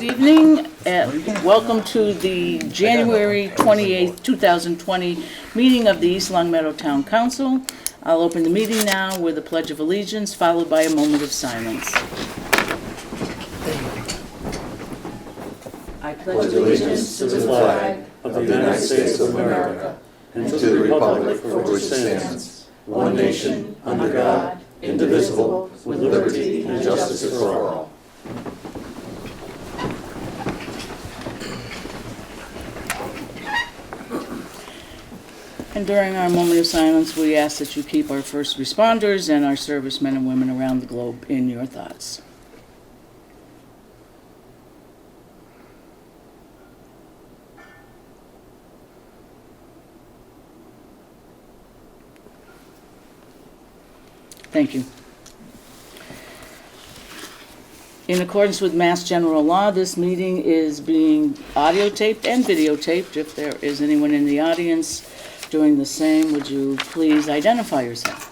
Good evening, and welcome to the January 28th, 2020 meeting of the East Long Meadow Town Council. I'll open the meeting now with a pledge of allegiance, followed by a moment of silence. I pledge allegiance to the flag of the United States of America and to the republic for which it stands, one nation, under God, indivisible, with liberty and justice for all. And during our moment of silence, we ask that you keep our first responders and our servicemen and women around the globe in your thoughts. Thank you. In accordance with Mass General Law, this meeting is being audio taped and videotaped. If there is anyone in the audience doing the same, would you please identify yourself?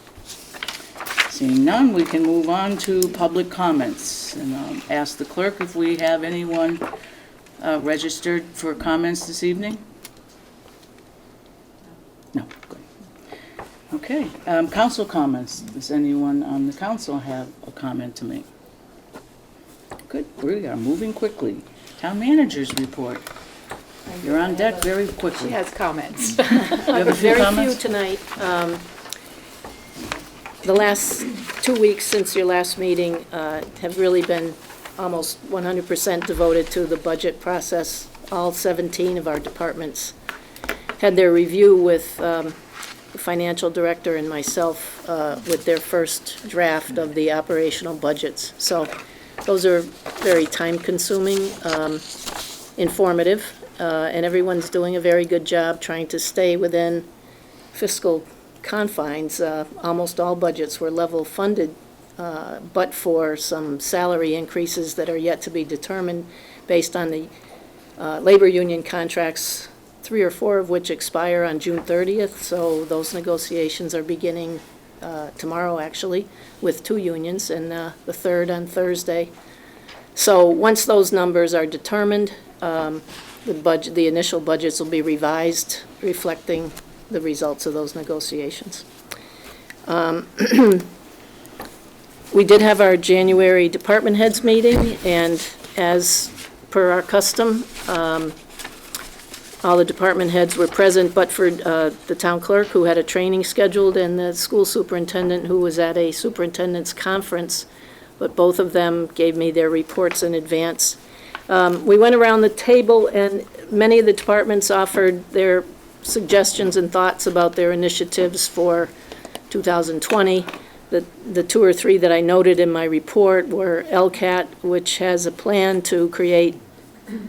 Seeing none, we can move on to public comments. And I'll ask the clerk if we have anyone registered for comments this evening. No, good. Okay, council comments. Does anyone on the council have a comment to make? Good, we are moving quickly. Town managers report. You're on deck very quickly. She has comments. You have a few Very comments? few tonight. The last 2 weeks since your last meeting have really been almost 100% devoted to the budget process. All 17 of our departments had their review with the financial director and myself with their first draft of the operational budgets. So those are very time-consuming, informative, and everyone's doing a very good job trying to stay within fiscal confines. Almost all budgets were level funded, but for some salary increases that are yet to be determined based on the labor union contracts, 3 or 4 of which expire on June 30th. So those negotiations are beginning tomorrow, actually, with 2 unions, and the 3rd on Thursday. So once those numbers are determined, the initial budgets will be revised, reflecting the results of those negotiations. We did have our January department heads meeting, and as per our custom, all the department heads were present, but for the town clerk, who had a training scheduled, and the school superintendent, who was at a superintendent's conference, but both of them gave me their reports in advance. We went around the table, and many of the departments offered their suggestions and thoughts about their initiatives for 2020. The 2 or 3 that I noted in my report were LCAT, which has a plan to create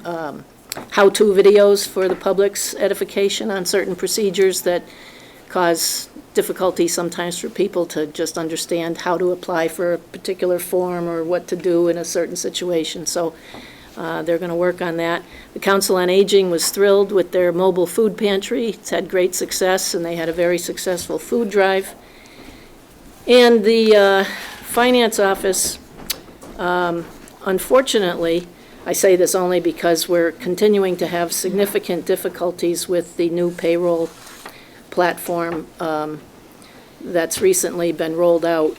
how-to videos for the public's edification on certain procedures that cause difficulty sometimes for people to just understand how to apply for a particular form or what to do in a certain situation. So they're going to work on that. The Council on Aging was thrilled with their mobile food pantry. It's had great success, and they had a very successful food drive. And the Finance Office, unfortunately, I say this only because we're continuing to have significant difficulties with the new payroll platform that's recently been rolled out.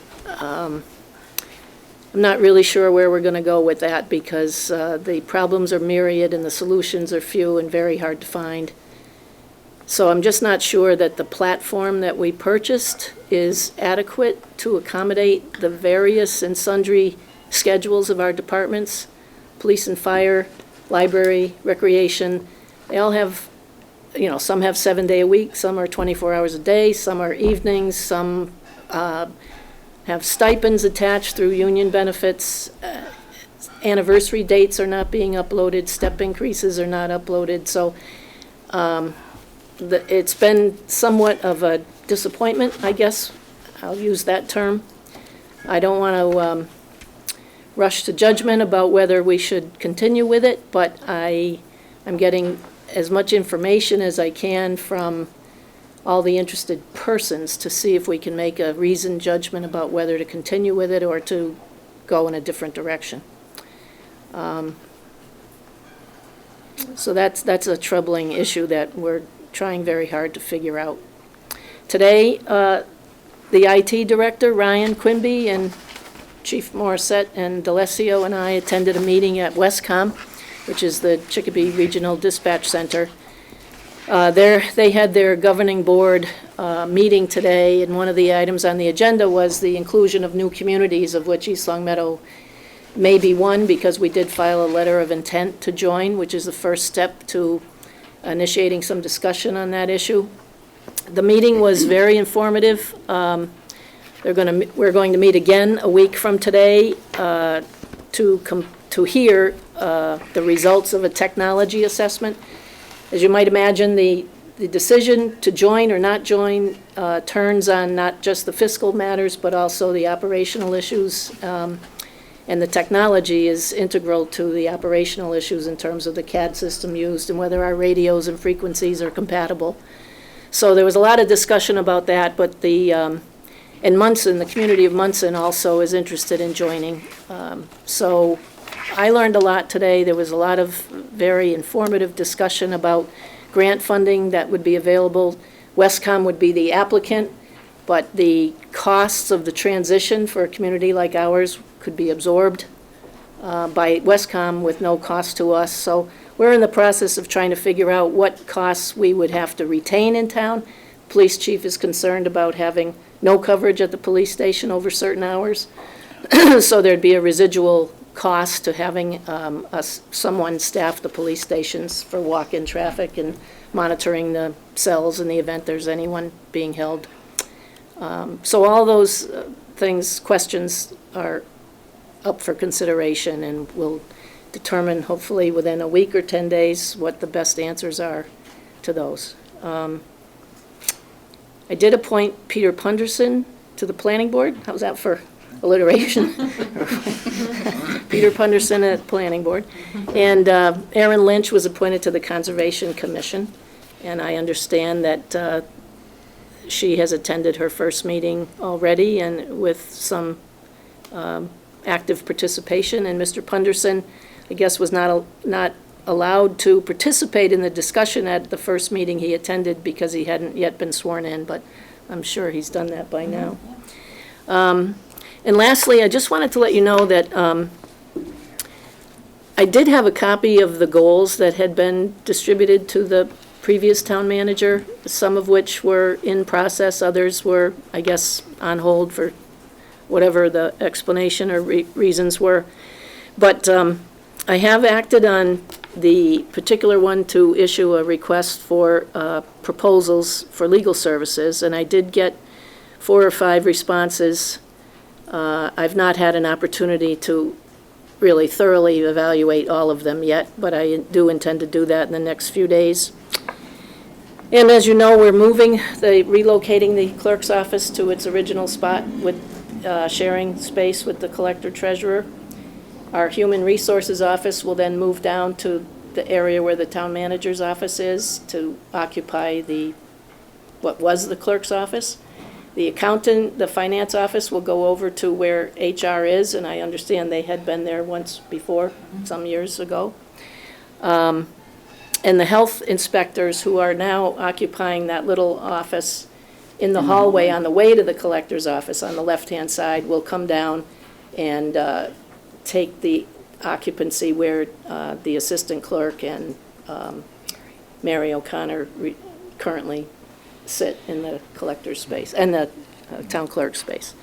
I'm not really sure where we're going to go with that, because the problems are myriad and the solutions are few and very hard to find. So I'm just not sure that the platform that we purchased is adequate to accommodate the various and sundry schedules of our departments. Police and fire, library, recreation, they all have, some have 7-day a week, some are 24 hours a day, some are evenings, some have stipends attached through union benefits. Anniversary dates are not being uploaded, step increases are not uploaded. So it's been somewhat of a disappointment, I guess. I'll use that term. I don't want to rush to judgment about whether we should continue with it, but I'm getting as much information as I can from all the interested persons to see if we can make a reasoned judgment about whether to continue with it or to go in a different direction. So that's a troubling issue that we're trying very hard to figure out. Today, the IT director, Ryan Quimby, and Chief Morissette and D'Alessio and I attended a meeting at Westcom, which is the Chicopee Regional Dispatch Center. They had their governing board meeting today, and one of the items on the agenda was the inclusion of new communities, of which East Long Meadow may be one, because we did file a letter of intent to join, which is the first step to initiating some discussion on that issue. The meeting was very informative. We're going to meet again a week from today to hear the results of a technology assessment. As you might imagine, the decision to join or not join turns on not just the fiscal matters, but also the operational issues. And the technology is integral to the operational issues in terms of the CAD system used and whether our radios and frequencies are compatible. So there was a lot of discussion about that, but and Munson, the community of Munson also is interested in joining. So I learned a lot today. There was a lot of very informative discussion about grant funding that would be available. Westcom would be the applicant, but the costs of the transition for a community like ours could be absorbed by Westcom with no cost to us. So we're in the process of trying to figure out what costs we would have to retain in town. Police chief is concerned about having no coverage at the police station over certain hours. So there'd be a residual cost to having someone staff the police stations for walk-in traffic and monitoring the cells in the event there's anyone being held. So all those questions are up for consideration, and we'll determine hopefully within a week or 10 days what the best answers are to those. I did appoint Peter Punderson to the planning board. How's that for alliteration? Peter Punderson at planning board. And Erin Lynch was appointed to the Conservation Commission, and I understand that she has attended her first meeting already and with some active participation. And Mr. Punderson, I guess, was not allowed to participate in the discussion at the first meeting he attended because he hadn't yet been sworn in, but I'm sure he's done that by now. And lastly, I just wanted to let you know that I did have a copy of the goals that had been distributed to the previous town manager, some of which were in process, others were, I guess, on hold for whatever the explanation or reasons were. But I have acted on the particular one to issue a request for proposals for legal services, and I did get 4 or 5 responses. I've not had an opportunity to really thoroughly evaluate all of them yet, but I do intend to do that in the next few days. And as you know, we're relocating the clerk's office to its original spot with sharing space with the collector treasurer. Our human resources office will then move down to the area where the town manager's office is to occupy what was the clerk's office. The accountant, the finance office will go over to where HR is, and I understand they had been there once before, some years ago. And the health inspectors, who are now occupying that little office in the hallway on the way to the collector's office on the left-hand side, will come down and take the occupancy where the assistant clerk and Mary O'Connor currently sit in the collector's space and the town clerk's space.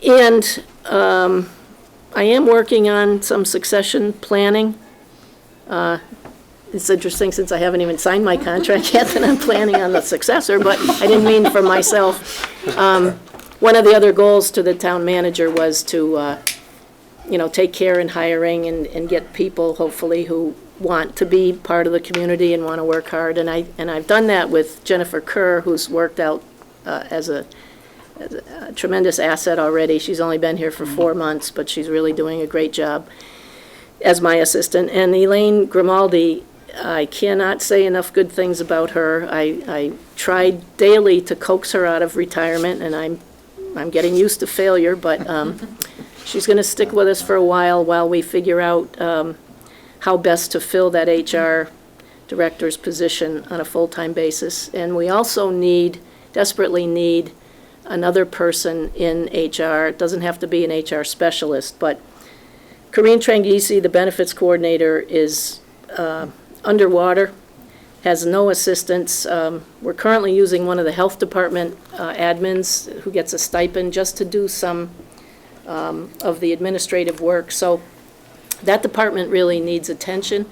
And I am working on some succession planning. It's interesting, since I haven't even signed my contract yet, that I'm planning on the successor, but I didn't mean for myself. One of the other goals to the town manager was to take care in hiring and get people, hopefully, who want to be part of the community and want to work hard. And I've done that with Jennifer Kerr, who's worked out as a tremendous asset already. She's only been here for 4 months, but she's really doing a great job as my assistant. And Elaine Grimaldi, I cannot say enough good things about her. I tried daily to coax her out of retirement, and I'm getting used to failure, but she's going to stick with us for a while we figure out how best to fill that HR director's position on a full-time basis. And we also desperately need another person in HR. It doesn't have to be an HR specialist, but Corinne Tranghese, the benefits coordinator, is underwater, has no assistance. We're currently using one of the health department admins who gets a stipend just to do some of the administrative work. So that department really needs attention,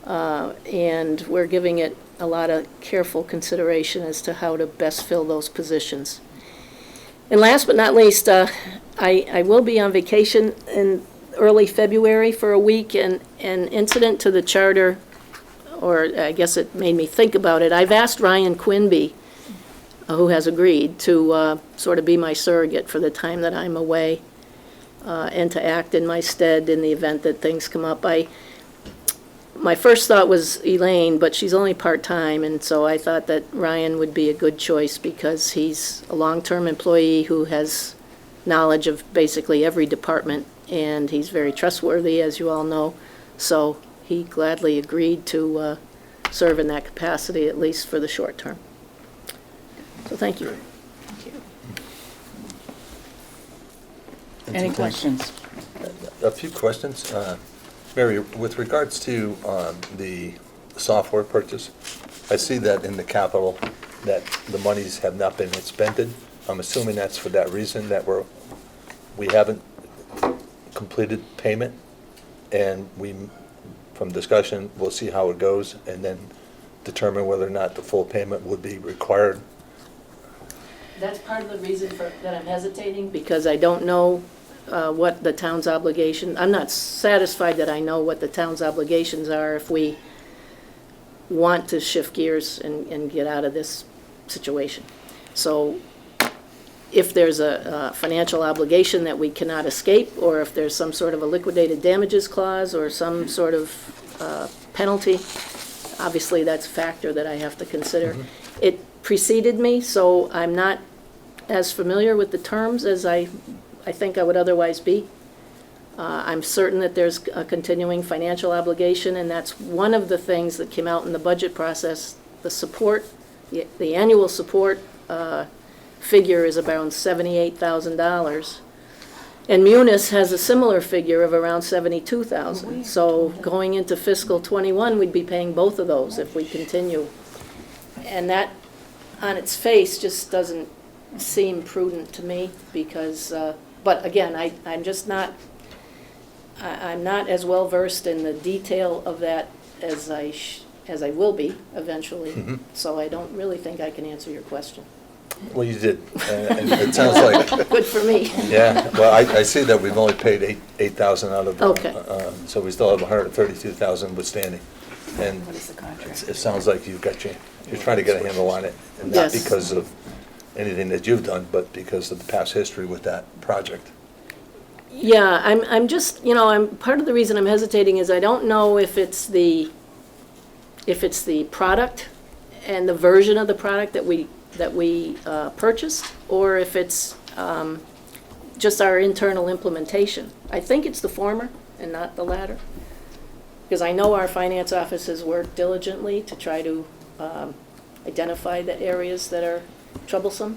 and we're giving it a lot of careful consideration as to how to best fill those positions. And last but not least, I will be on vacation in early February for a week, and incident to the charter, or I guess it made me think about it. I've asked Ryan Quinby, who has agreed to sort of be my surrogate for the time that I'm away, and to act in my stead in the event that things come up. My first thought was Elaine, but she's only part-time, and so I thought that Ryan would be a good choice because he's a long-term employee who has knowledge of basically every department, and he's very trustworthy, as you all know. So he gladly agreed to serve in that capacity, at least for the short term. So thank you. Any questions? A few questions. Mary, with regards to the software purchase, I see that in the capital that the monies have not been expended. I'm assuming that's for that reason that we haven't completed payment, and from discussion, we'll see how it goes and then determine whether or not the full payment would be required. That's part of the reason that I'm hesitating, because I don't know what the town's obligation, I'm not satisfied that I know what the town's obligations are if we want to shift gears and get out of this situation. So if there's a financial obligation that we cannot escape, or if there's some sort of a liquidated damages clause or some sort of penalty, obviously that's a factor that I have to consider. Mm-hmm. It preceded me, so I'm not as familiar with the terms as I think I would otherwise be. I'm certain that there's a continuing financial obligation, and that's one of the things that came out in the budget process. The support, the annual support figure is around $78,000. And Munis has a similar figure of around $72,000. So going into fiscal '21, we'd be paying both of those if we continue. And that, on its face, just doesn't seem prudent to me because, but again, I'm just not, I'm not as well versed in the detail of that as I will be eventually. Mm-hmm. So I don't really think I can answer your question. Well, you did, and it sounds like... Good for me. Yeah, well, I see that we've only paid $8,000 out of... Okay. So we still have $132,000 withstanding. And What is the contract? it sounds like you're trying to get a handle on it, and Yes. not because of anything that you've done, but because of the past history with that project. Yeah, I'm just, part of the reason I'm hesitating is I don't know if it's the product and the version of the product that we purchased, or if it's just our internal implementation. I think it's the former and not the latter, because I know our finance office has worked diligently to try to identify the areas that are troublesome.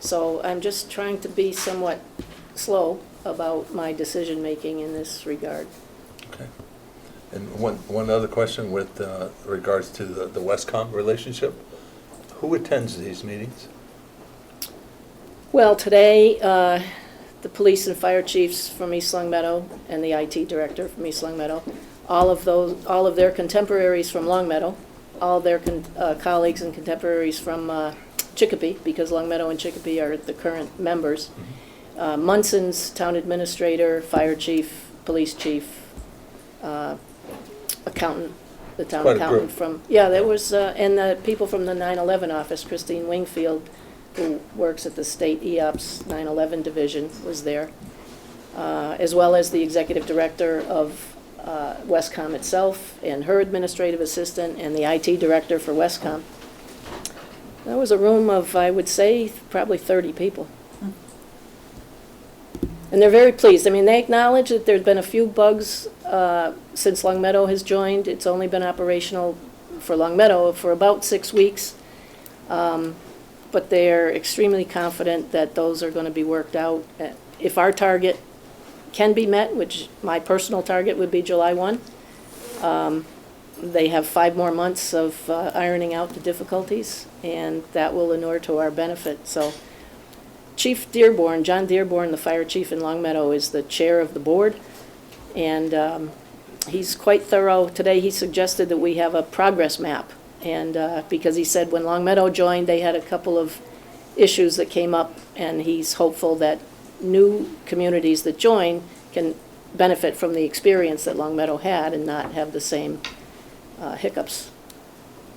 So I'm just trying to be somewhat slow about my decision-making in this regard. Okay. And one other question with regards to the Westcom relationship. Who attends these meetings? Well, today, the police and fire chiefs from East Longmeadow and the IT director from East Longmeadow, all of their contemporaries from Longmeadow, all their colleagues and contemporaries from Chicopee, because Longmeadow and Chicopee are the current members. Mm-hmm. Munson's town administrator, fire chief, police chief, accountant, the town accountant from, there was, and the people from the 9/11 office, Christine Wingfield, who works at the state EOPS 9/11 division, was there, as well as the executive director of Westcom itself, and her administrative assistant, and the IT director for Westcom. That was a room of, I would say, probably 30 people. And they're very pleased. I mean, they acknowledge that there's been a few bugs since Long Meadow has joined. It's only been operational for Long Meadow for about 6 weeks. But they're extremely confident that those are going to be worked out. If our target can be met, which my personal target would be July 1, they have 5 more months of ironing out the difficulties, and that will inure to our benefit. So Chief Dearborn, John Dearborn, the fire chief in Long Meadow, is the chair of the board, and he's quite thorough. Today he suggested that we have a progress map, and because he said when Long Meadow joined, they had a couple of issues that came up, and he's hopeful that new communities that join can benefit from the experience that Long Meadow had and not have the same hiccups.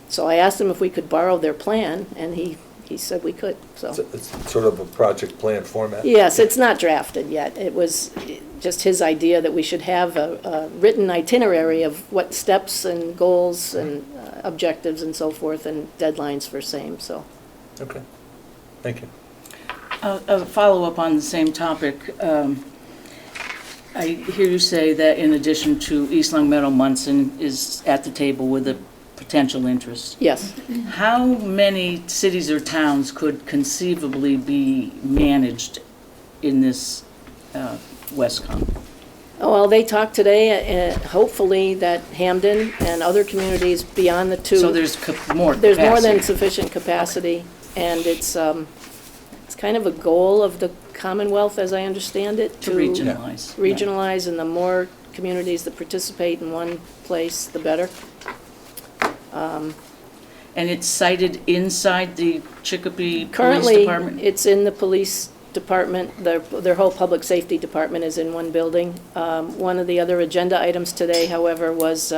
So I asked him if we could borrow their plan, and he said we could, so. It's sort of a project plan format? Yes, it's not drafted yet. It was just his idea that we should have a written itinerary of what steps and goals and objectives and so forth and deadlines for same, so. Okay, thank you. A follow-up on the same topic. I hear you say that in addition to East Long Meadow, Munson is at the table with a potential interest. Yes. How many cities or towns could conceivably be managed in this Westcom? Oh, well, they talked today, hopefully that Hamden and other communities beyond the two. So there's more capacity. There's more than sufficient capacity, and it's kind of a goal of the Commonwealth, as I understand it, To regionalize. regionalize, and the more communities that participate in one place, the better. And it's sited inside the Chicopee Police Currently, Department? it's in the police department. Their whole public safety department is in one building. One of the other agenda items today, however, was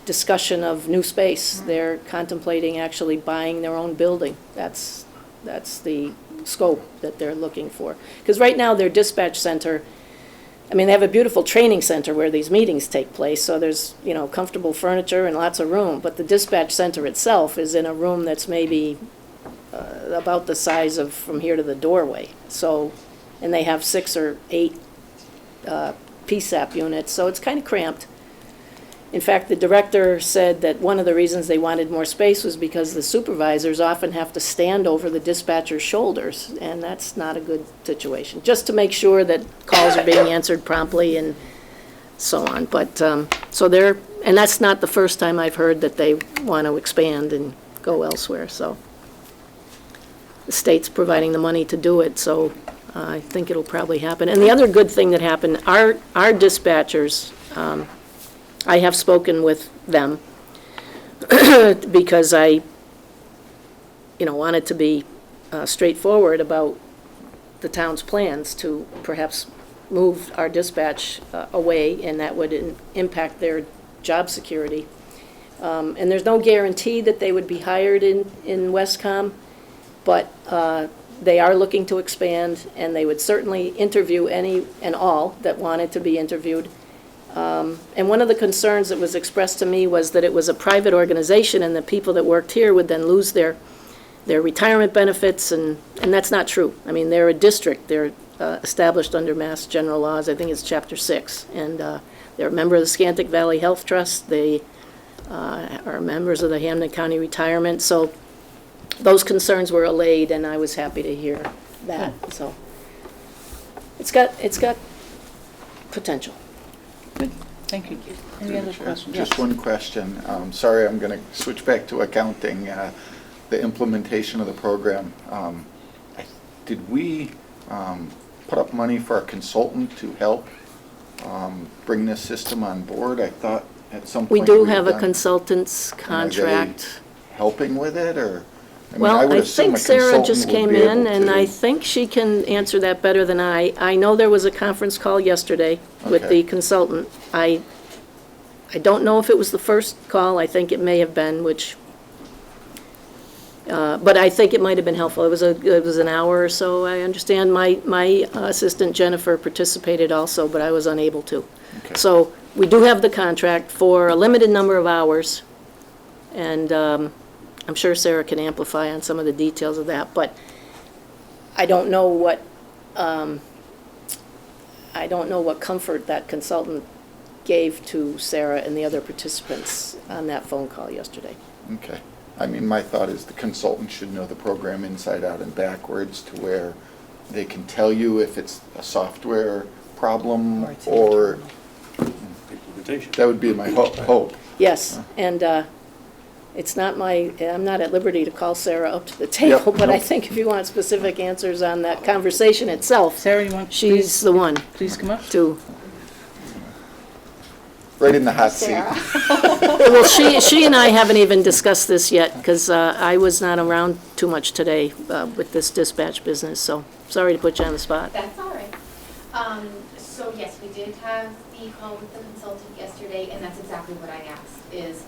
discussion of new space. They're contemplating actually buying their own building. That's the scope that they're looking for. Because right now, their dispatch center, I mean, they have a beautiful training center where these meetings take place, so there's, comfortable furniture and lots of room, but the dispatch center itself is in a room that's maybe about the size of from here to the doorway. So, and they have 6 or 8 PSAP units, so it's kind of cramped. In fact, the director said that one of the reasons they wanted more space was because the supervisors often have to stand over the dispatcher's shoulders, and that's not a good situation, just to make sure that calls are being answered promptly and so on. But, so they're, and that's not the first time I've heard that they want to expand and go elsewhere, so. The state's providing the money to do it, so I think it'll probably happen. And the other good thing that happened, our dispatchers, I have spoken with them because I, wanted to be straightforward about the town's plans to perhaps move our dispatch away, and that would impact their job security. And there's no guarantee that they would be hired in Westcom, but they are looking to expand, and they would certainly interview any and all that wanted to be interviewed. And one of the concerns that was expressed to me was that it was a private organization, and the people that worked here would then lose their retirement benefits, and that's not true. I mean, they're a district. They're established under Mass General Laws. I think it's Chapter 6. And they're a member of the Scantic Valley Health Trust. They are members of the Hamden County Retirement. So those concerns were allayed, and I was happy to hear that. So it's got potential. Good, thank you. Any other questions? Just one question. Sorry, I'm going to switch back to accounting. The implementation of the program. Did we put up money for a consultant to help bring this system on board? I thought at some point We do had have a done- consultant's And are they contract. helping with it, or? I mean, Well, would I assume think a Sarah consultant just would came be in, able and to- I think she can answer that better than I. I know there was a conference call yesterday with Okay. the consultant. I don't know if it was the first call. I think it may have been, but I think it might have been helpful. It was an hour or so, I understand. My assistant Jennifer participated also, but I was unable to. Okay. So we do have the contract for a limited number of hours, and I'm sure Sarah can amplify on some of the details of that, but I don't know what I don't know what comfort that consultant gave to Sarah and the other participants on that phone call yesterday. Okay. I mean, my thought is the consultant should know the program inside out and backwards to where they can tell you if it's a software problem or, Implementation. that would be my hope. Yes, and it's not I'm not at liberty to call Sarah up to the table, but I nope. think if you want specific answers on that conversation itself, Sarah, you want, she's the one please come up? to, Right in the hot seat. well, she and I haven't even discussed this yet, because I was not around too much today with this dispatch business, so sorry to put you on the spot. That's all right. So yes, we did have the call with the consultant yesterday, and that's exactly what I asked, is,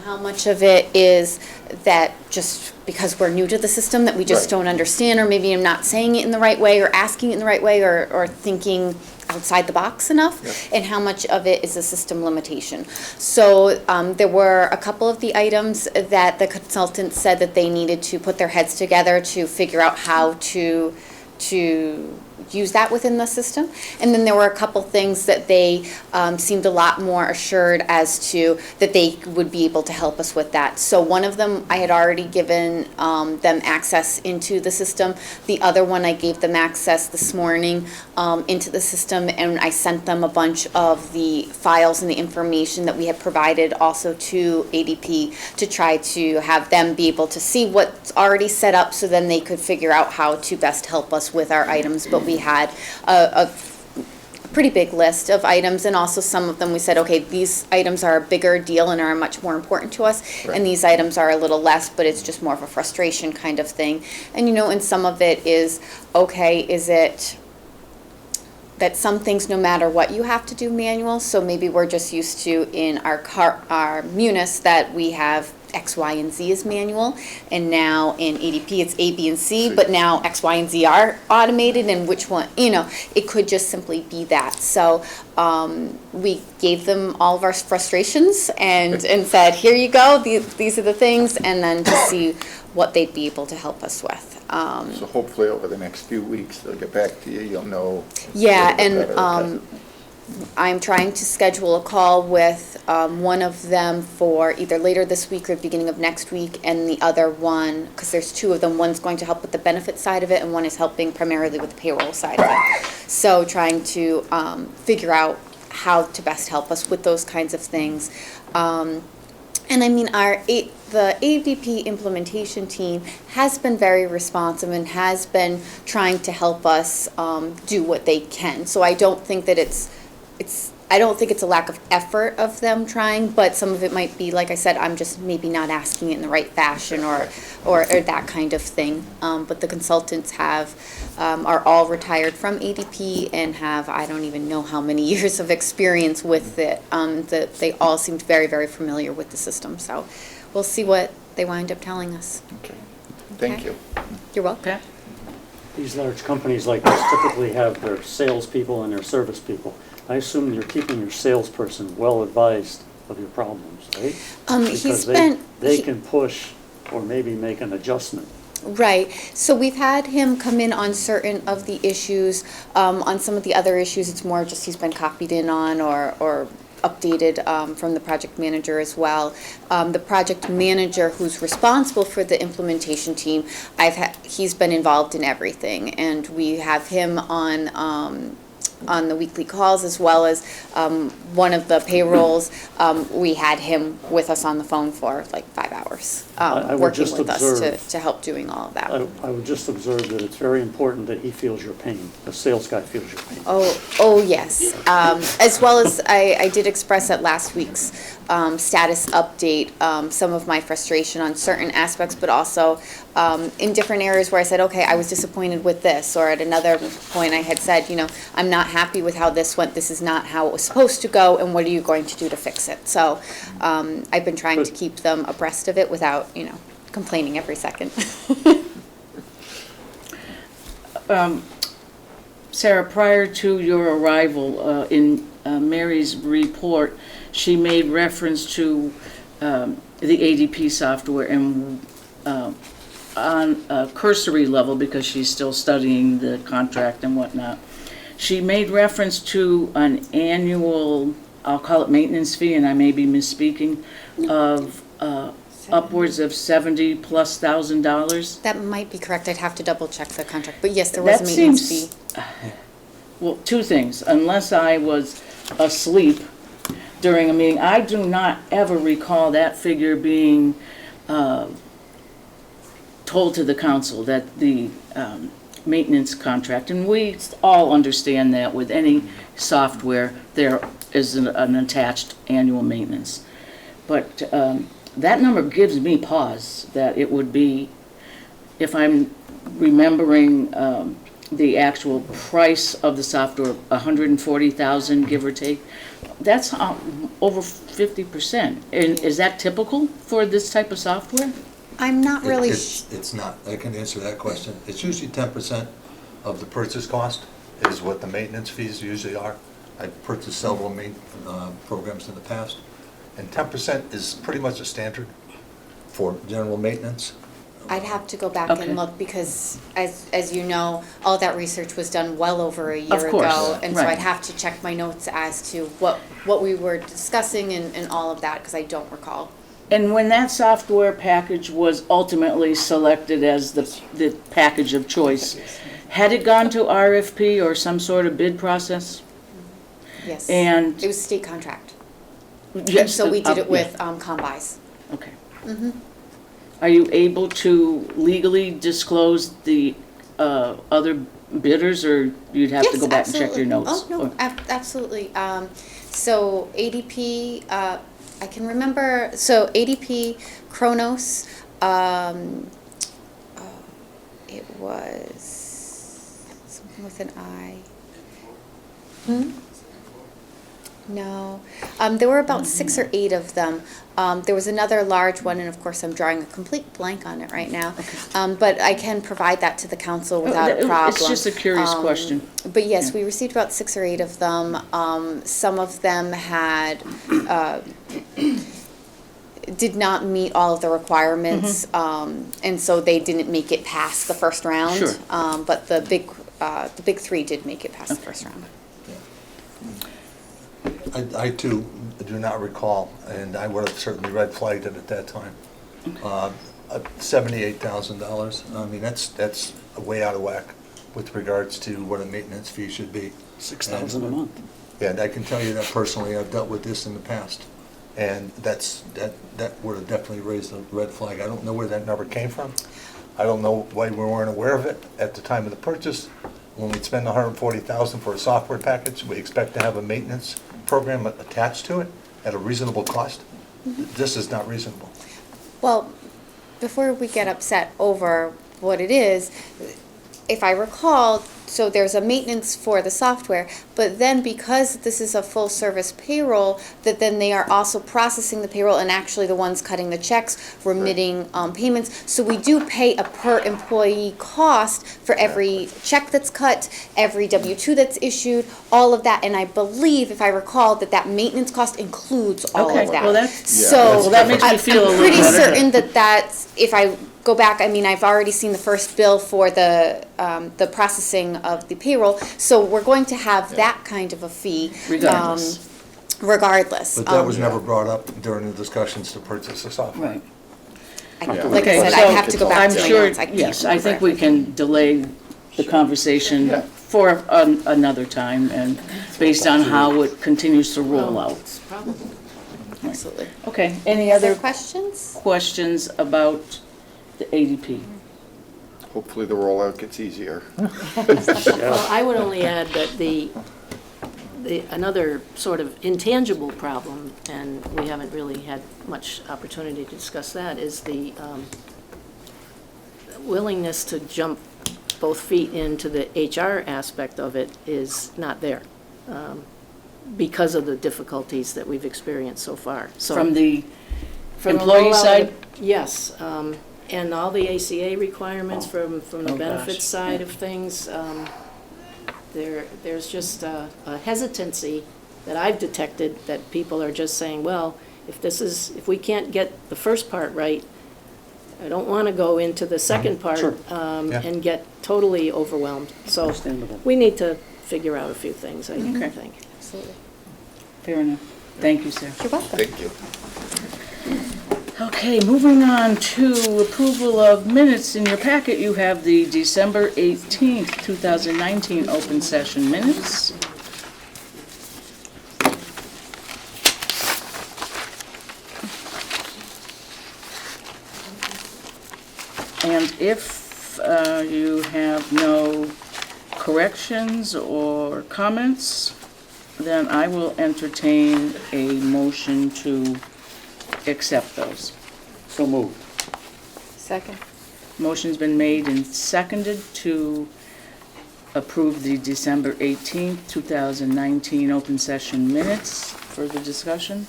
how much of it is that just because we're new to the system that we just Right. don't understand, or maybe I'm not saying it in the right way, or asking it in the right way, or thinking outside the box enough, and how much of it is a system limitation. So there were a couple of the items that the consultant said that they needed to put their heads together to figure out how to use that within the system. And then there were a couple things that they seemed a lot more assured as to that they would be able to help us with that. So one of them, I had already given them access into the system. The other one, I gave them access this morning into the system, and I sent them a bunch of the files and the information that we had provided also to ADP to try to have them be able to see what's already set up, so then they could figure out how to best help us with our items. But we had a pretty big list of items, and also some of them we said, okay, these items are a bigger deal and are much more important to us, Right. and these items are a little less, but it's just more of a frustration kind of thing. And and some of it is, okay, is it that some things, no matter what, you have to do manual, so maybe we're just used to in our Munis that we have X, Y, and Z is manual, and now in ADP it's A, B, and C, but now X, Y, and Z are automated, and which one, it could just simply be that. So we gave them all of our frustrations and said, here you go, these are the things, and then to see what they'd be able to help us with. So hopefully over the next few weeks, they'll get back to you, you'll know. Yeah, a little bit and better. I'm trying to schedule a call with one of them for either later this week or beginning of next week, and the other one, because there's two of them, one's going to help with the benefit side of it, and one is helping primarily with the payroll side of it. So trying to figure out how to best help us with those kinds of things. And I mean, the ADP implementation team has been very responsive and has been trying to help us do what they can. So I don't think that I don't think it's a lack of effort of them trying, but some of it might be, like I said, I'm just maybe not asking it in the right fashion or that kind of thing. But the consultants are all retired from ADP and have, I don't even know how many years of experience with it. They all seemed very, very familiar with the system. So we'll see what they wind up telling us. Okay, thank Okay. you. You're welcome. Pat? These large companies like this typically have their salespeople and their service people. I assume you're keeping your salesperson well advised of your problems, right? Because they can push or maybe make an adjustment. Right. So we've had him come in on certain of the issues. On some of the other issues, it's more just he's been copied in on or updated from the project manager as well. The project manager who's responsible for the implementation team, he's been involved in everything, and we have him on the weekly calls, as well as one of the payrolls. We had him with us on the phone for like 5 hours, I would working just with us observe- to help doing all of that. I would just observe that it's very important that he feels your pain, the sales guy feels your pain. Oh, yes. As well as I did express at last week's status update, some of my frustration on certain aspects, but also in different areas where I said, okay, I was disappointed with this, or at another point I had said, I'm not happy with how this went, this is not how it was supposed to go, and what are you going to do to fix it? So I've been trying to keep them abreast of it without, complaining every second. Sarah, prior to your arrival, in Mary's report, she made reference to the ADP software and on a cursory level, because she's still studying the contract and whatnot. She made reference to an annual, I'll call it maintenance fee, and I may be misspeaking, of upwards of $70,000+. That might be correct. I'd have to double check the contract, but yes, there was a That maintenance seems- fee. Well, two things, unless I was asleep during a meeting, I do not ever recall that figure being told to the council, that the maintenance contract, and we all understand that with any software, there is an attached annual maintenance. But that number gives me pause, that it would be, if I'm remembering the actual price of the software, 140,000, give or take, that's over 50%. And is that typical for this type of software? I'm not really, It's not, I can answer that question. It's usually 10% of the purchase cost is what the maintenance fees usually are. I've purchased several programs in the past, and 10% is pretty much a standard for general maintenance. I'd have to go back Okay. and look because, as you know, all that research was done well over a year Of course, ago. And so right. I'd have to check my notes as to what we were discussing and all of that, because I don't recall. And when that software package was ultimately selected as the package of choice, had it gone to RFP or some sort of bid process? Yes. And- It was state contract. And Yes, so we did it yeah. with Combis. Okay. Are you able to legally disclose the other bidders, or you'd have to Yes, go back and check your absolutely. notes? Oh, no, absolutely. So ADP, I can remember, so ADP, Kronos, it was something with an I. No, there were about 6 or 8 of them. There was another large one, and of course, I'm drawing a complete blank on it right now. But I can provide that to the council without a problem. It's just a curious question. But yes, we received about 6 or 8 of them. Some of them had, did not meet all of the requirements, and so they didn't make it past the first round. Sure. But the big 3 did make it past the first round. I too do not recall, and I would have certainly red flagged it at that time. $78,000, I mean, that's way out of whack with regards to what a maintenance fee should be. $6,000 a month. Yeah, and I can tell you that personally, I've dealt with this in the past, and that would have definitely raised a red flag. I don't know where that number came from. I don't know why we weren't aware of it at the time of the purchase. When we spend $140,000 for a software package, we expect to have a maintenance program attached to it at a reasonable cost. This is not reasonable. Well, before we get upset over what it is, if I recall, so there's a maintenance for the software, but then because this is a full-service payroll, that then they are also processing the payroll and actually the ones cutting the checks, remitting payments. So we do pay a per-employee cost for every check that's cut, every W-2 that's issued, all of that. And I believe, if I recall, that maintenance cost includes all Okay, of that. well, that's, So well, that makes me feel a I'm little pretty better. certain that that's, if I go back, I mean, I've already seen the first bill for the processing of the payroll, so we're going to have that kind of a fee. Regardless. Regardless. But that was never brought up during the discussions to purchase the software. Right. Like I Okay, said, so I'd have to go back I'm to my sure, notes. I can't yes, I think remember. we can delay the conversation Yeah. for another time, and based on how it continues to roll out. Absolutely. Okay, any Other other questions? questions about the ADP? Hopefully the rollout gets easier. Well, I would only add that another sort of intangible problem, and we haven't really had much opportunity to discuss that, is the willingness to jump both feet into the HR aspect of it is not there, because of the difficulties that we've experienced so far. So From the from the employee rollout of side? the- Yes, and all the ACA requirements from the Oh, gosh, benefits side yeah. of things, there's just a hesitancy that I've detected, that people are just saying, well, if we can't get the first part right, I don't want to go into the second part Sure. Yeah. and get totally overwhelmed. So Understandable. we need to figure out a few things, I Okay. think. Absolutely. Fair enough. Thank you, Sarah. You're welcome. Thank you. Okay, moving on to approval of minutes. In your packet, you have the December 18th, 2019 open session minutes. And if you have no corrections or comments, then I will entertain a motion to accept those. So moved. Second. Motion's been made and seconded to approve the December 18th, 2019 open session minutes. Further discussion?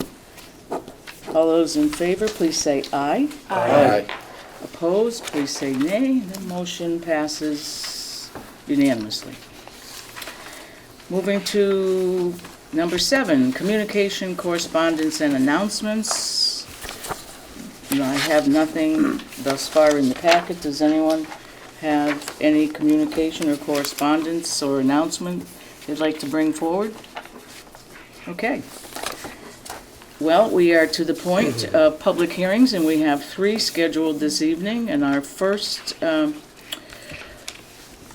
All those in favor, please say aye. Aye. Opposed, please say nay. The motion passes unanimously. Moving to number 7, communication, correspondence, and announcements. I have nothing thus far in the packet. Does anyone have any communication or correspondence or announcement they'd like to bring forward? Okay. Well, we are to the point of public hearings, and we have 3 scheduled this evening. And our first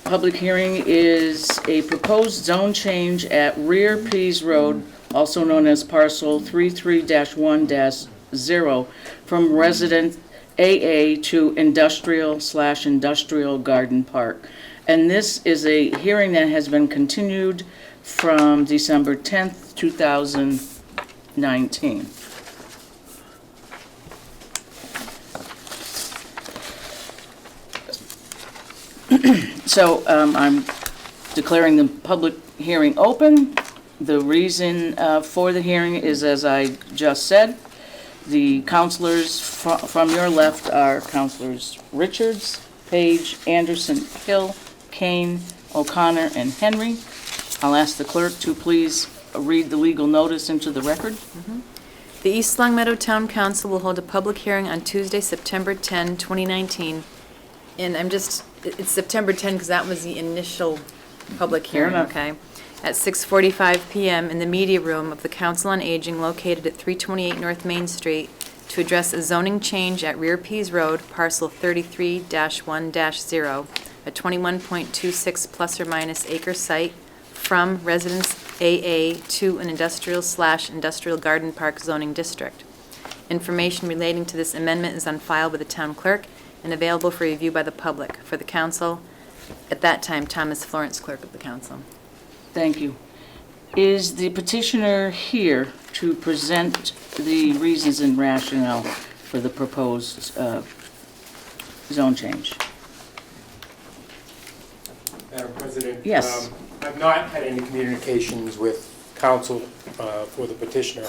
public hearing is a proposed zone change at Rear Pease Road, also known as parcel 33-1-0, from resident AA to industrial/industrial garden park. And this is a hearing that has been continued from December 10th, 2019. So I'm declaring the public hearing open. The reason for the hearing is, as I just said, the counselors from your left are Counselors Richards, Page, Anderson, Hill, Kane, O'Connor, and Henry. I'll ask the clerk to please read the legal notice into the record. The East Long Meadow Town Council will hold a public hearing on Tuesday, September 10, 2019. And it's September 10 because that was the initial public Fair hearing, enough. okay? At 6:45 PM in the media room of the Council on Aging located at 328 North Main Street to address a zoning change at Rear Pease Road, parcel 33-1-0, a 21.26 plus or minus acre site from Residence AA to an industrial/industrial garden park zoning district. Information relating to this amendment is on file with the town clerk and available for review by the public. For the council, at that time, Thomas Florence, clerk of the council. Thank you. Is the petitioner here to present the reasons and rationale for the proposed zone change? Madam President? Yes. I've not had any communications with counsel for the petitioner,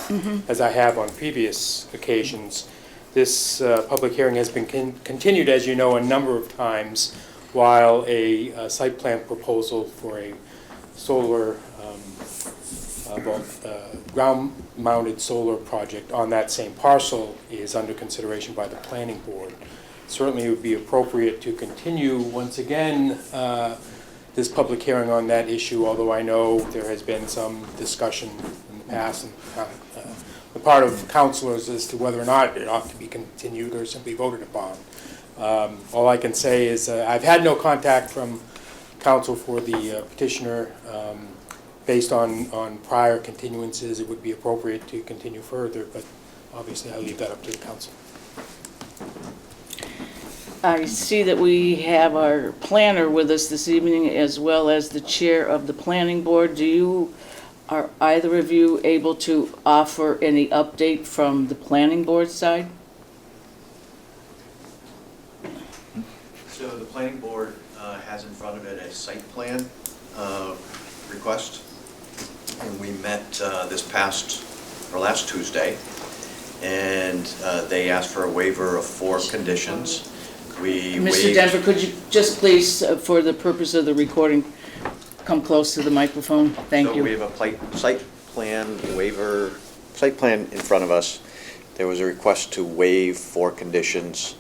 as I have on previous occasions. This public hearing has been continued, as you know, a number of times, while a site plan proposal for a solar, ground-mounted solar project on that same parcel is under consideration by the planning board. Certainly it would be appropriate to continue once again this public hearing on that issue, although I know there has been some discussion in the past and the part of councilors as to whether or not it ought to be continued or simply voted upon. All I can say is I've had no contact from counsel for the petitioner. Based on prior continuances, it would be appropriate to continue further, but obviously I'll leave that up to the council. I see that we have our planner with us this evening, as well as the chair of the planning board. Are either of you able to offer any update from the planning board side? So the planning board has in front of it a site plan request. And we met last Tuesday, and they asked for a waiver of 4 conditions. Mr. Denver, could you just please, for the purpose of the recording, come close to the microphone? Thank you. So we have a site plan in front of us. There was a request to waive 4 conditions.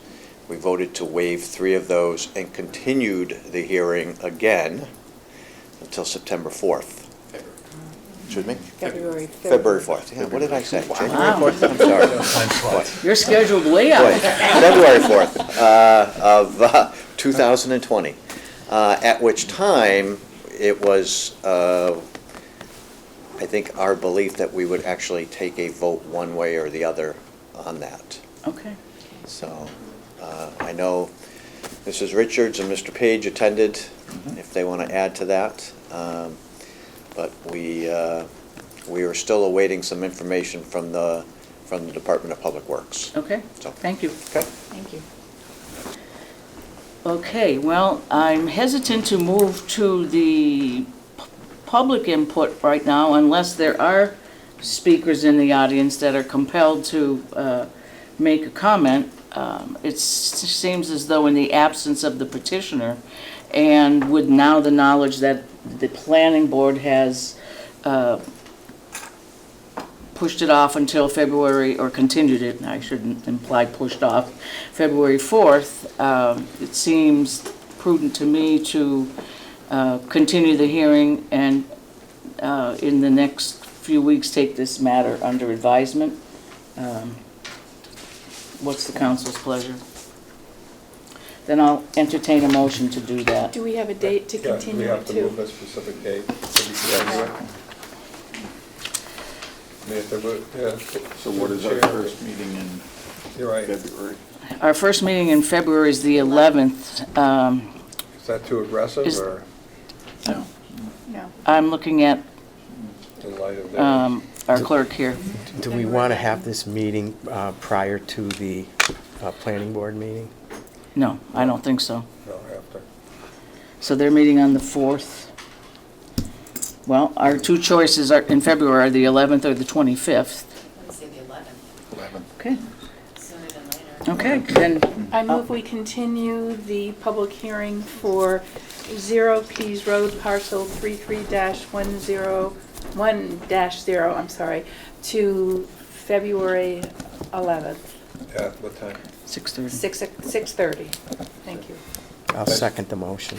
We voted to waive 3 of those and continued the hearing again until September 4th. Excuse me? February 3rd. February 4th. Yeah, what did I say? January Wow. 4th? I'm sorry. Boy. You're scheduled way Boy, out. February 4th of 2020, at which time it was, I think, our belief that we would actually take a vote one way or the other on that. Okay. So I know Mrs. Richards and Mr. Page attended, if they want to add to that. But we are still awaiting some information from the Department of Public Works. Okay, So- thank you. Okay. Thank you. Okay, well, I'm hesitant to move to the public input right now unless there are speakers in the audience that are compelled to make a comment. It seems as though in the absence of the petitioner, and with now the knowledge that the planning board has pushed it off until February, or continued it, I shouldn't imply pushed off, February 4th, it seems prudent to me to continue the hearing and in the next few weeks take this matter under advisement. What's the council's pleasure? Then I'll entertain a motion to do that. Do we have a date to continue it to? We have to move a specific date. So what is our first meeting in You're right. February? Our first meeting in February is the 11th. Is that too aggressive, Is- or No. I'm looking at in light of that? our clerk here. Do we want to have this meeting prior to the planning board meeting? No, I don't think so. No, after. So they're meeting on the 4th. Well, our two choices are in February are the 11th or the 25th. Let's say the 11th, 11. Okay, sooner than later. okay, then, I move we continue the public hearing for Zero Keys Road parcel 33-101-0, I'm sorry, to February 11th, At what time? 6:30. 6:30. Thank you. I'll second the motion.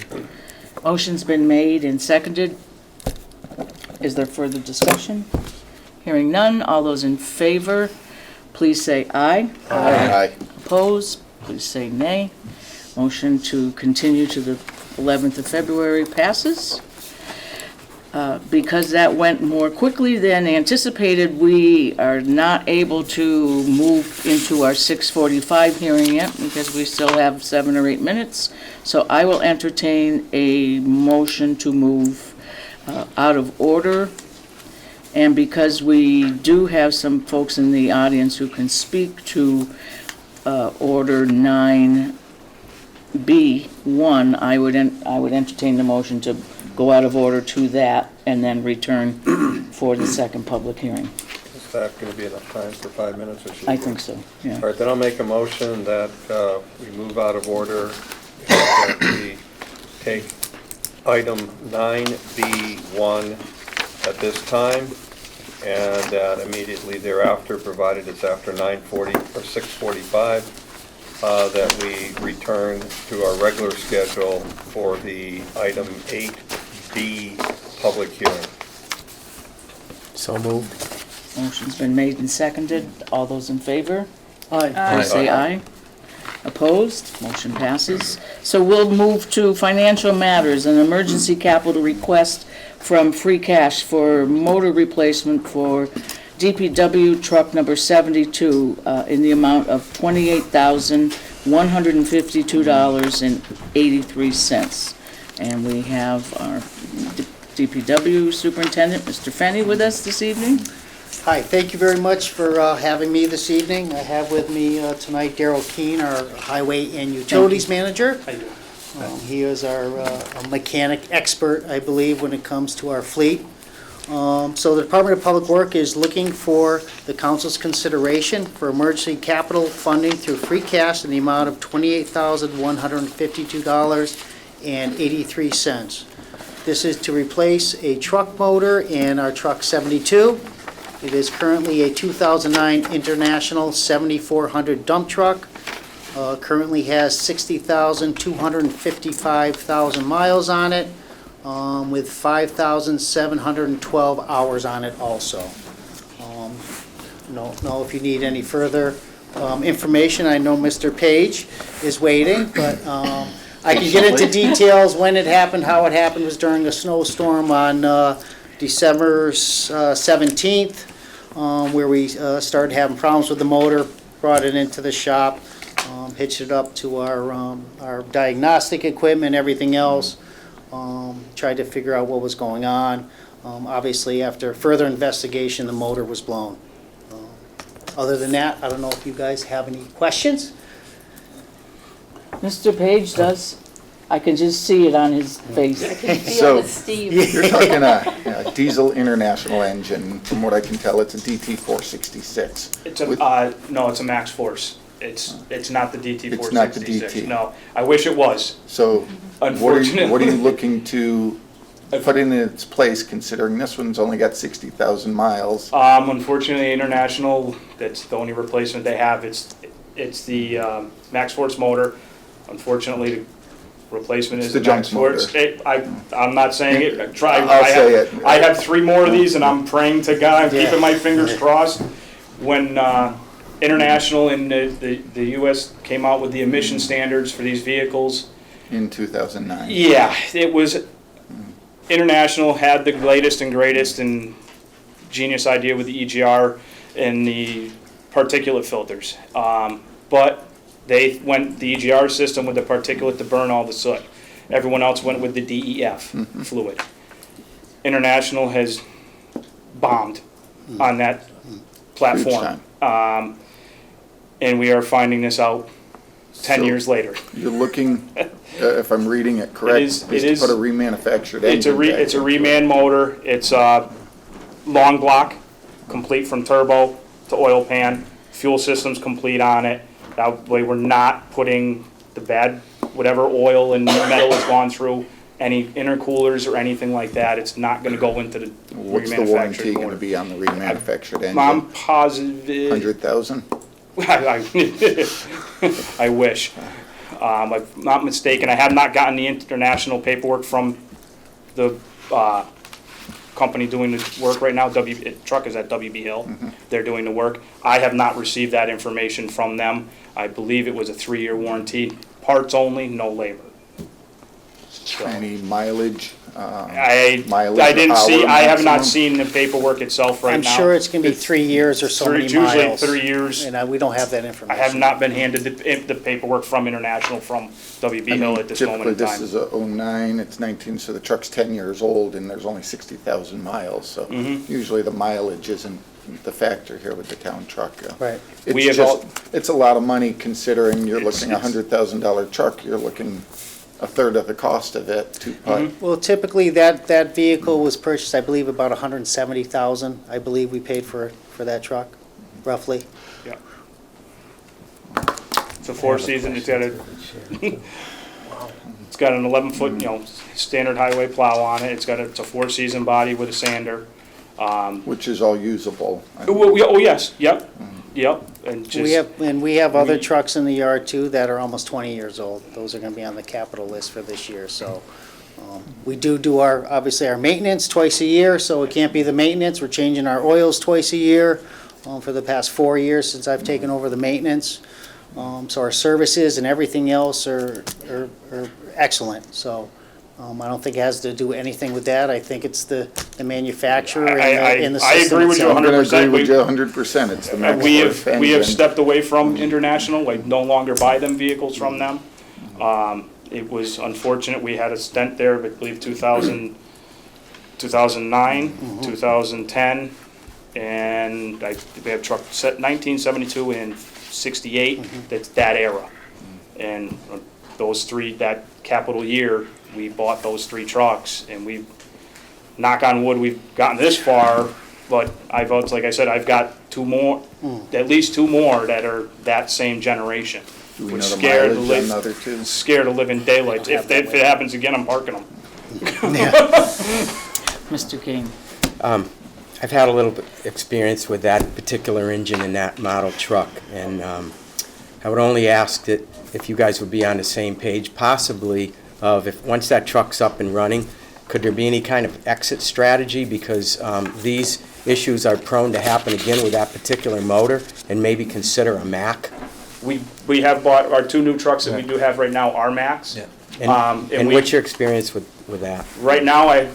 Motion's been made and seconded. Is there further discussion? Hearing none, all those in favor, please say aye. Aye. Opposed, please say nay. Motion to continue to the 11th of February passes. Because that went more quickly than anticipated, we are not able to move into our 6:45 hearing yet because we still have 7 or 8 minutes. So I will entertain a motion to move out of order. And because we do have some folks in the audience who can speak to Order 9B1, I would entertain the motion to go out of order to that and then return for the second public hearing. Is that going to be enough time for 5 minutes, or should I we- think so, yeah. All right, then I'll make a motion that we move out of order, that we take item 9B1 at this time, and that immediately thereafter, provided it's after 9:40 or 6:45, that we return to our regular schedule for the item 8B public hearing. So moved. Motion's been made and seconded. All those in favor? Aye. Please say aye. Opposed? Motion passes. So we'll move to financial matters, an emergency capital request from free cash for motor replacement for DPW truck number 72 in the amount of $28,152.83. And we have our DPW Superintendent, Mr. Fenny, with us this evening. Hi, thank you very much for having me this evening. I have with me tonight Darrell Keene, our Highway and Utilities Manager. He is our mechanic expert, I believe, when it comes to our fleet. So the Department of Public Works is looking for the council's consideration for emergency capital funding through free cash in the amount of $28,152.83. This is to replace a truck motor in our truck 72. It is currently a 2009 International 7400 dump truck. Currently has 60,255,000 miles on it. with 5,712 hours on it also. Don't know if you need any further information. I know Mr. Page is waiting, but I can get into details when it happened, how it happened. It was during a snowstorm on December 17th, where we started having problems with the motor, brought it into the shop, hitched it up to our diagnostic equipment, everything else, tried to figure out what was going on. Obviously, after further investigation, the motor was blown. Other than that, I don't know if you guys have any questions? Mr. Page does. I can just see it on his face. I can feel So- it, Steve. You're talking a Diesel International engine. From what I can tell, it's a DT466. It's With- no, it's a Max Force. It's not the DT466. It's not the DT. No, I wish it was. So Unfortunately. what are you looking to put in its place, considering this one's only got 60,000 miles? Unfortunately, International, that's the only replacement they have. It's the Max Force motor. Unfortunately, the replacement It's is the the junk Max Force. motor. I'm not saying it. I'll say it. I have 3 more of these, and I'm praying to God. I'm keeping my fingers crossed. When International and the U.S. came out with the emission standards for these vehicles, In 2009. yeah, it was, International had the latest and greatest and genius idea with the EGR and the particulate filters. But they went the EGR system with the particulate to burn all the soot. Everyone else went with the DEF fluid. International has bombed on that platform. And we are finding this out 10 So- years later. You're looking, if I'm reading it correct, It is- is to put a remanufactured engine It's a back it's a into reman motor. It's a long block, complete from turbo to oil pan. Fuel system's complete on it. That way we're not putting the bad, whatever oil and metal has gone through, any intercoolers or anything like that. It's not gonna go into the What's the warranty remanufactured gonna motor. be on the remanufactured I'm engine? positive. 100,000? I wish. If I'm not mistaken, I have not gotten the international paperwork from the company doing the work right now. Truck is at WB Hill. They're doing the work. I have not received that information from them. I believe it was a 3-year warranty, parts only, no labor. So, Any mileage? I mileage didn't or see, hour I have not maximum? seen the paperwork itself right I'm now. sure it's gonna be 3 years or so many It's usually miles. 3 years. And we don't have that I information. have not been handed the paperwork from International, from WB Hill at this moment in Typically, time. this is a '09, it's 19, so the truck's 10 years old, and there's only 60,000 miles, so Mm-hmm. usually the mileage isn't the factor here with the town truck. Right. We It's have just, it's a lot of money considering you're looking at a It's- $100,000 truck, you're looking a third of the cost of it to put. Mm-hmm. Well, typically, that vehicle was purchased, I believe, about 170,000, I believe we paid for that truck, roughly. Yeah. It's a 4-season, it's got it's got an 11-foot, standard highway plow on it. It's a 4-season body with a sander. Which is all usable. Oh, yes, yep, and just. We have other trucks in the yard too that are almost 20 years old. Those are gonna be on the capital list for this year, so. We do obviously our maintenance twice a year, so it can't be the maintenance. We're changing our oils twice a year, for the past 4 years since I've taken over the maintenance. So our services and everything else are excellent, so. I don't think it has to do anything with that. I think it's the manufacturer and the I system agree with you itself. I'm gonna 100%. agree with you 100%, it's the Max We Force have engine. stepped away from International, I no longer buy them vehicles from them. It was unfortunate, we had a stent there, I believe 2009, 2010, and we have truck set 1972 and 68, that's that era. And those 3, that capital year, we bought those 3 trucks, and we, knock on wood, we've gotten this far, but like I said, I've got 2 more, at least 2 more that are that same generation. Do we Which know the scared the mileage on the other two? Scared of living daylight. If it happens again, I'm parking them. Mr. King. I've had a little bit experience with that particular engine and that model truck, and I would only ask that if you guys would be on the same page, possibly, of if, once that truck's up and running, could there be any kind of exit strategy? Because these issues are prone to happen again with that particular motor, and maybe consider a MAC? We have bought, our 2 new trucks that we do have right now are Max. Yeah. And what's your experience with that? Right now, I've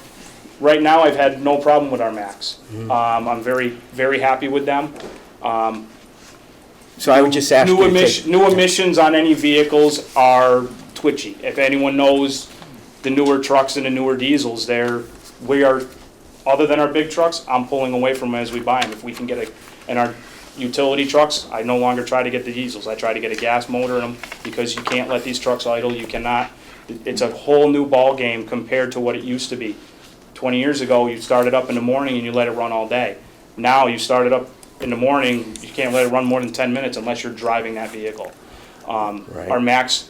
had no problem with our Max. I'm very, very happy with them. So I would just ask you to take... New emissions on any vehicles are twitchy. If anyone knows the newer trucks and the newer diesels, we are, other than our big trucks, I'm pulling away from them as we buy them. If we can get in our utility trucks, I no longer try to get the diesels. I try to get a gas motor in them because you can't let these trucks idle. You cannot. It's a whole new ball game compared to what it used to be. 20 years ago, you started up in the morning and you let it run all day. Now you start it up in the morning, you can't let it run more than 10 minutes unless you're driving that vehicle. Right. Our Max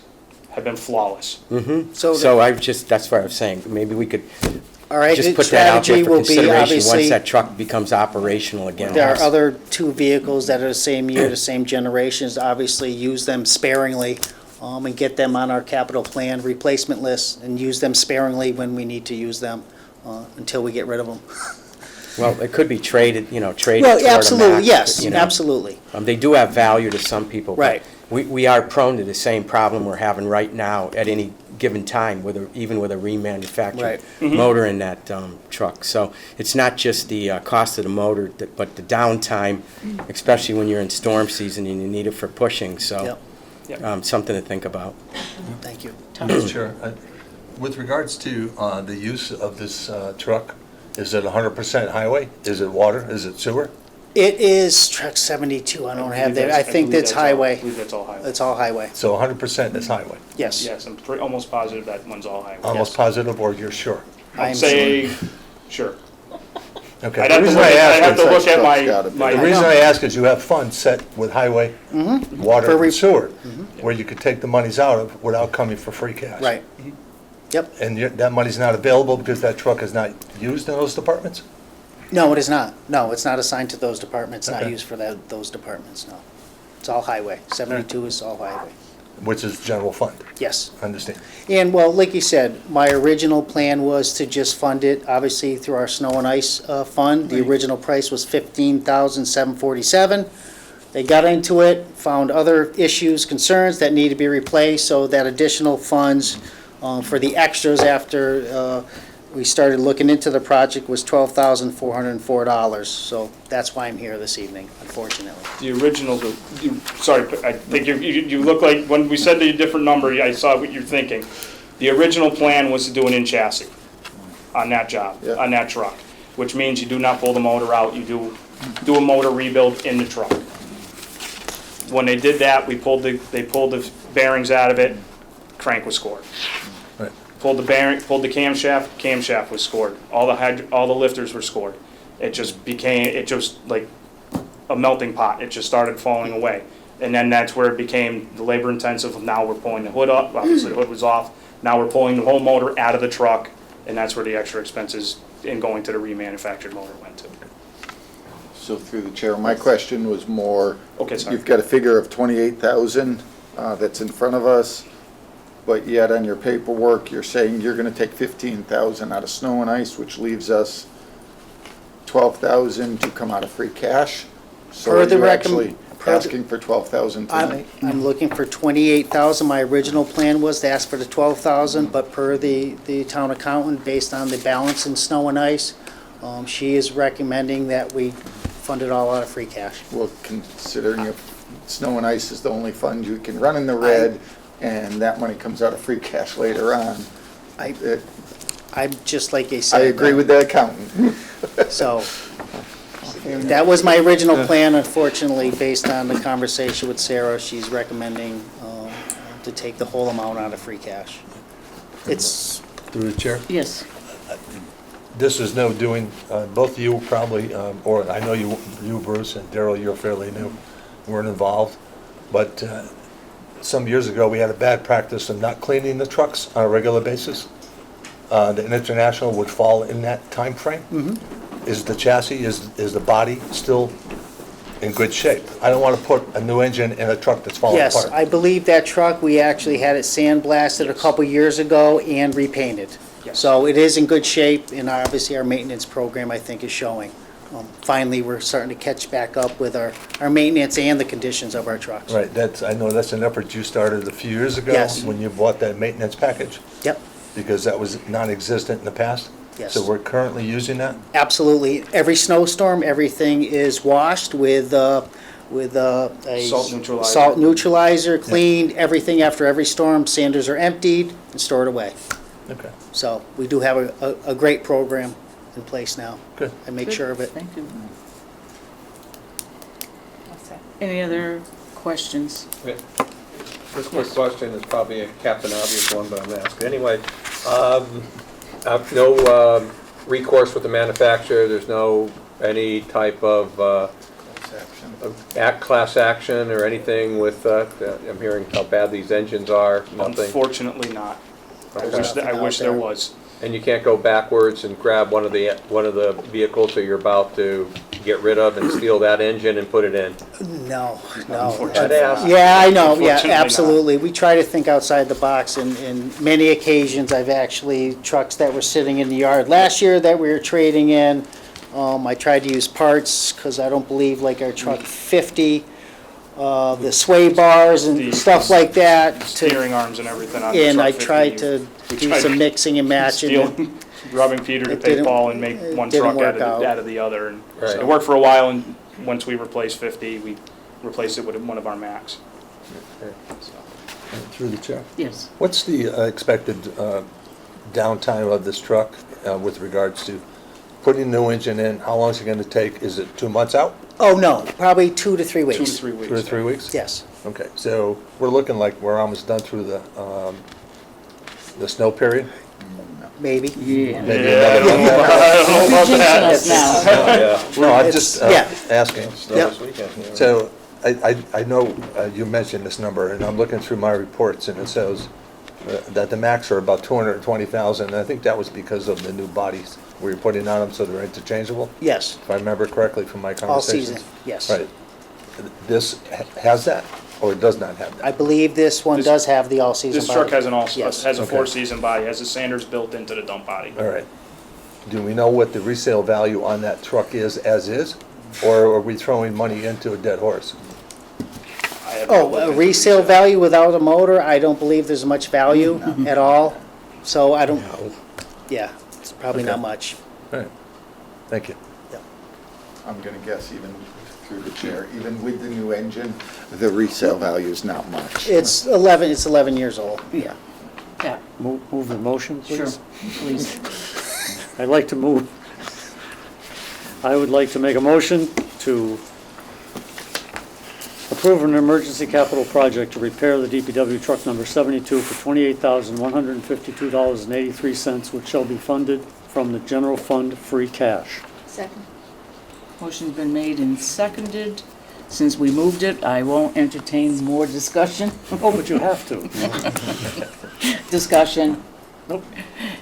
have been flawless. So I just, that's what I was saying, maybe we could All right, just the put that out there strategy for will be consideration obviously, once that truck becomes operational again. there are other 2 vehicles that are the same year, the same generations, obviously use them sparingly, and get them on our capital plan replacement list, and use them sparingly when we need to use them, until we get rid of them. Well, it could be traded, traded Well, toward a absolutely, MAC, yes, you know. absolutely. They do have value to some people. but Right. We are prone to the same problem we're having right now at any given time, even with a remanufactured Right. motor in that truck. So it's not just the cost of the motor, but the downtime, especially when you're in storm season and you need it for pushing. So something to think about. Thank you. Mr. Chair, with regards to the use of this truck, is it 100% highway? Is it water? Is it sewer? It is truck 72, I don't have that, I think that's I highway. believe that's all highway. It's all highway, So 100% is highway? yes. Yes, I'm almost positive that one's all highway. Almost positive, or you're sure? I am Say, sure. Okay. I'd The have to reason look I at, I'd have ask to is- look at Truck's gotta be- my. The reason I ask is you have funds set with highway, water, For and sewer, where you could take the monies out of without coming for free cash. Right. Yep, And that money's not available because that truck is not used in those departments? no, it is not, no, it's not assigned to those departments, not Okay. used for those departments, no. It's all highway, 72 is all highway, Which is general fund, yes. I understand. And, well, like you said, my original plan was to just fund it, obviously, through our snow and ice fund. The original price was $15,747. They got into it, found other issues, concerns that need to be replaced, so that additional funds for the extras after we started looking into the project was $12,404. So that's why I'm here this evening, unfortunately. The originals are, sorry, I think you look like, when we said the different number, I saw what you're thinking. The original plan was to do an in chassis on that job, Yeah. on that truck, which means you do not pull the motor out, you do a motor rebuild in the truck. When they did that, they pulled the bearings out of it, crank was scored. Right. Pulled the camshaft was scored. All the lifters were scored. It just like a melting pot. It just started falling away. And then that's where it became the labor intensive of now we're pulling the hood up. Obviously the hood was off. Now we're pulling the whole motor out of the truck, and that's where the extra expenses in going to the remanufactured motor went to. So through the chair, my question was more, Okay, sorry. you've got a figure of 28,000 that's in front of us, but yet on your paperwork, you're saying you're gonna take 15,000 out of snow and ice, which leaves us 12,000 to come out of free cash. So Per are the you recom- actually per the- asking for 12,000 tonight? I'm looking for 28,000. My original plan was to ask for the 12,000, but per the town accountant, based on the balance in snow and ice, she is recommending that we fund it all out of free cash. Well, considering if snow and ice is the only fund you can run in the red, and that money comes out of free cash later on, I'm just like I I said. agree with the accountant. So, that was my original plan. Unfortunately, based on the conversation with Sarah, she's recommending to take the whole amount out of free cash. It's, Through the chair? Yes. This is no doing, both of you probably, or I know you Bruce, and Daryl, you're fairly new, weren't involved, but some years ago, we had a bad practice of not cleaning the trucks on a regular basis. The International would fall in that time frame. Is the chassis, is the body still in good shape? I don't want to put a new engine in a truck that's falling apart. yes, I believe that truck, we actually had it sandblasted a couple years ago and repainted. Yes. So it is in good shape, and obviously our maintenance program, I think, is showing. Finally, we're starting to catch back up with our maintenance and the conditions of our trucks. Right, I know that's an effort you started a few years ago. Yes. When you bought that maintenance package, Yep, because that was non-existent in the past. Yes. So we're currently using that? absolutely. Every snowstorm, everything is washed with a Salt neutralizer. salt neutralizer, cleaned, everything after every storm. Sanders are emptied and stored away. Okay, So we do have a great program in place now. good. I make Good, sure of it. Thank you. Any other questions? This quick question is probably a Captain Obvious one, but I'm going to ask it anyway. No recourse with the manufacturer, there's no any type of class action or anything with, I'm hearing how bad these engines are, nothing. Unfortunately not. Okay. I wish there was. And you can't go backwards and grab one of the vehicles that you're about to get rid of and steal that engine and put it in? No. I'd ask. Yeah, I know, yeah, Unfortunately not. absolutely. We try to think outside the box, and many occasions, I've actually, trucks that were sitting in the yard last year that we were trading in, I tried to use parts, because I don't believe, like our truck 50, the sway bars and The stuff like that. Steering arms and everything on the And truck I 50. tried to We do tried some mixing and matching. stealing, robbing Peter to It pay didn't- Paul and make it one didn't truck work out. out of the other. And Right. it worked for a while, and once we replaced 50, we replaced it with one of our Macs. Through the chair. Yes. What's the expected downtime of this truck with regards to putting a new engine in? How long is it going to take? Is it 2 months out? Oh, no, probably 2 to 3 weeks. 2 to 3 weeks. 2 or 3 weeks? Yes. Okay, so we're looking like we're almost done through the snow period? Maybe. Yeah. Maybe Yeah, another month? You're jinxing us now. No, I'm just Yeah. asking. Yep. So I know you mentioned this number, and I'm looking through my reports, and it says that the Macs are about 220,000, and I think that was because of the new bodies we were putting on them, so they're interchangeable, Yes, if I remember correctly from my all conversations. season, yes. Right. This has that, or it does not have I that? believe this one This- does have the all-season This truck body. has Yes. has a Okay. 4-season body, has the Sanders built into the dump body. All right. Do we know what the resale value on that truck is as is, or are we throwing money into a dead horse? I have not Oh, looked a into resale value without a motor, I don't believe there's much value at all. So I don't, yeah, it's probably not Okay. much. All right, thank you. I'm gonna guess even through the chair, even with the new engine, the resale value is not much. It's 11 years old, yeah. Yeah, Move the motion, sure, please. please. I'd like to move, I would like to make a motion to approve an emergency capital project to repair the DPW truck number 72 for $28,152.83, which shall be funded from the general fund free cash. Second. Motion's been made and seconded. Since we moved it, I won't entertain more discussion. Oh, but you have to. Discussion. Nope.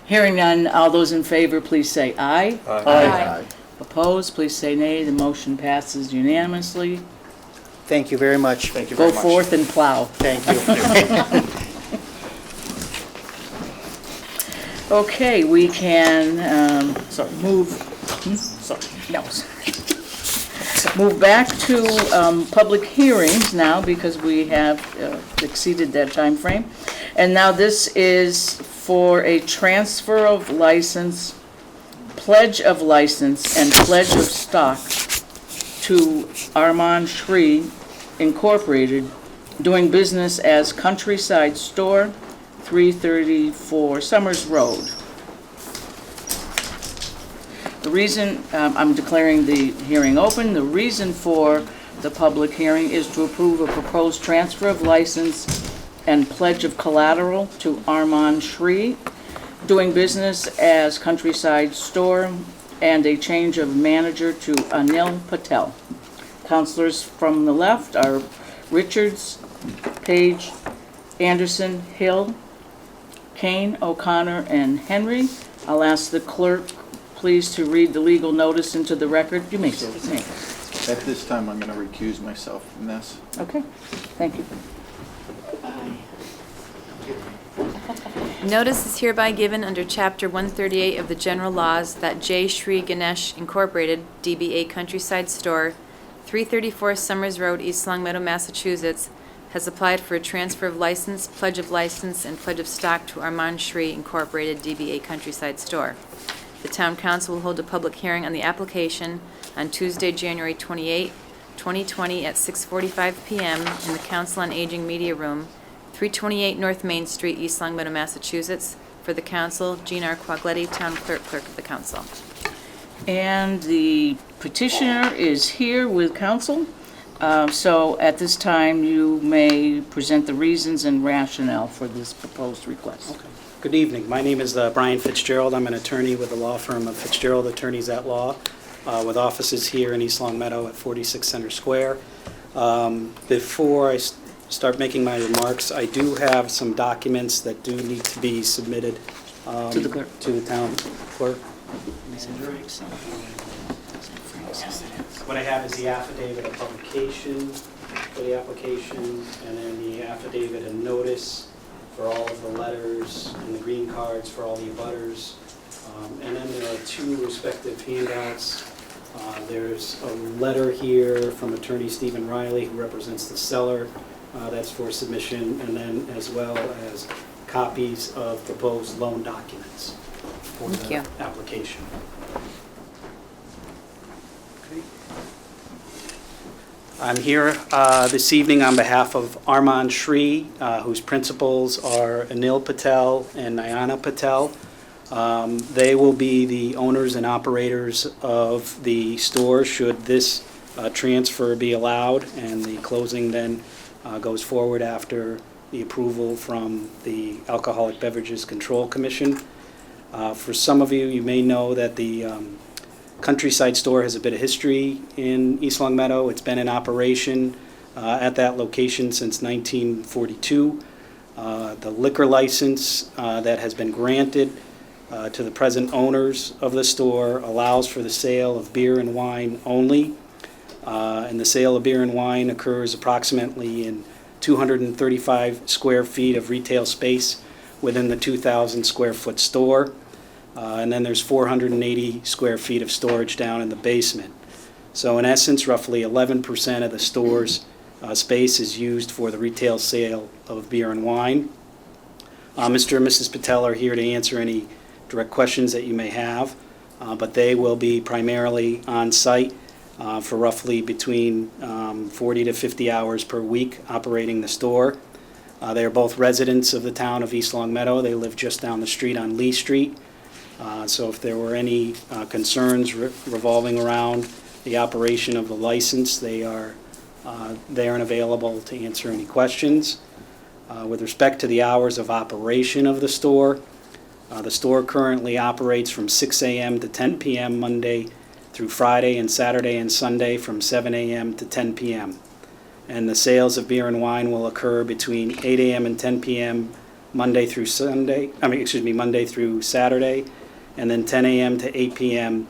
Hearing none, all those in favor, please say aye. Aye. Opposed, please say nay. The motion passes unanimously. Thank you very much. Thank you Go very much. forth and plow. Thank you. Okay, we can, move, move back to public hearings now because we have exceeded that time frame. And now this is for a transfer of license, pledge of license, and pledge of stock to Armand Shree Incorporated, doing business as Countryside Store, 334 Summers Road. The reason, I'm declaring the hearing open, the reason for the public hearing is to approve a proposed transfer of license and pledge of collateral to Armand Shree, doing business as Countryside Store, and a change of manager to Anil Patel. Counselors from the left are Richards, Page, Anderson, Hill, Kane, O'Connor, and Henry. I'll ask the clerk, please, to read the legal notice into the record. You may. At this time, I'm gonna recuse myself from this. Okay, thank you. Notice is hereby given under Chapter 138 of the General Laws that J. Shri Ganesh Incorporated, DBA Countryside Store, 334 Summers Road, East Longmeadow, Massachusetts, has applied for a transfer of license, pledge of license, and pledge of stock to Armand Shri Incorporated, DBA Countryside Store. The Town Council will hold a public hearing on the application on Tuesday, January 28, 2020, at 6:45 p.m. in the Council on Aging Media Room, 328 North Main Street, East Longmeadow, Massachusetts. For the council, Jean R. Quagletti, Town Clerk, Clerk of the Council. And the petitioner is here with counsel. So at this time, you may present the reasons and rationale for this proposed request. Okay. Good evening. My name is Brian Fitzgerald. I'm an attorney with the law firm of Fitzgerald Attorneys at Law, with offices here in East Longmeadow at 46 Center Square. Before I start making my remarks, I do have some documents that do need to be submitted To the clerk. to the town clerk. What I have is the affidavit of publication for the application, and then the affidavit of notice for all of the letters and the green cards for all the abutters. And then there are two respective handouts. There's a letter here from Attorney Stephen Riley, who represents the seller. That's for submission, and then as well as copies of proposed loan documents for Thank the you. application. Okay. I'm here this evening on behalf of Armand Shri, whose principals are Anil Patel and Nayana Patel. They will be the owners and operators of the store should this transfer be allowed, and the closing then goes forward after the approval from the Alcoholic Beverages Control Commission. For some of you, you may know that the Countryside Store has a bit of history in East Longmeadow. It's been in operation at that location since 1942. The liquor license that has been granted to the present owners of the store allows for the sale of beer and wine only. And the sale of beer and wine occurs approximately in 235 square feet of retail space within the 2,000 square foot store. And then there's 480 square feet of storage down in the basement. So in essence, roughly 11% of the store's space is used for the retail sale of beer and wine. Mr. and Mrs. Patel are here to answer any direct questions that you may have, but they will be primarily on site for roughly between 40 to 50 hours per week operating the store. They are both residents of the town of East Longmeadow. They live just down the street on Lee Street. So if there were any concerns revolving around the operation of the license, they are there and available to answer any questions. With respect to the hours of operation of the store currently operates from 6 a.m. to 10 p.m. Monday through Friday, and Saturday and Sunday from 7 a.m. to 10 p.m. And the sales of beer and wine will occur between 8 a.m. and 10 p.m. Monday through Saturday, and then 10 a.m. to 8 p.m.,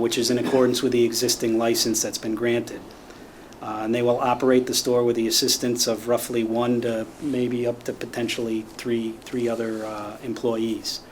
which is in accordance with the existing license that's been granted. And they will operate the store with the assistance of roughly one to maybe up to potentially three other employees.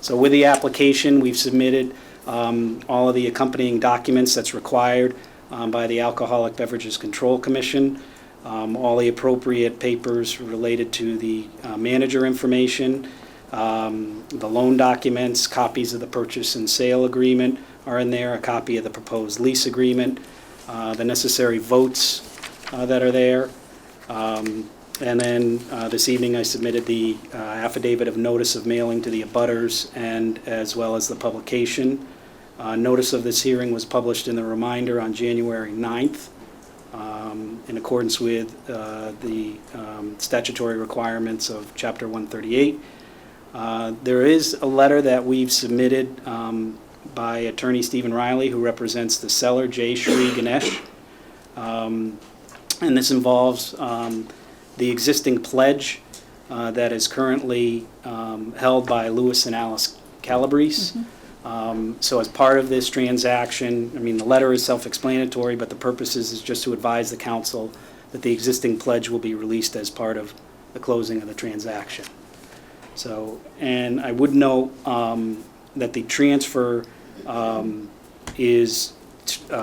So with the application, we've submitted all of the accompanying documents that's required by the Alcoholic Beverages Control Commission, all the appropriate papers related to the manager information, the loan documents, copies of the purchase and sale agreement are in there, a copy of the proposed lease agreement, the necessary votes that are there. And then this evening I submitted the affidavit of notice of mailing to the abutters, and as well as the publication. Notice of this hearing was published in the Reminder on January 9th in accordance with the statutory requirements of Chapter 138. There is a letter that we've submitted by Attorney Stephen Riley, who represents the seller, J. Shri Ganesh. And this involves the existing pledge that is currently held by Lewis and Alice Calabrese. So as part of this transaction, I mean, the letter is self-explanatory, but the purpose is just to advise the council that the existing pledge will be released as part of the closing of the transaction. So, and I would note that the transfer is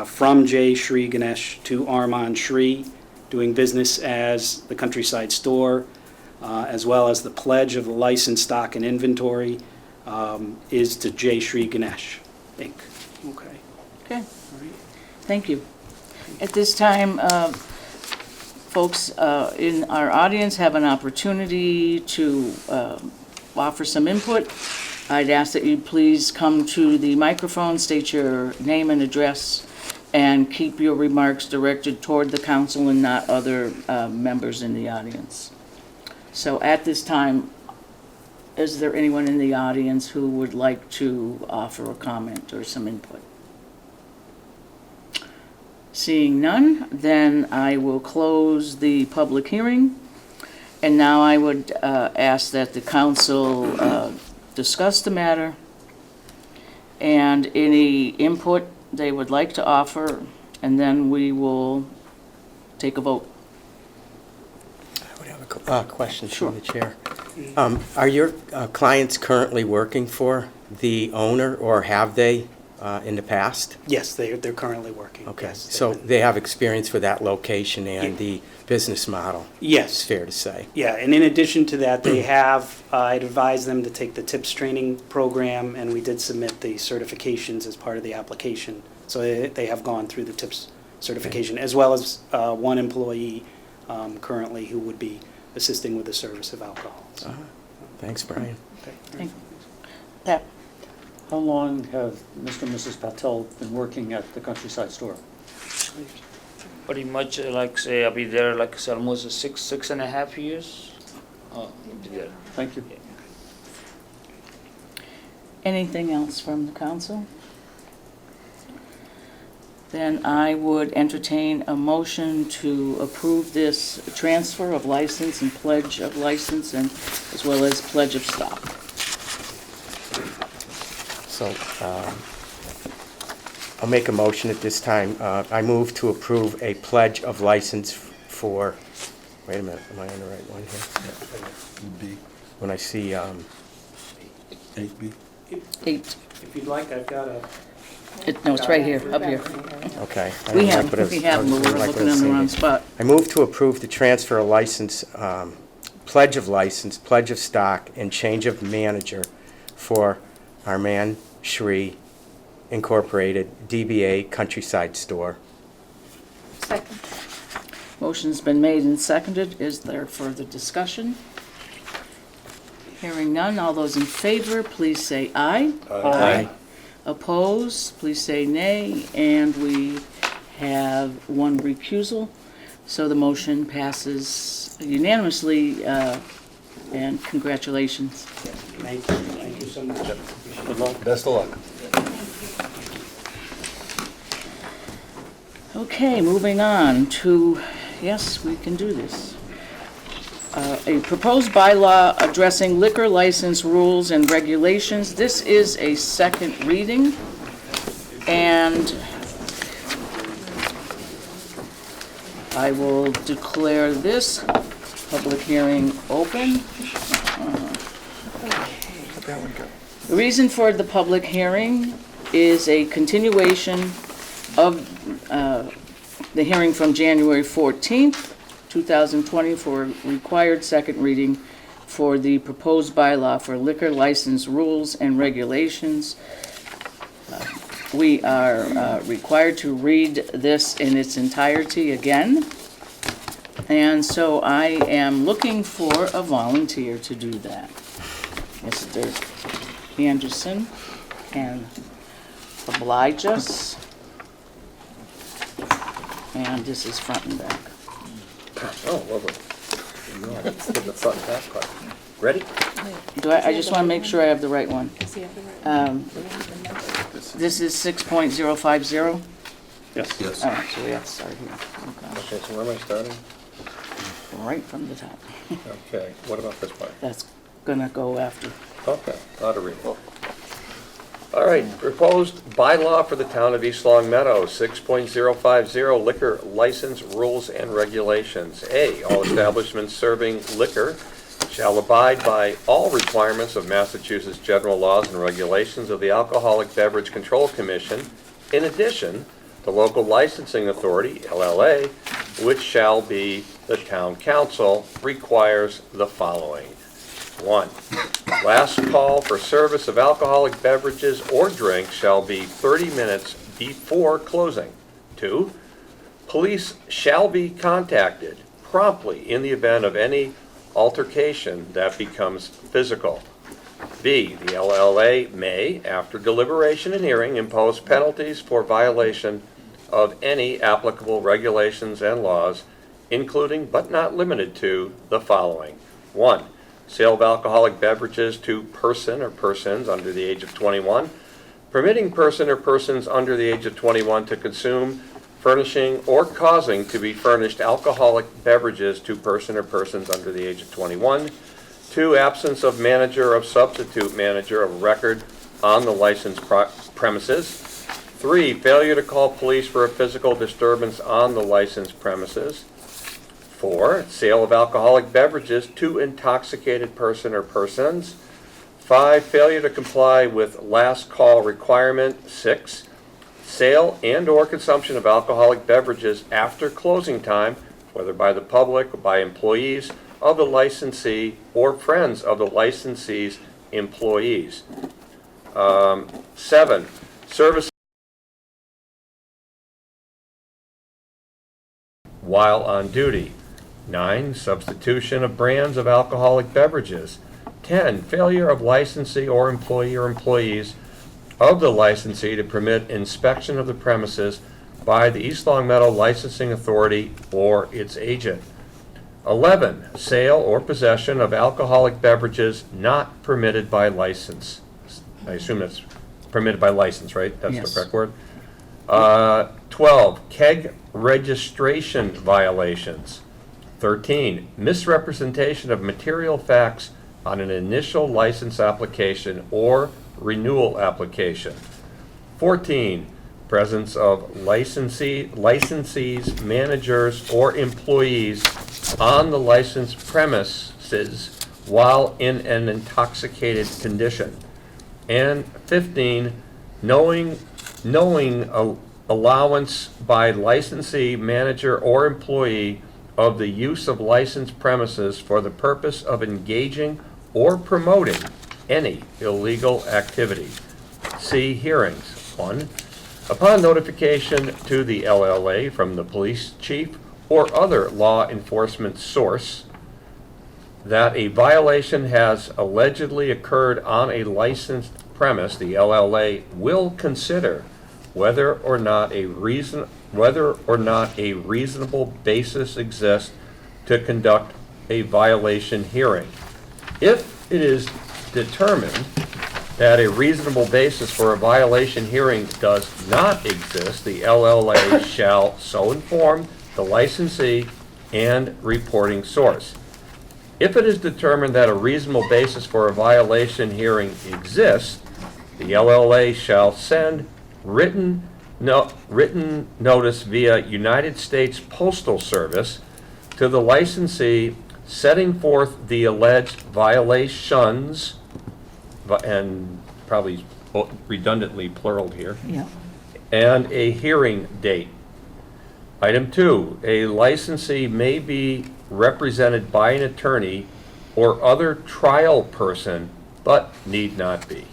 from J. Shri Ganesh to Armand Shri, doing business as the Countryside Store, as well as the pledge of the license, stock, and inventory is to J. Shri Ganesh, Inc. Okay. Okay, thank you. At this time, folks in our audience have an opportunity to offer some input. I'd ask that you please come to the microphone, state your name and address, and keep your remarks directed toward the council and not other members in the audience. So at this time, is there anyone in the audience who would like to offer a comment or some input? Seeing none, then I will close the public hearing. And now I would ask that the council discuss the matter and any input they would like to offer, and then we will take a vote. I would have a question from the chair. Are your clients currently working for the owner, or have they in the past? Yes, they're currently working. Okay, Yes, so they have experience with that location and the business model? Yes. It's fair to say. Yeah, and in addition to that, they have, I'd advised them to take the TIPS training program, and we did submit the certifications as part of the application. So they have gone through the TIPS certification, as well as one employee currently who would be assisting with the service of alcohol. So. Thanks, Brian. Okay. Thank you. Pat? How long have Mr. and Mrs. Patel been working at the Countryside Store? Pretty much like say I'll be there like it's almost 6.5 years. Yeah. Thank you. Anything else from the council? Then I would entertain a motion to approve this transfer of license and pledge of license, and as well as pledge of stock. So I'll make a motion at this time. I move to approve a pledge of license for, wait a minute, am I on the right one here? B. When I see 8B. 8. If you'd like, I've got a... No, it's right here, up here. Okay. I We don't have, like what I was- we have, I but was we're like what looking I was on the wrong thinking. spot. I move to approve the transfer of license, pledge of license, pledge of stock, and change of manager for Armand Shri Incorporated, DBA Countryside Store. Second. Motion's been made and seconded. Is there further discussion? Hearing none, all those in favor, please say aye. Aye. Opposed, please say nay, and we have one recusal. So the motion passes unanimously, and congratulations. Thank you. Thank you so much. Good luck. Best of luck. Okay, moving on to, yes, we can do this. A proposed bylaw addressing liquor license rules and regulations. This is a second reading, and I will declare this public hearing open. The reason for the public hearing is a continuation of the hearing from January 14th, 2020 for required second reading for the proposed bylaw for liquor license rules and regulations. We are required to read this in its entirety again, and so I am looking for a volunteer to do that. Mr. Anderson can oblige us. And this is front and back. Oh, lovely. The front and back part. Ready? I just want to make sure I have the right one. This is 6.050? Yes. Yes. All right, so we have to start here. Okay. Okay, so where am I starting? Right from the top. Okay, what about this part? That's gonna go after. Okay, ought to read it. All right, proposed bylaw for the town of East Long Meadow, 6.050 liquor license rules and regulations. A, all establishments serving liquor shall abide by all requirements of Massachusetts general laws and regulations of the Alcoholic Beverage Control Commission. In addition, the local licensing authority, LLA, which shall be the town council, requires the following. 1. Last call for service of alcoholic beverages or drinks shall be 30 minutes before closing. 2. Police shall be contacted promptly in the event of any altercation that becomes physical. B. The LLA may, after deliberation and hearing, impose penalties for violation of any applicable regulations and laws, including but not limited to the following. 1. Sale of alcoholic beverages to person or persons under the age of 21, permitting person or persons under the age of 21 to consume, furnishing, or causing to be furnished alcoholic beverages to person or persons under the age of 21. 2. Absence of manager or substitute manager of record on the licensed premises. 3. Failure to call police for a physical disturbance on the licensed premises. 4. Sale of alcoholic beverages to intoxicated person or persons. 5. Failure to comply with last call requirement. 6. Sale and or consumption of alcoholic beverages after closing time, whether by the public or by employees of the licensee or friends of the licensee's employees. 7. Service while on duty. 9. Substitution of brands of alcoholic beverages. 10. Failure of licensee or employee or employees of the licensee to permit inspection of the premises by the East Long Meadow Licensing Authority or its agent. 11. Sale or possession of alcoholic beverages not permitted by license. I assume that's permitted by license, right? That's Yes. the correct word. 12. Keg registration violations. 13. Misrepresentation of material facts on an initial license application or renewal application. 14. Presence of licensees, managers, or employees on the licensed premises while in an intoxicated condition. And 15. Knowing allowance by licensee, manager, or employee of the use of licensed premises for the purpose of engaging or promoting any illegal activity. See hearings. 1. Upon notification to the LLA from the police chief or other law enforcement source that a violation has allegedly occurred on a licensed premise, the LLA will consider whether or not a reasonable basis exists to conduct a violation hearing. If it is determined that a reasonable basis for a violation hearing does not exist, the LLA shall so inform the licensee and reporting source. If it is determined that a reasonable basis for a violation hearing exists, the LLA shall send written notice via United States Postal Service to the licensee setting forth the alleged violations, and probably redundantly pluraled here, Yeah. and a hearing date. Item 2, a licensee may be represented by an attorney or other trial person, but need not be.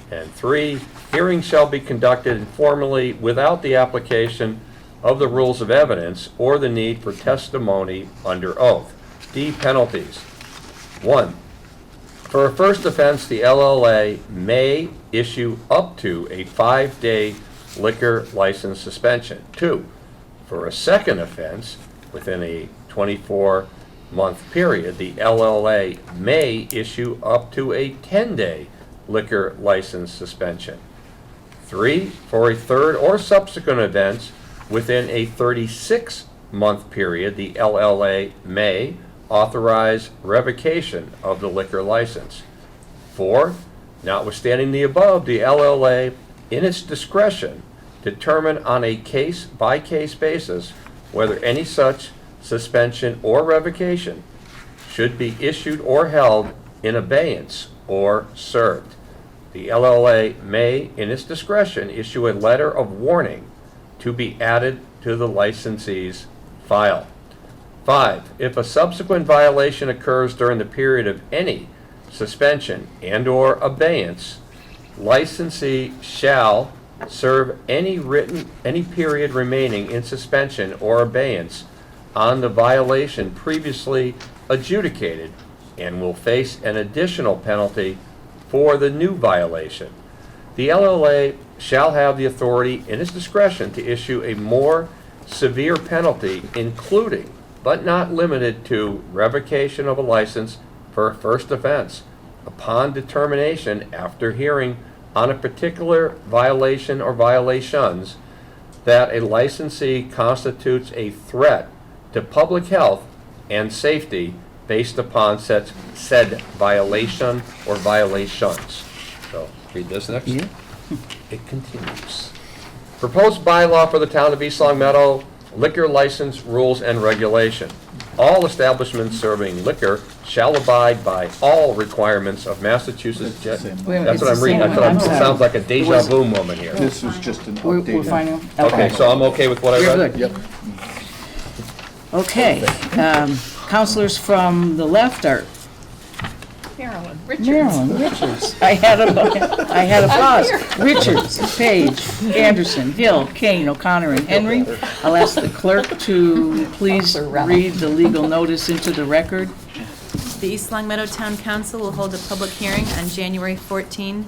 And 3, hearing shall be conducted informally without the application of the rules of evidence or the need for testimony under oath. D, penalties. 1, for a first offense, the LLA may issue up to a 5-day liquor license suspension. 2, for a second offense, within a 24-month period, the LLA may issue up to a 10-day liquor license suspension. 3, for a third or subsequent events within a 36-month period, the LLA may authorize revocation of the liquor license. 4, notwithstanding the above, the LLA, in its discretion, determine on a case-by-case basis whether any such suspension or revocation should be issued or held in abeyance or served. The LLA may, in its discretion, issue a letter of warning to be added to the licensee's file. 5, if a subsequent violation occurs during the period of any suspension and/or abeyance, licensee shall serve any period remaining in suspension or abeyance on the violation previously adjudicated and will face an additional penalty for the new violation. The LLA shall have the authority in its discretion to issue a more severe penalty, including but not limited to revocation of a license for a first offense upon determination after hearing on a particular violation or violations that a licensee constitutes a threat to public health and safety based upon said violation or violations. So, read this next. Yeah. It continues. Proposed bylaw for the town of East Long Meadow, liquor license rules and regulation. All establishments serving liquor shall abide by all requirements of Massachusetts. That's what I'm reading. I thought it sounds like a deja vu moment here. This was just an We're update. finding. Okay, so I'm okay with what I You're read? good. Yep. Okay, counselors from the left are Marilyn Richards. Marilyn Richards. I had a pause. Richards, Page, Anderson, Hill, Kane, O'Connor, and Henry. I'll ask the clerk to please read the legal notice into the record. The East Long Meadow Town Council will hold a public hearing on January 14,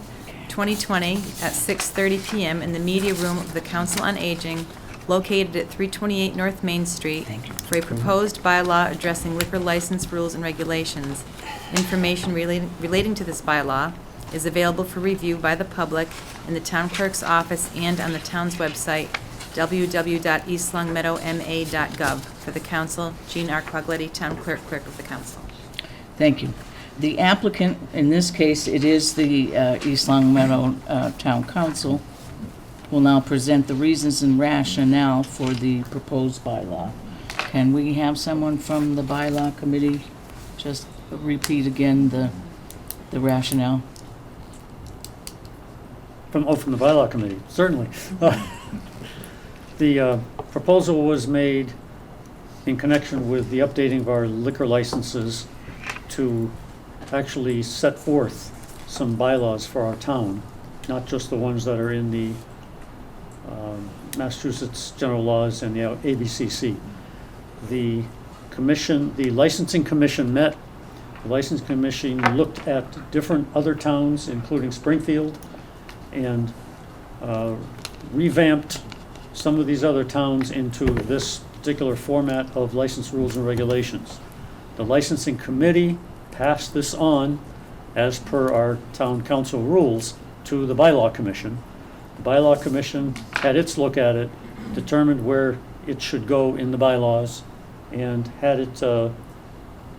2020 at 6:30 PM in the media room of the Council on Aging, located at 328 North Main Street, for a proposed bylaw addressing liquor license rules and regulations. Information relating to this bylaw is available for review by the public in the town clerk's office and on the town's website, www.eastlongmeadowma.gov. For the council, Jean R. Quaglietti, town clerk of the council. Thank you. The applicant, in this case, it is the East Long Meadow Town Council, will now present the reasons and rationale for the proposed bylaw. Can we have someone from the bylaw committee just repeat again the rationale? From the bylaw committee, certainly. The proposal was made in connection with the updating of our liquor licenses to actually set forth some bylaws for our town, not just the ones that are in the Massachusetts general laws and the ABCC. The licensing commission met. The licensing commission looked at different other towns, including Springfield, and revamped some of these other towns into this particular format of license rules and regulations. The licensing committee passed this on, as per our town council rules, to the bylaw commission. The bylaw commission had its look at it, determined where it should go in the bylaws, and had it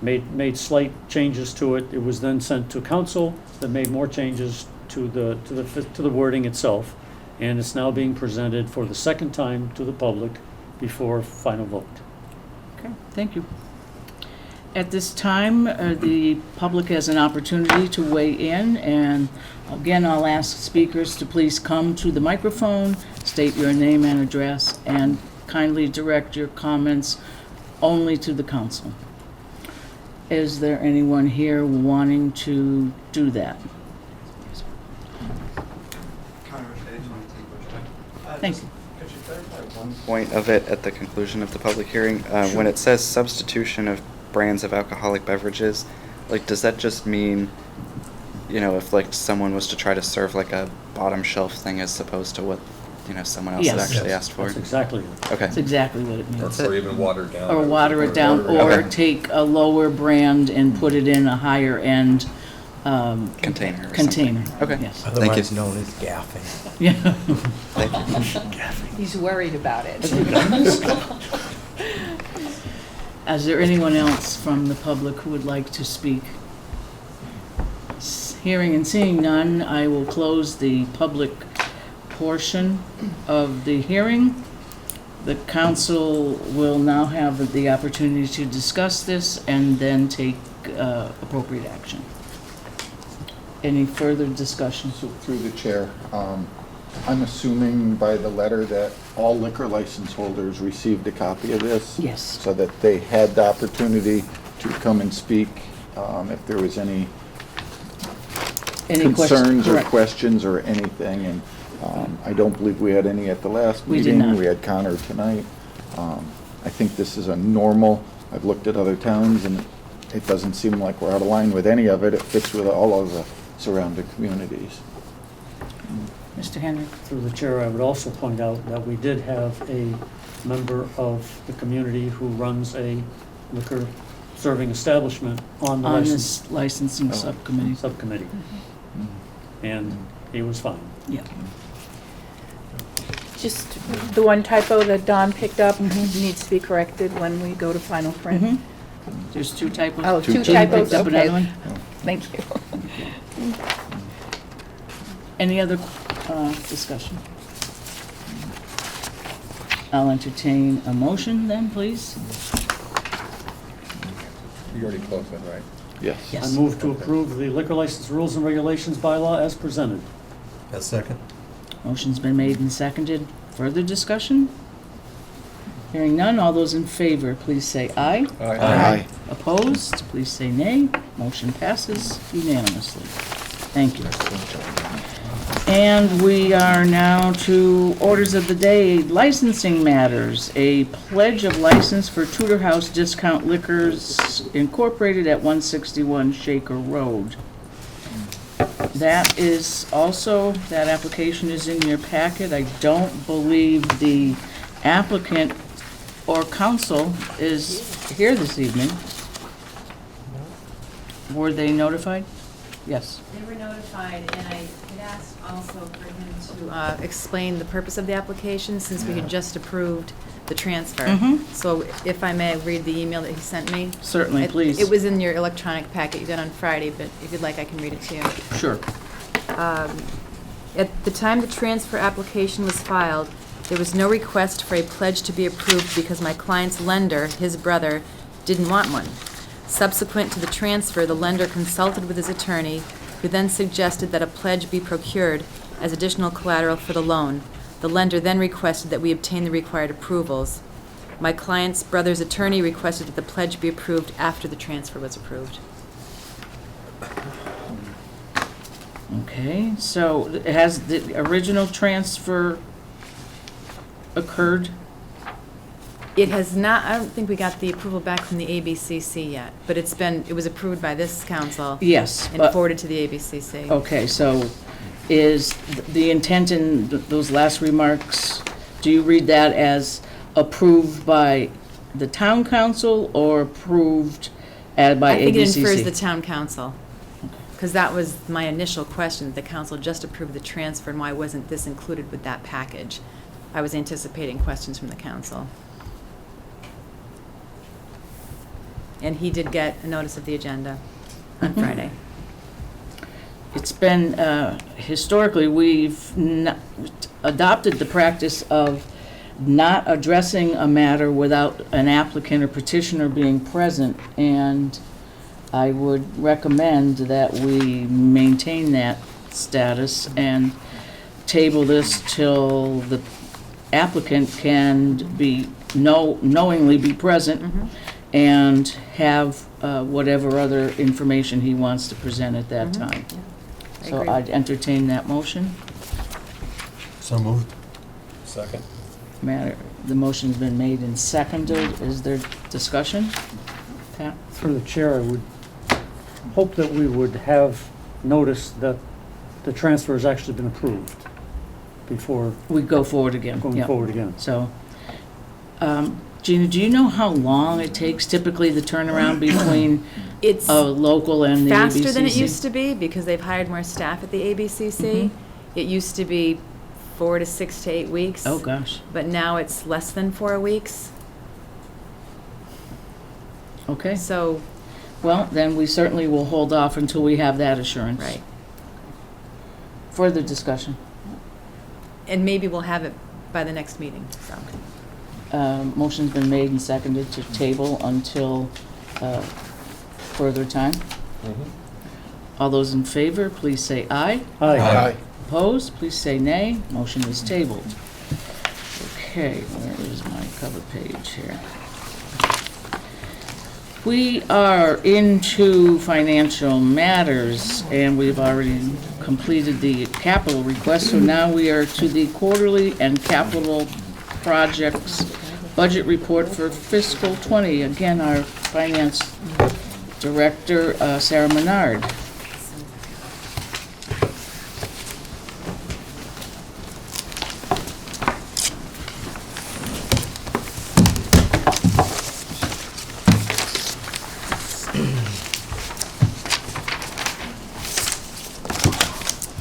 made slight changes to it. It was then sent to council that made more changes to the wording itself, and it's now being presented for the second time to the public before final vote. Okay, thank you. At this time, the public has an opportunity to weigh in, and again, I'll ask speakers to please come to the microphone, state your name and address, and kindly direct your comments only to the council. Is there anyone here wanting to do that? Thank you. Could you clarify one point of it at the conclusion of the public hearing? When it says substitution of brands of alcoholic beverages, like, does that just mean, you know, if like someone was to try to serve like a bottom shelf thing as opposed to what, you know, someone else had Yes. actually asked for? That's exactly it. Okay. That's exactly what it means. Or even watered down. Or water it down, or Okay. take a lower brand and put it in a higher end Container or container. something. Okay. Yes. Thank you. Otherwise known as gaffing. Yeah. Thank you. He's worried about it. Is there anyone else from the public who would like to speak? Hearing and seeing none, I will close the public portion of the hearing. The council will now have the opportunity to discuss this and then take appropriate action. Any further discussion? So through the chair, I'm assuming by the letter that all liquor license holders received a copy of this? Yes. So that they had the opportunity to come and speak if there was any concerns or correct. questions or anything. And I don't believe we had any at the last We did meeting. not. We had Connor tonight. I think this is a normal, I've looked at other towns and it doesn't seem like we're out of line with any of it. It fits with all of the surrounding communities. Mr. Henry? Through the chair, I would also point out that we did have a member of the community who runs a liquor serving establishment on the On license this licensing subcommittee. subcommittee. And he was fine. Yeah. Just the one typo that Don picked up needs to be corrected when we go to final print. There's two typos. Oh, two Jean typos, picked up another okay. one. Thank you. Any other discussion? I'll entertain a motion then, please. You already closed it, right? Yes. I move to approve the liquor license rules and regulations bylaw as presented. A second? Motion's been made and seconded. Further discussion? Hearing none, all those in favor, please say aye. Aye. Opposed, please say nay. Motion passes unanimously. Thank you. And we are now to orders of the day, licensing matters. A pledge of license for Tudor House Discount Liquors Incorporated at 161 Shaker Road. That is also, that application is in your packet. I don't believe the applicant or counsel is here this evening. Were they notified? Yes. They were notified, and I had asked also for him to explain the purpose of the application, since we had just approved the transfer. Mhm. So if I may read the email that he sent me? Certainly, please. It was in your electronic packet you got on Friday, but if you'd like, I can read it to you. Sure. At the time the transfer application was filed, there was no request for a pledge to be approved because my client's lender, his brother, didn't want one. Subsequent to the transfer, the lender consulted with his attorney, who then suggested that a pledge be procured as additional collateral for the loan. The lender then requested that we obtain the required approvals. My client's brother's attorney requested that the pledge be approved after the transfer was approved. Okay, so has the original transfer occurred? It has not, I don't think we got the approval back from the ABCC yet, but it was approved by this council. Yes, And but- forwarded to the ABCC. Okay, so is the intent in those last remarks, do you read that as approved by the town council or approved by ABCC? I think it infers the town council, because that was my initial question. The council just approved the transfer, and why wasn't this included with that package? I was anticipating questions from the council. And he did get a notice of the agenda on Mhm. Friday. It's been, historically, we've adopted the practice of not addressing a matter without an applicant or petitioner being present, and I would recommend that we maintain that status and table this till the applicant can knowingly be present and have whatever other information he wants to present at that time. I So agree. I'd entertain that motion. So moved. Second? The motion's been made and seconded. Is there discussion? Pat? Through the chair, I would hope that we would have notice that the transfer has actually been approved before We go forward again. going Yeah. forward again. So, Gina, do you know how long it takes typically the turnaround between It's a local and the ABCC? faster than it used to be, because they've hired more staff at the ABCC. It used to be 4 to 6 to 8 weeks. Oh, gosh. But now it's less than 4 weeks. Okay. So, Well, then we certainly will hold off until we have that assurance. right. Further discussion. And maybe we'll have it by the next meeting, so. Motion's been made and seconded to table until further time? All those in favor, please say aye. Aye. Opposed, please say nay. Motion is tabled. Okay, where is my cover page here? We are into financial matters, and we've already completed the capital request, so now we are to the quarterly and capital projects budget report for fiscal '20. Again, our finance director, Sarah Menard.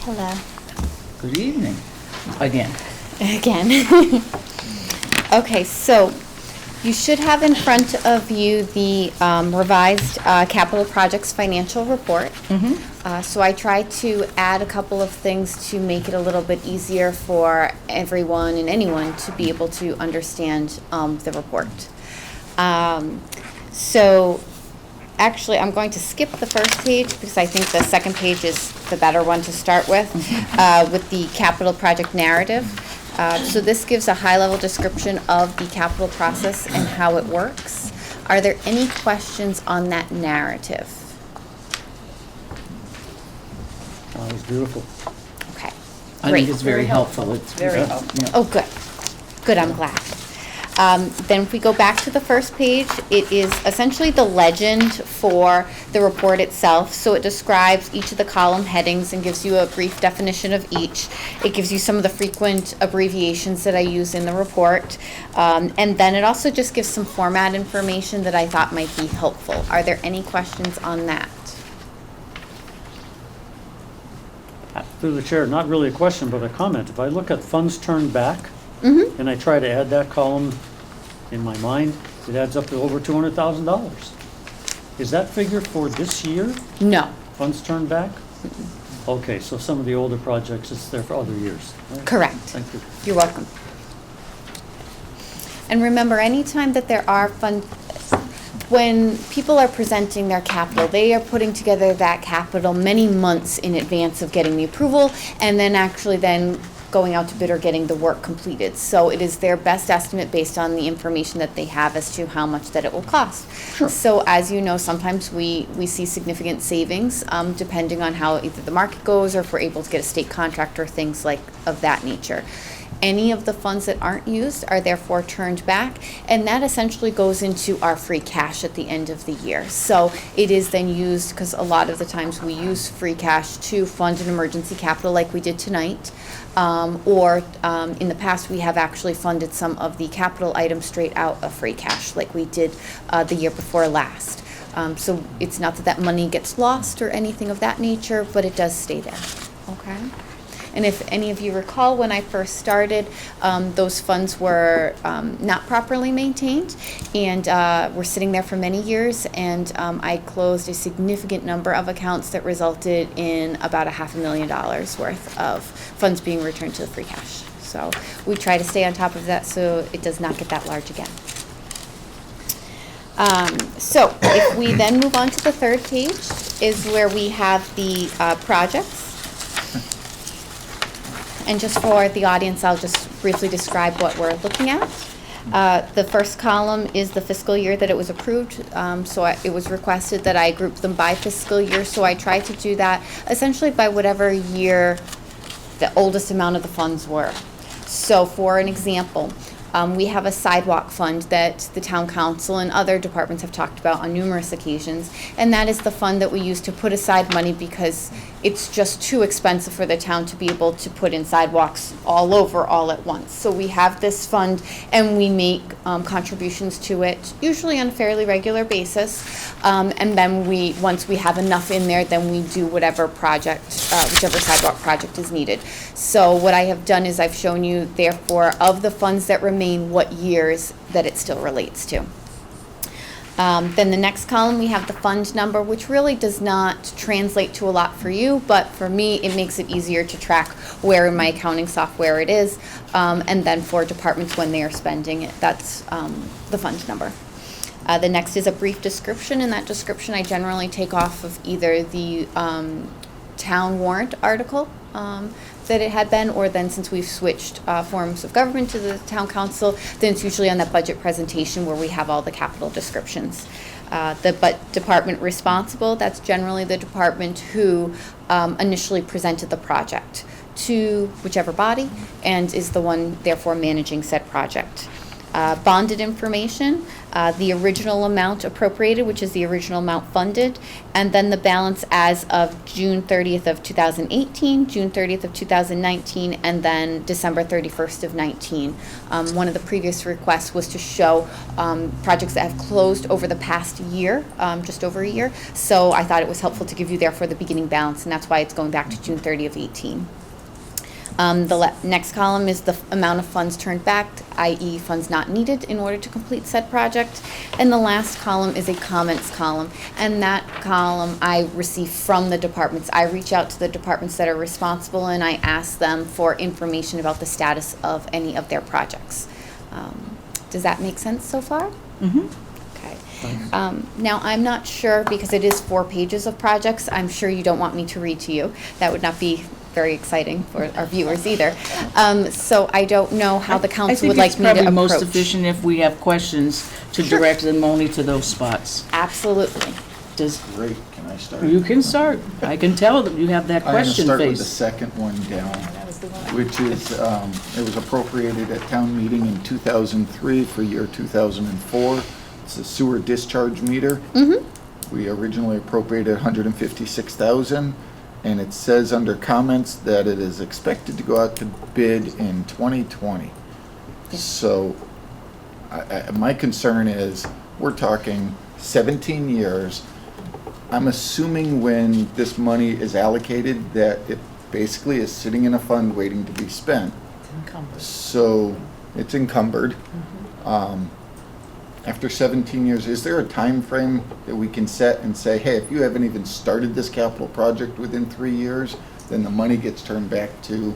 Hello. Good evening. Again. Again. Okay, so you should have in front of you the revised capital projects financial report. So I tried to add a couple of things to make it a little bit easier for everyone and anyone to be able to understand the report. So actually, I'm going to skip the first page because I think the second page is the better one to start with the capital project narrative. So this gives a high-level description of the capital process and how it works. Are there any questions on that narrative? That was beautiful. Okay, I great. think it's very helpful. It's Very helpful. Oh, good. Good, I'm glad. Then if we go back to the first page, it is essentially the legend for the report itself. So it describes each of the column headings and gives you a brief definition of each. It gives you some of the frequent abbreviations that I use in the report. And then it also just gives some format information that I thought might be helpful. Are there any questions on that? Through the chair, not really a question, but a comment. If I look at funds turned back, Mm-hmm. and I try to add that column in my mind, it adds up to over $200,000. Is that figure for this year? No. Funds turned back? Okay, so some of the older projects, it's there for other years. Correct. Thank you. You're welcome. And remember, anytime that there are when people are presenting their capital, they are putting together that capital many months in advance of getting the approval and then actually then going out to bid or getting the work completed. So it is their best estimate based on the information that they have as to how much that it will cost. Sure. So as you know, sometimes we see significant savings depending on how either the market goes or if we're able to get a state contract or things like of that nature. Any of the funds that aren't used are therefore turned back, and that essentially goes into our free cash at the end of the year. So it is then used, because a lot of the times we use free cash to fund an emergency capital like we did tonight, or in the past we have actually funded some of the capital items straight out of free cash like we did the year before last. So it's not that that money gets lost or anything of that nature, but it does stay there. Okay? And if any of you recall, when I first started, those funds were not properly maintained and were sitting there for many years, and I closed a significant number of accounts that resulted in about $500,000 worth of funds being returned to the free cash. So we try to stay on top of that so it does not get that large again. So if we then move on to the third page is where we have the projects. And just for the audience, I'll just briefly describe what we're looking at. The first column is the fiscal year that it was approved. It was requested that I group them by fiscal year, so I tried to do that essentially by whatever year the oldest amount of the funds were. So for an example, we have a sidewalk fund that the town council and other departments have talked about on numerous occasions, and that is the fund that we use to put aside money because it's just too expensive for the town to be able to put in sidewalks all over all at once. So we have this fund and we make contributions to it, usually on a fairly regular basis, and then once we have enough in there, then we do whatever project, whichever sidewalk project is needed. So what I have done is I've shown you, therefore, of the funds that remain, what years that it still relates to. Then the next column, we have the fund number, which really does not translate to a lot for you, but for me, it makes it easier to track where in my accounting software it is, and then for departments when they are spending it, that's the fund number. The next is a brief description. In that description, I generally take off of either the town warrant article that it had been, or then since we've switched forms of government to the town council, then it's usually on that budget presentation where we have all the capital descriptions. The department responsible, that's generally the department who initially presented the project to whichever body and is the one therefore managing said project. Bonded information, the original amount appropriated, which is the original amount funded, and then the balance as of June 30th of 2018, June 30th of 2019, and then December 31st of 19. One of the previous requests was to show projects that have closed over the past year, just over a year. So I thought it was helpful to give you therefore the beginning balance, and that's why it's going back to June 30th of 18. The next column is the amount of funds turned back, i.e. funds not needed in order to complete said project. And the last column is a comments column. And that column I receive from the departments. I reach out to the departments that are responsible and I ask them for information about the status of any of their projects. Does that make sense so far? Mm-hmm. Okay. Now, I'm not sure, because it is 4 pages of projects, I'm sure you don't want me to read to you. That would not be very exciting for our viewers either. So I don't know how the council would like me to approach. I think it's probably most efficient if we have questions to direct them only to those spots. Absolutely. Great, can I start? You can start. I can tell that you have that question I'm going to start with the face. second one down, which is, it was appropriated at town meeting in 2003 for year 2004. It's a sewer discharge meter. Mm-hmm. We originally appropriated $156,000. And it says under comments that it is expected to go out to bid in 2020. So my concern is, we're talking 17 years. I'm assuming when this money is allocated that it basically is sitting in a fund waiting to be spent. So it's encumbered. After 17 years, is there a time frame that we can set and say, hey, if you haven't even started this capital project within 3 years, then the money gets turned back to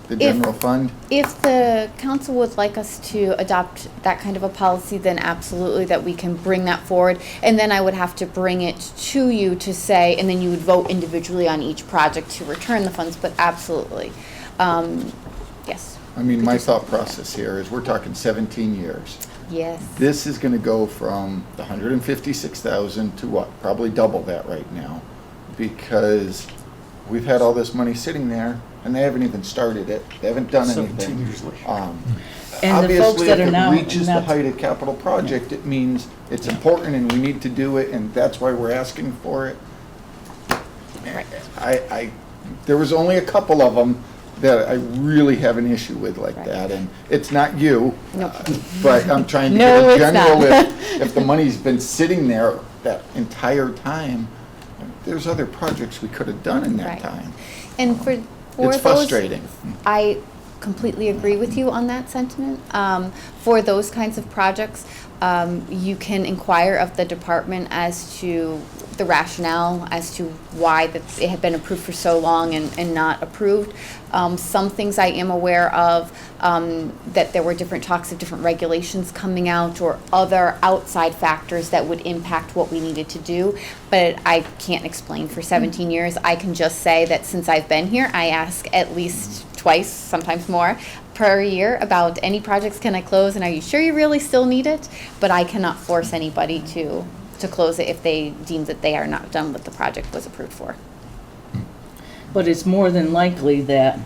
the general fund? If the council would like us to adopt that kind of a policy, then absolutely, that we can bring that forward. And then I would have to bring it to you to say, and then you would vote individually on each project to return the funds, but absolutely. Yes. I mean, my thought process here is we're talking 17 years. Yes. This is going to go from the 156,000 to what? Probably double that right now, because we've had all this money sitting there and they haven't even started it. They haven't done anything. 17 years later. And the folks that are now Obviously, if it reaches the height of capital project, it means it's important and we need to do it, and that's why we're asking for it. There was only a couple of them that I really have an issue with like that, and it's not you, but I'm trying to get a general, if the money's been sitting there that entire time, there's other projects we could have done in that time. And for It's frustrating. I completely agree with you on that sentiment. For those kinds of projects, you can inquire of the department as to the rationale as to why it had been approved for so long and not approved. Some things I am aware of, that there were different talks of different regulations coming out or other outside factors that would impact what we needed to do, but I can't explain for 17 years. I can just say that since I've been here, I ask at least twice, sometimes more, per year about any projects can I close, and are you sure you really still need it? But I cannot force anybody to close it if they deem that they are not done what the project was approved for. But it's more than likely that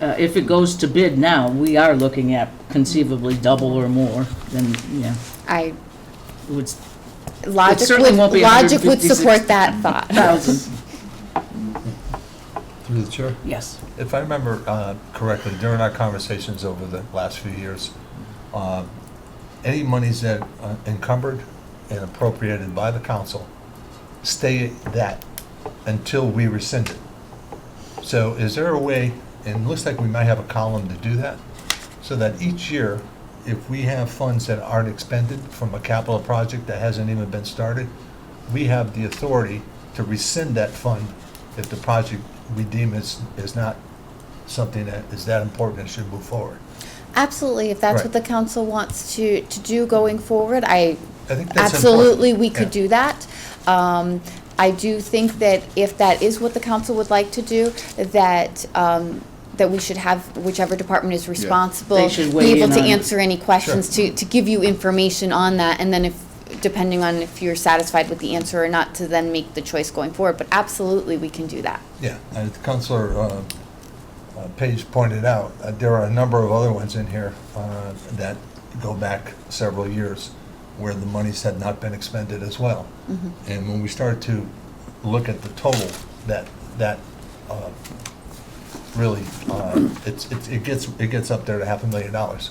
if it goes to bid now, we are looking at conceivably double or more than, yeah. Logic would support that thought. Through the chair? Yes. If I remember correctly, during our conversations over the last few years, any monies that are encumbered and appropriated by the council stay that until we rescind it. So is there a way, and it looks like we might have a column to do that, so that each year, if we have funds that aren't expended from a capital project that hasn't even been started, we have the authority to rescind that fund if the project we deem is not something that is that important and should move forward. Absolutely, if that's Right. what the council wants to do going forward, I think that's absolutely, important. we could Yeah. do that. I do think that if that is what the council would like to do, that, that we should have whichever department is responsible They should be weigh able in to on it. answer any questions, to give you information on that, and then if, depending on if you're satisfied with the answer or not, to then make the choice going forward, but absolutely, we can do that. Yeah, as Councilor Page pointed out, there are a number of other ones in here that go back several years where the monies had not been expended as well. And when we start to look at the total, that really, it gets up there to $500,000.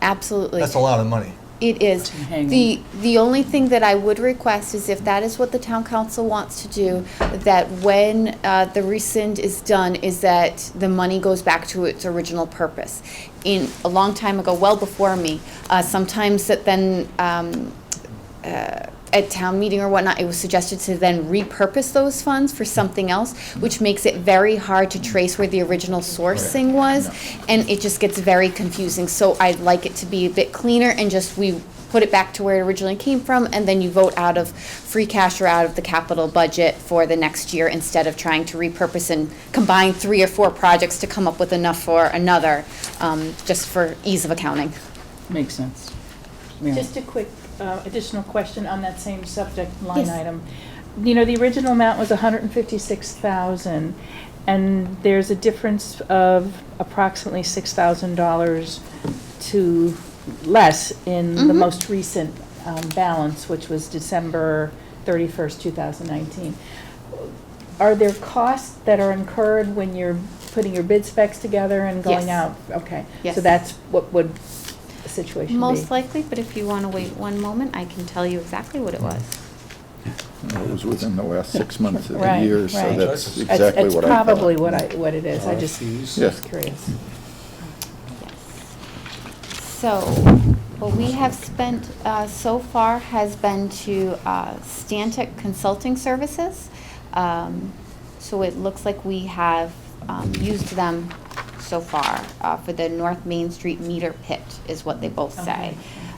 Absolutely. That's a lot of money. It is. The only thing that I would request is if that is what the town council wants to do, that when the rescind is done, is that the money goes back to its original purpose. In a long time ago, well before me, sometimes that then at town meeting or whatnot, it was suggested to then repurpose those funds for something else, which makes it very hard to trace where the original sourcing was, and it just gets very confusing. So I'd like it to be a bit cleaner and just we put it back to where it originally came from, and then you vote out of free cash or out of the capital budget for the next year instead of trying to repurpose and combine 3 or 4 projects to come up with enough for another, just for ease of accounting. Makes sense. Just a quick additional question on that same subject line Yes. item. You know, the original amount was 156,000, and there's a difference of approximately $6,000 to less in the most recent balance, which was December 31st, 2019. Are there costs that are incurred when you're putting your bid specs together and going Yes. out? Okay. Yes. So that's what would the situation be? Most likely, but if you want to wait one moment, I can tell you exactly what it was. It was within the last 6 months of the Right, year, so right. that's exactly what I thought. It's probably what it is, I just Yes. was curious. So, what we have spent so far has been to Stantec Consulting Services. So it looks like we have used them so far for the North Main Street meter pit, is what they both say.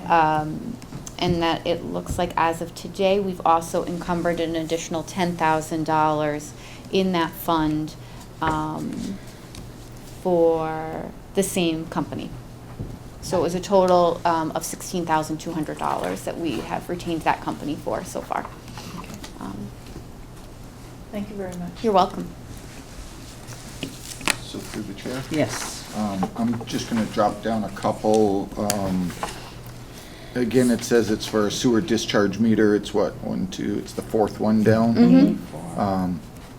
And that it looks like as of today, we've also encumbered an additional $10,000 in that fund for the same company. So it was a total of $16,200 that we have retained that company for so far. Thank you very much. You're welcome. So through the chair? Yes. I'm just going to drop down a couple. Again, it says it's for a sewer discharge meter. It's what, 1, 2, it's the 4th one down. It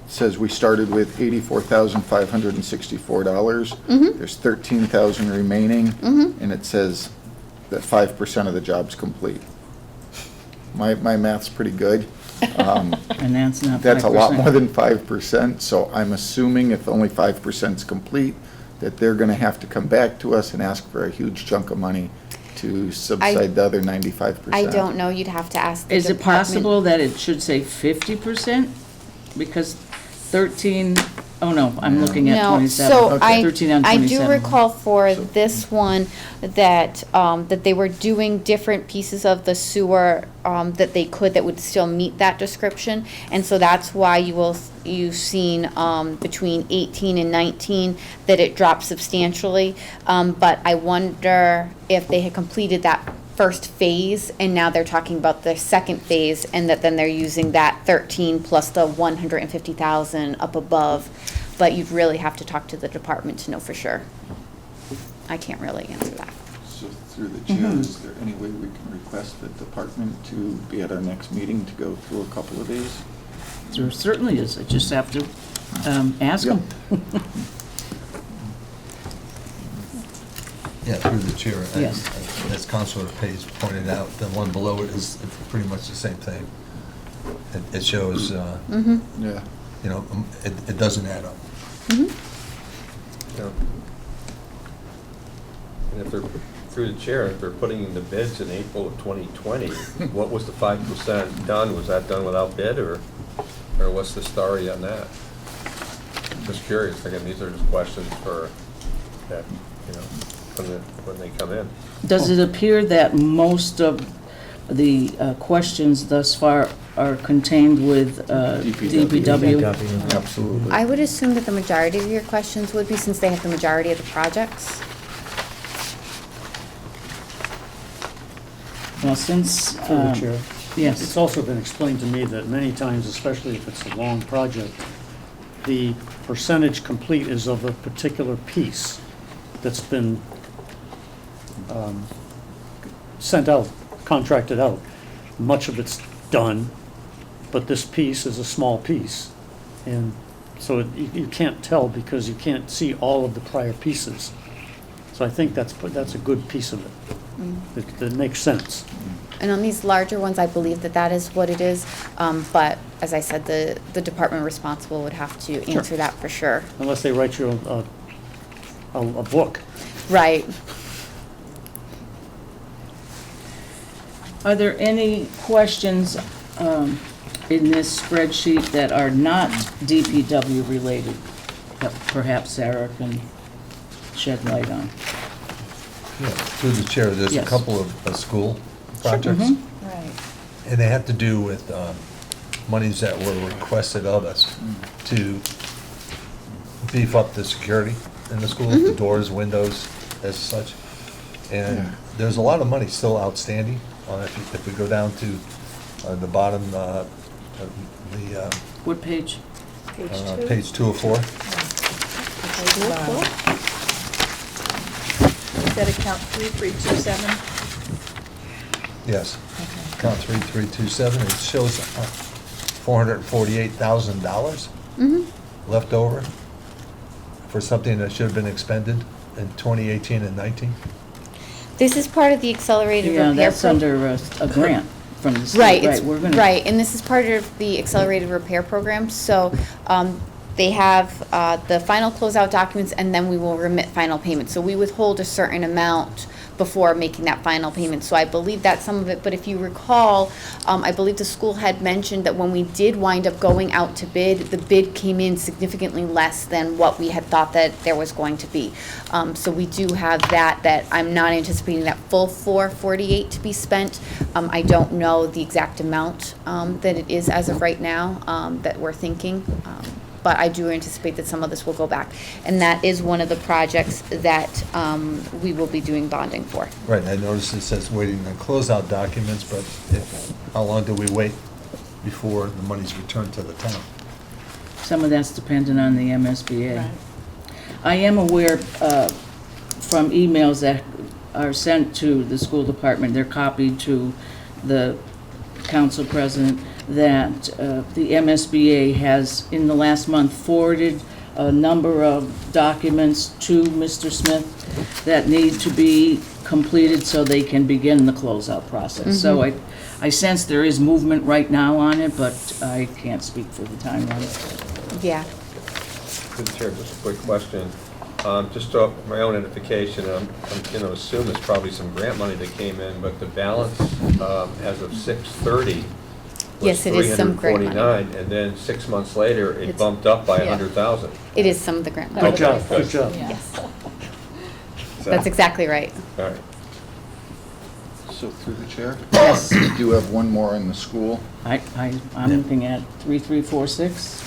says we started with $84,564. There's $13,000 remaining, and it says that 5% of the job's complete. My math's pretty good. And that's not 5%. That's a lot more than 5%, so I'm assuming if only 5% is complete, that they're gonna have to come back to us and ask for a huge chunk of money to subside the other 95%. I don't know, you'd have to ask the Is it department. possible that it should say 50%? Because 13, oh no, I'm looking at 27. No, so 13 on I 27. do recall for this one that, that they were doing different pieces of the sewer that they could, that would still meet that description. And so that's why you've seen between 18 and 19 that it dropped substantially. But I wonder if they had completed that first phase, and now they're talking about the second phase, and that then they're using that 13 plus the 150,000 up above. But you'd really have to talk to the department to know for sure. I can't really answer that. So through the chair, is there any way we can request the department to be at our next meeting to go through a couple of these? There certainly is. I just have to ask them. Yeah, through the chair. Yes. As Councilor Page pointed out, the one below it is pretty much the same thing. It shows, Yeah. you know, it doesn't add up. Yeah. And if they're, through the chair, if they're putting in the bids in April of 2020, what was the 5% done? Was that done without bid, or what's the story on that? Just curious. Again, these are just questions for that, you know. when they come in. Does it appear that most of the questions thus far are contained with DPW? Absolutely. I would assume that the majority of your questions would be, since they have the majority of the projects. Well, since, Through the chair. yes. It's also been explained to me that many times, especially if it's a long project, the percentage complete is of a particular piece that's been sent out, contracted out. Much of it's done, but this piece is a small piece. And so you can't tell because you can't see all of the prior pieces. So I think that's a good piece of it. That makes sense. And on these larger ones, I believe that that is what it is. But as I said, the department responsible would have to answer that for sure. Unless they write you a book. Right. Are there any questions in this spreadsheet that are not DPW related, that perhaps Sarah can shed light on? Yeah, through the chair, there's a Yes. couple of school projects. Right. And they have to do with monies that were requested of us to beef up the security in the schools, the doors, windows, as such. And there's a lot of money still outstanding. If we go down to the bottom, What page? page 204. Is that account 3327? Yes. Account 3327, it shows $448,000 left over for something that should have been expended in 2018 and 19. This is part of the accelerated repair. Yeah, that's under a grant from the state. Right, We're gonna- right, and this is part of the accelerated repair program, so they have the final closeout documents, and then we will remit final payment. So we withhold a certain amount before making that final payment. So I believe that's some of it, but if you recall, I believe the school had mentioned that when we did wind up going out to bid, the bid came in significantly less than what we had thought that there was going to be. So we do have that I'm not anticipating that full 448 to be spent. I don't know the exact amount that it is as of right now that we're thinking. But I do anticipate that some of this will go back. And that is one of the projects that we will be doing bonding for. Right, I noticed it says waiting on closeout documents, but how long do we wait before the money's returned to the town? Some of that's dependent on the MSBA. I am aware from emails that are sent to the school department, they're copied to the council president, that the MSBA has, in the last month, forwarded a number of documents to Mr. Smith that need to be completed so they can begin the closeout process. So I sense there is movement right now on it, but I can't speak for the timeline. Yeah. Through the chair, just a quick question. Just my own identification, I'm going to assume there's probably some grant money that came in, but the balance as of 6/30 was Yes, it is some grant money. $349, and then 6 months later, it It's- bumped up by yeah. 100,000. It is some of the grant money. Good job, good job. Yes, So- that's exactly right. All right. So through the chair? Yes. We do have one more in the school. I'm looking at 3346.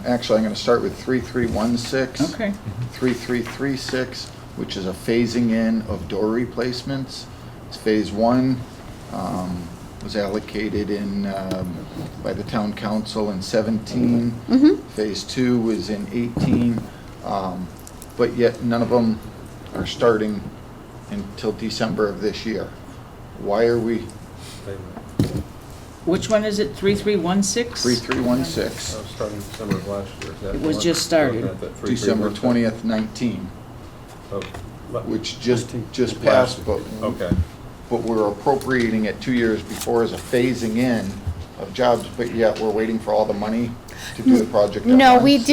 Actually, I'm going to start with 3316. Okay. 3336, which is a phasing in of door replacements. It's phase one, was allocated in, by the town council in 17. Phase two was in 18, but yet none of them are starting until December of this year. Why are we Which one is it, 3316? 3316? Starting December of last year. Is that It the was one? just started. Looking at that December 3316. 20th, 19, Oh, which just last passed, but Okay. but we're appropriating it 2 years before as a phasing in of jobs, but yet we're waiting for all the money to do the project at No, once. we Is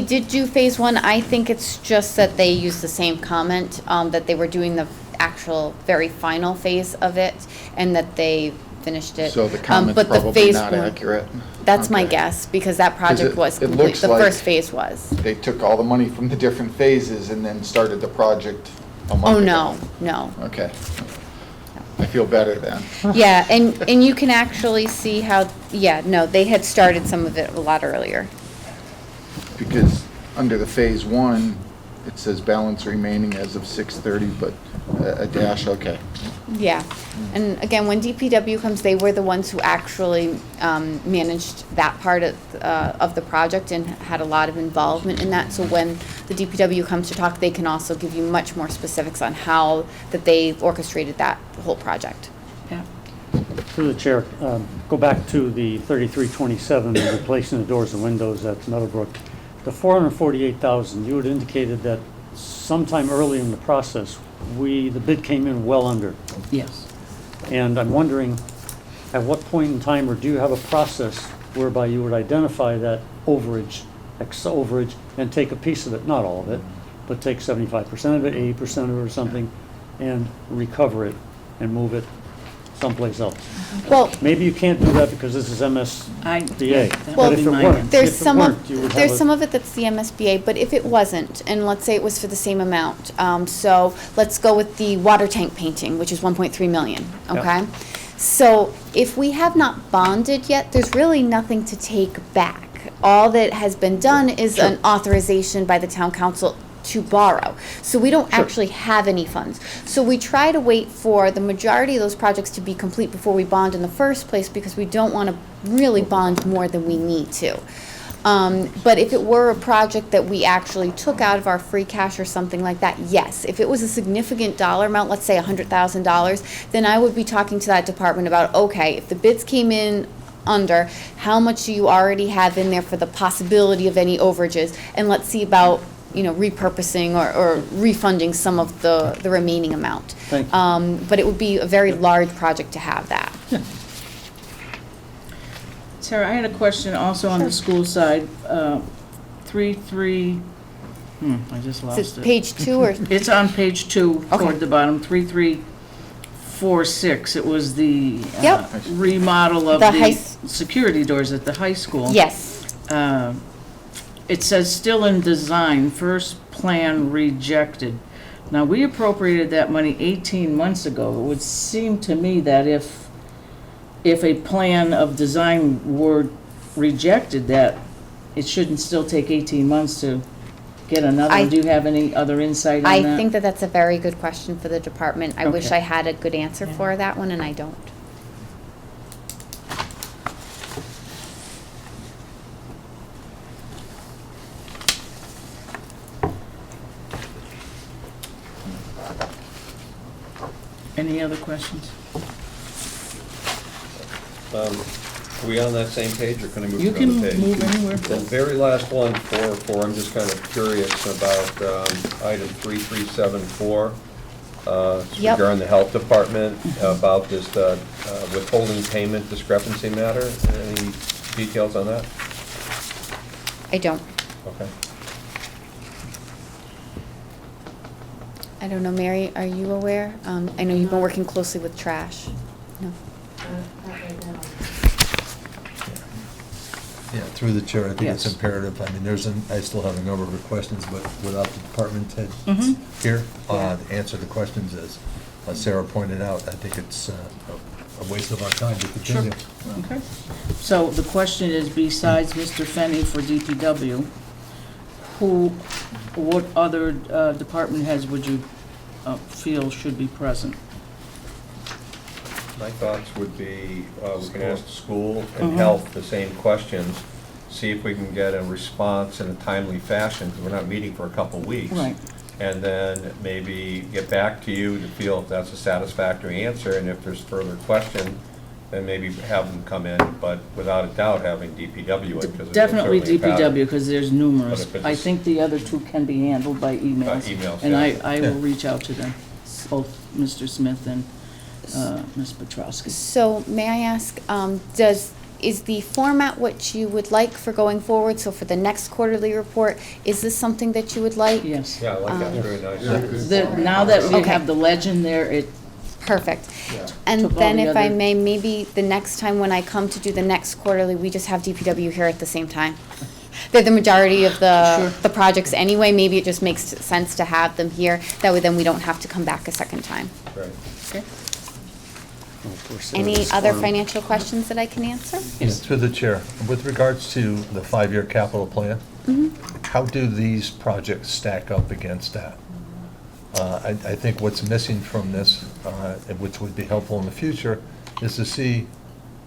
did do phase one. I think it's just that they used the same comment, that they were doing the actual very final phase of it, and that they finished it. So the comment's But the probably phase not one- accurate? That's my Okay. guess, because that project it- was it complete, looks the like- first phase was. They took all the money from the different phases and then started the project a month Oh, ago? no. Okay. I feel better then. Yeah, and you can actually see how, yeah, no, they had started some of it a lot earlier. Because under the phase one, it says balance remaining as of 6:30, but a dash, okay. Yeah, and again, when DPW comes, they were the ones who actually managed that part of the project and had a lot of involvement in that. So when the DPW comes to talk, they can also give you much more specifics on how that they orchestrated that whole project. Yeah. Through the chair, go back to the 3327, replacing the doors and windows at Meadowbrook. The 448,000, you had indicated that sometime early in the process, the bid came in well under. Yes. And I'm wondering, at what point in time, or do you have a process whereby you would identify that overage, overage, and take a piece of it, not all of it, but take 75% of it, 80% of it or something, and recover it and move it someplace else? Well, maybe you can't do that because this is MSBA. Well, But if it weren't, there's if it some weren't, of, you would there's have some of it that's the MSBA, but if it wasn't, and let's say it was for the same amount, so let's go with the water tank painting, which is 1.3 million, okay? So if we have not bonded yet, there's really nothing to take back. All that has been done is an authorization by the town council to borrow. So we don't actually have any funds. So we try to wait for the majority of those projects to be complete before we bond in the first place, because we don't want to really bond more than we need to. But if it were a project that we actually took out of our free cash or something like that, yes. If it was a significant dollar amount, let's say $100,000, then I would be talking to that department about, okay, if the bids came in under, how much do you already have in there for the possibility of any overages? And let's see about, repurposing or refunding some of the remaining amount. Thank you. But it would be a very large project to have that. Sarah, I had a question also on the school side. I just lost Is it. it page 2 or? It's on page 2 Okay. toward the bottom, 3346. It was the Yep. remodel of The the security doors at the high school. Yes. It says still in design, first plan rejected. Now, we appropriated that money 18 months ago. It would seem to me that if a plan of design were rejected, that it shouldn't still take 18 months to get another one. Do you have any other insight on that? I think that that's a very good question for the department. I wish Okay. I had a good answer for that one, and I don't. Any other questions? Are we on that same page, or can I move You to can another page? move anywhere. The very last one, I'm just kind of curious about item 3374. Yep. Regarding the health department, about this withholding payment discrepancy matter. Any details on that? I don't. Okay. I don't know, Mary, are you aware? I know you've been working closely with trash. No? Yeah, through the chair, I think it's Yes. imperative. I mean, I still have a number of questions, but without the department head Mhm. here, to answer the questions, as Sarah pointed out, I think it's a waste of our time to continue. Okay. So the question is, besides Mr. Fenny for DPW, what other department heads would you feel should be present? My thoughts would be, we can ask school and health the same questions, see if we can get a response in a timely fashion, because we're not meeting for a couple weeks. Right. And then maybe get back to you to feel if that's a satisfactory answer, and if there's further question, then maybe have them come in, but without a doubt, having DPW in, because it's Definitely certainly a pattern. DPW, because there's numerous. But if it's I a- think the other two can be handled by emails. emails, And yeah. I will reach out to them, both Mr. Smith and Ms. Petrowski. So may I ask, is the format what you would like for going forward? So for the next quarterly report, is this something that you would like? Yes. Yeah, I like that, very nice. Now that we Okay. have the legend there, it Perfect. And Took all then the if I other- may, maybe the next time when I come to do the next quarterly, we just have DPW here at the same time. they're the majority of Sure. the projects anyway. Maybe it just makes sense to have them here. That way then we don't have to come back a second time. Right. Okay. Any other financial questions that I can answer? Yes. To the chair, with regards to the 5-year capital plan, how do these projects stack up against that? I think what's missing from this, which would be helpful in the future, is to see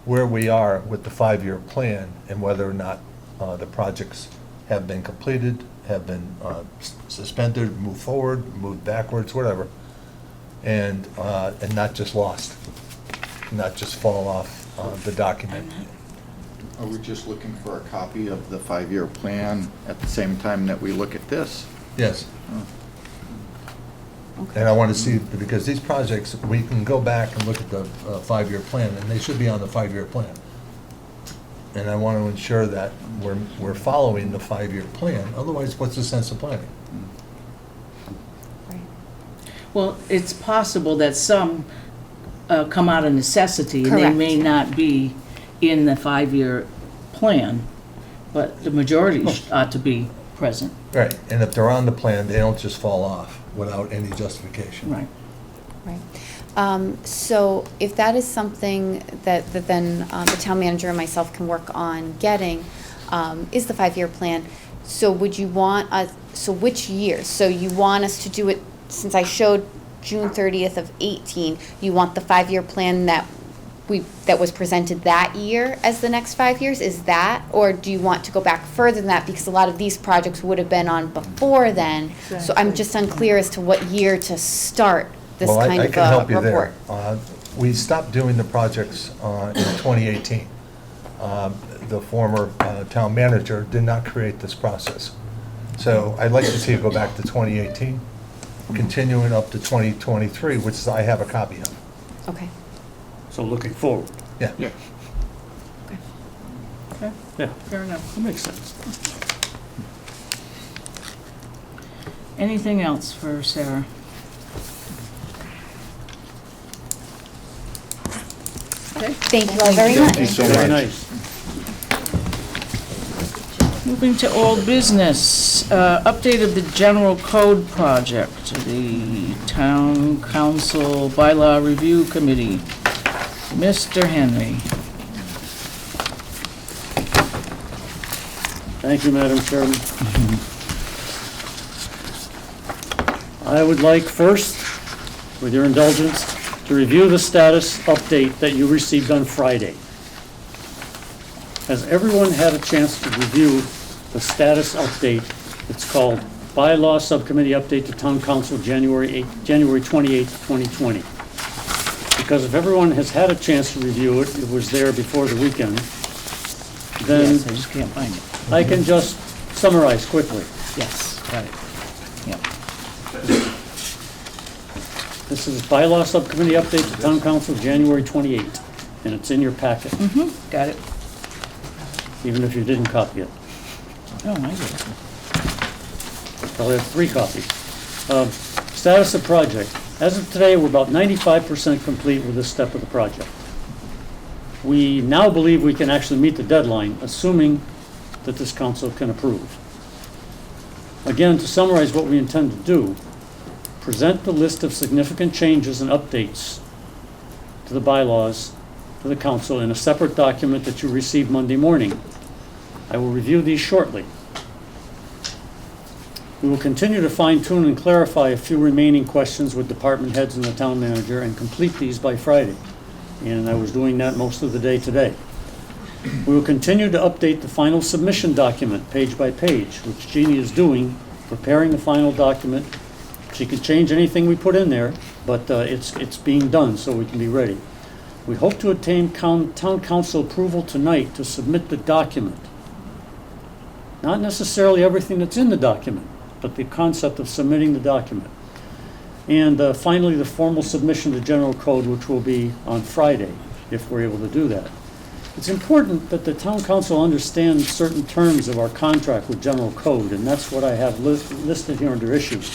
where we are with the 5-year plan and whether or not the projects have been completed, have been suspended, moved forward, moved backwards, whatever, and not just lost, not just fall off the document. Are we just looking for a copy of the 5-year plan at the same time that we look at this? Yes. And I want to see, because these projects, we can go back and look at the 5-year plan, and they should be on the 5-year plan. And I want to ensure that we're following the 5-year plan, otherwise what's the sense of planning? Well, it's possible that some come out of necessity, and they Correct. may not be in the 5-year plan, but the majority ought to be present. Right, and if they're on the plan, they don't just fall off without any justification. Right. Right. So if that is something that then the town manager and myself can work on getting, is the 5-year plan. So would you want us, so which year? So you want us to do it, since I showed June 30th of 18, you want the 5-year plan that was presented that year as the next 5 years? Is that, or do you want to go back further than that? Because a lot of these projects would have been on before then. So I'm just unclear as to what year to start this Well, kind I of can help a you report. there. We stopped doing the projects in 2018. The former town manager did not create this process. So I'd like to see it go back to 2018, continuing up to 2023, which I have a copy of. Okay. So looking forward. Yeah. Yeah. Okay, Yeah, fair enough. that makes sense. Anything else for Sarah? Okay. Thank you all very much. Thank you so Very much. nice. Moving to old business, update of the general code project, the town council bylaw review committee. Mr. Henry. Thank you, Madam Chairman. I would like first, with your indulgence, to review the status update that you received on Friday. Has everyone had a chance to review the status update? It's called Bylaw Subcommittee Update to Town Council, January 28th, 2020. Because if everyone has had a chance to review it, it was there before the weekend, then Yes, I just can't find it. I can just summarize quickly. Yes, got it. Yep. This is Bylaw Subcommittee Update to Town Council, January 28th, and it's in your packet, Got it. even if you didn't copy it. Oh, I did. Probably have 3 copies. Status of project. As of today, we're about 95% complete with this step of the project. We now believe we can actually meet the deadline, assuming that this council can approve. Again, to summarize what we intend to do, present the list of significant changes and updates to the bylaws to the council in a separate document that you received Monday morning. I will review these shortly. We will continue to fine-tune and clarify a few remaining questions with department heads and the town manager and complete these by Friday. And I was doing that most of the day today. We will continue to update the final submission document page by page, which Jeannie is doing, preparing the final document. She can change anything we put in there, but it's being done so we can be ready. We hope to obtain town council approval tonight to submit the document. Not necessarily everything that's in the document, but the concept of submitting the document. And finally, the formal submission to general code, which will be on Friday, if we're able to do that. It's important that the town council understands certain terms of our contract with general code, and that's what I have listed here under issues.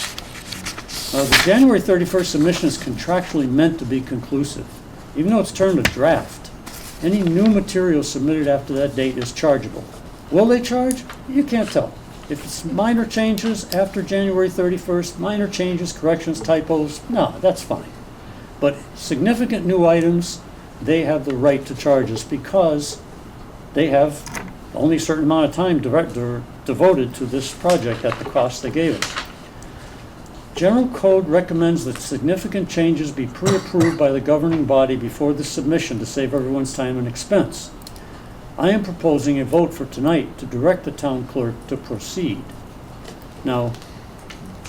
The January 31st submission is contractually meant to be conclusive. Even though it's termed a draft, any new material submitted after that date is chargeable. Will they charge? You can't tell. If it's minor changes after January 31st, minor changes, corrections, typos, no, that's fine. But significant new items, they have the right to charge us because they have only a certain amount of time devoted to this project at the cost they gave us. General Code recommends that significant changes be pre-approved by the governing body before the submission to save everyone's time and expense. I am proposing a vote for tonight to direct the town clerk to proceed. Now,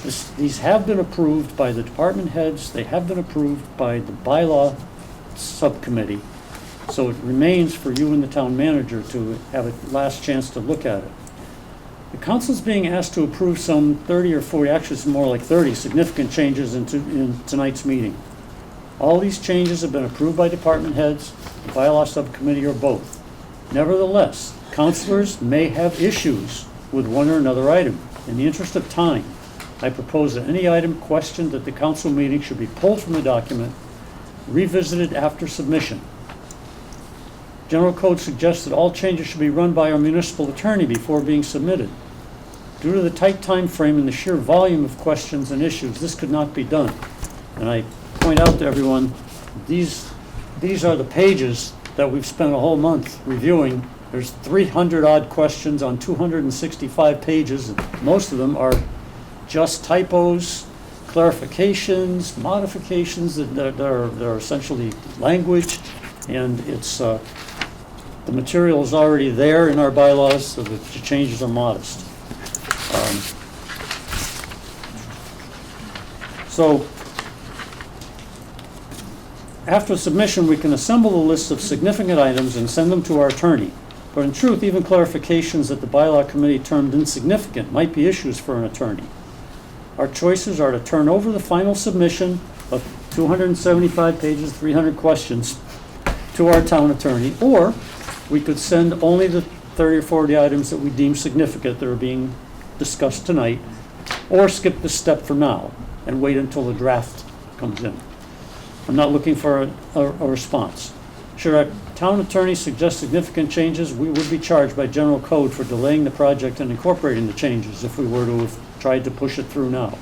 these have been approved by the department heads, they have been approved by the bylaw subcommittee, so it remains for you and the town manager to have a last chance to look at it. The council's being asked to approve some 30 or 40, actually it's more like 30 significant changes in tonight's meeting. All these changes have been approved by department heads, the bylaw subcommittee, or both. Nevertheless, councilors may have issues with one or another item. In the interest of time, I propose that any item questioned at the council meeting should be pulled from the document, revisited after submission. General Code suggests that all changes should be run by our municipal attorney before being submitted. Due to the tight time frame and the sheer volume of questions and issues, this could not be done. And I point out to everyone, these are the pages that we've spent a whole month reviewing. There's 300-odd questions on 265 pages, and most of them are just typos, clarifications, modifications that are essentially language, and it's the material is already there in our bylaws, so the changes are modest. So after submission, we can assemble a list of significant items and send them to our attorney. But in truth, even clarifications that the bylaw committee termed insignificant might be issues for an attorney. Our choices are to turn over the final submission of 275 pages, 300 questions to our town attorney, or we could send only the 30 or 40 items that we deem significant that are being discussed tonight, or skip this step for now and wait until the draft comes in. I'm not looking for a response. Should our town attorney suggest significant changes, we would be charged by General Code for delaying the project and incorporating the changes if we were to have tried to push it through now.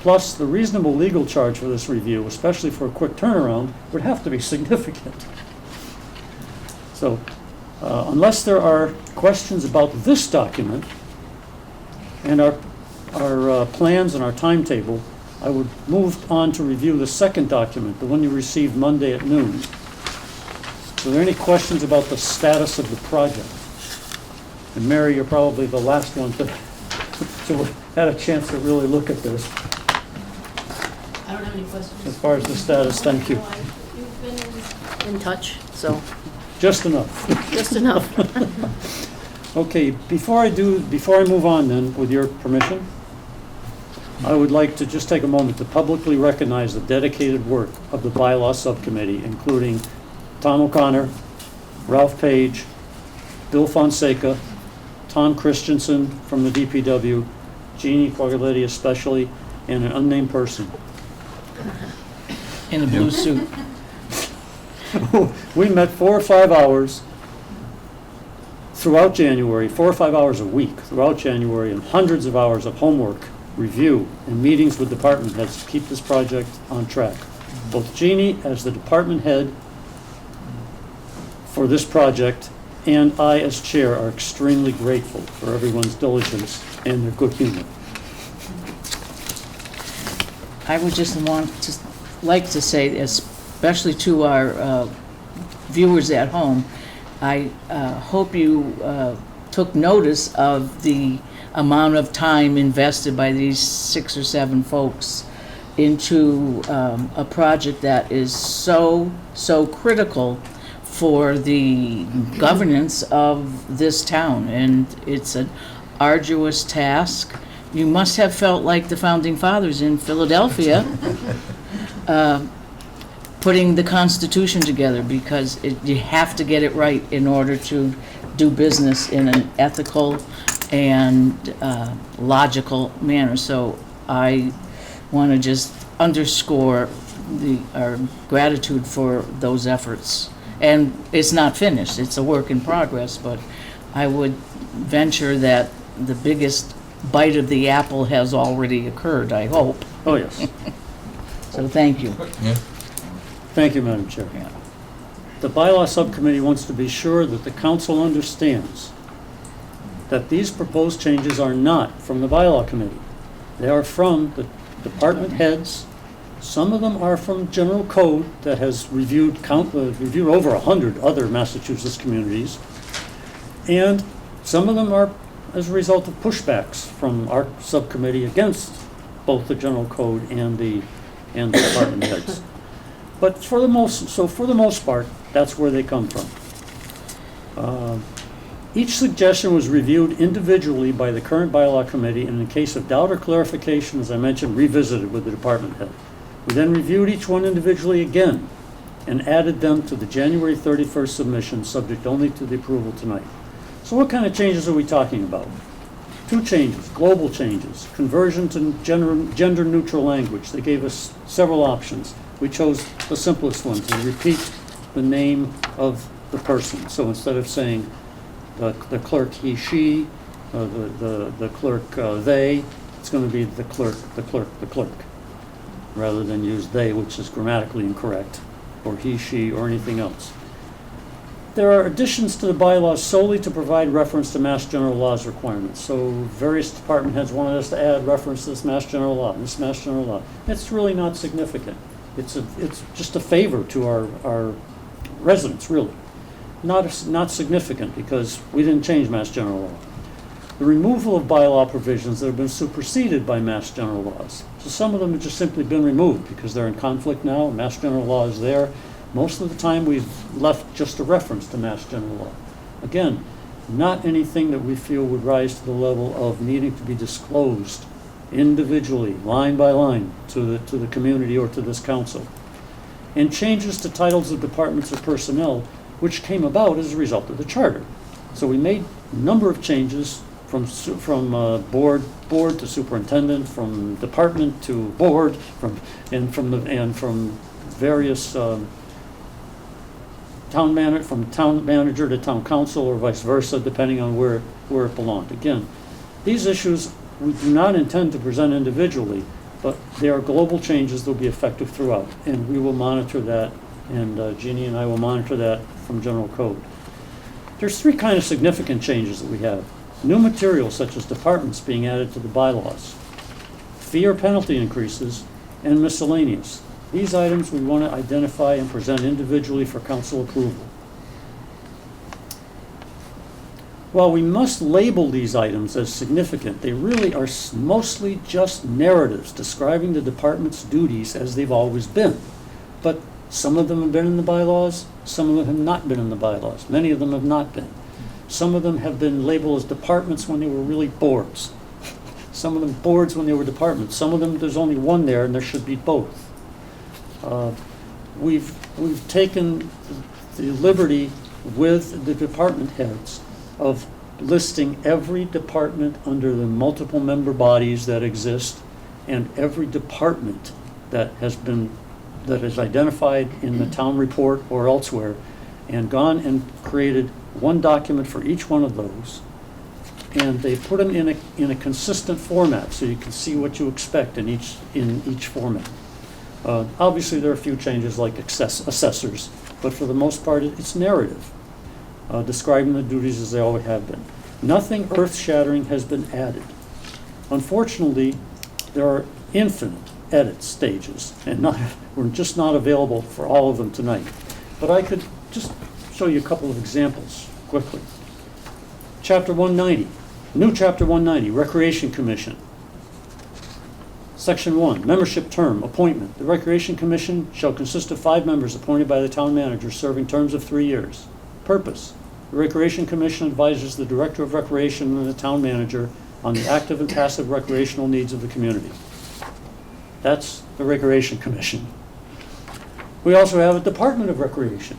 Plus, the reasonable legal charge for this review, especially for a quick turnaround, would have to be significant. So, unless there are questions about this document and our plans and our timetable, I would move on to review the second document, the one you received Monday at noon. Are there any questions about the status of the project? And Mary, you're probably the last one to had a chance to really look at this. I don't have any questions. As far as the status, thank you. You've been in touch, so. Just enough. Just enough. Okay, before I move on then, with your permission, I would like to just take a moment to publicly recognize the dedicated work of the bylaw subcommittee, including Tom O'Connor, Ralph Page, Bill Fonseca, Tom Christensen from the DPW, Jeannie Quagliati especially, and an unnamed person. In a blue suit. We met 4 or 5 hours throughout January, 4 or 5 hours a week throughout January, and hundreds of hours of homework, review, and meetings with department heads to keep this project on track. Both Jeannie, as the department head for this project, and I, as chair, are extremely grateful for everyone's diligence and their good humor. I would just like to say, especially to our viewers at home, I hope you took notice of the amount of time invested by these 6 or 7 folks into a project that is so critical for the governance of this town, and it's an arduous task. You must have felt like the founding fathers in Philadelphia putting the Constitution together, because you have to get it right in order to do business in an ethical and logical manner. So I want to just underscore our gratitude for those efforts. And it's not finished, it's a work in progress, but I would venture that the biggest bite of the apple has already occurred, I hope. Oh, yes. So thank you. Thank you, Madam Chair. The bylaw subcommittee wants to be sure that the council understands that these proposed changes are not from the bylaw committee. They are from the department heads. Some of them are from general code that has reviewed over 100 other Massachusetts communities. And some of them are as a result of pushbacks from our subcommittee against both the general code and the department heads. But for the most part, that's where they come from. Each suggestion was reviewed individually by the current bylaw committee, and in case of doubt or clarification, as I mentioned, revisited with the department head. We then reviewed each one individually again and added them to the January 31st submission, subject only to the approval tonight. So what kind of changes are we talking about? 2 changes, global changes, conversion to gender-neutral language. They gave us several options. We chose the simplest one, to repeat the name of the person. So instead of saying the clerk he, she, the clerk they, it's going to be the clerk, rather than use they, which is grammatically incorrect, or he, she, or anything else. There are additions to the bylaws solely to provide reference to Mass General Law's requirements. So various department heads wanted us to add reference to this Mass General Law, this Mass General Law. It's really not significant. It's just a favor to our residents, really. Not significant because we didn't change Mass General Law. The removal of bylaw provisions that have been superseded by Mass General Laws. So some of them have just simply been removed because they're in conflict now. Mass General Law is there. Most of the time we've left just a reference to Mass General Law. Again, not anything that we feel would rise to the level of needing to be disclosed individually, line by line, to the community or to this council. And changes to titles of departments or personnel, which came about as a result of the charter. So we made a number of changes from board to superintendent, from department to board, from various town manager to town council, or vice versa, depending on where it belonged. Again, these issues we do not intend to present individually, but they are global changes that will be effective throughout, and we will monitor that, and Jeannie and I will monitor that from general code. There's 3 kind of significant changes that we have. New materials such as departments being added to the bylaws, fee or penalty increases, and miscellaneous. These items we want to identify and present individually for council approval. While we must label these items as significant, they really are mostly just narratives describing the department's duties as they've always been. But some of them have been in the bylaws, some of them have not been in the bylaws. Many of them have not been. Some of them have been labeled as departments when they were really boards. Some of them boards when they were departments. Some of them there's only one there and there should be both. We've taken the liberty with the department heads of listing every department under the multiple member bodies that exist, and every department that is identified in the town report or elsewhere, and gone and created one document for each one of those, and they put them in a consistent format so you can see what you expect in each format. Obviously, there are a few changes like assessors, but for the most part, it's narrative, describing the duties as they always have been. Nothing earth-shattering has been added. Unfortunately, there are infinite edit stages, and we're just not available for all of them tonight. But I could just show you a couple of examples quickly. Chapter 190, new Chapter 190, Recreation Commission. Section 1, membership term, appointment. The Recreation Commission shall consist of 5 members appointed by the town manager serving terms of 3 years. Purpose, the Recreation Commission advises the Director of Recreation and the town manager on the active and passive recreational needs of the community. That's the Recreation Commission. We also have a Department of Recreation.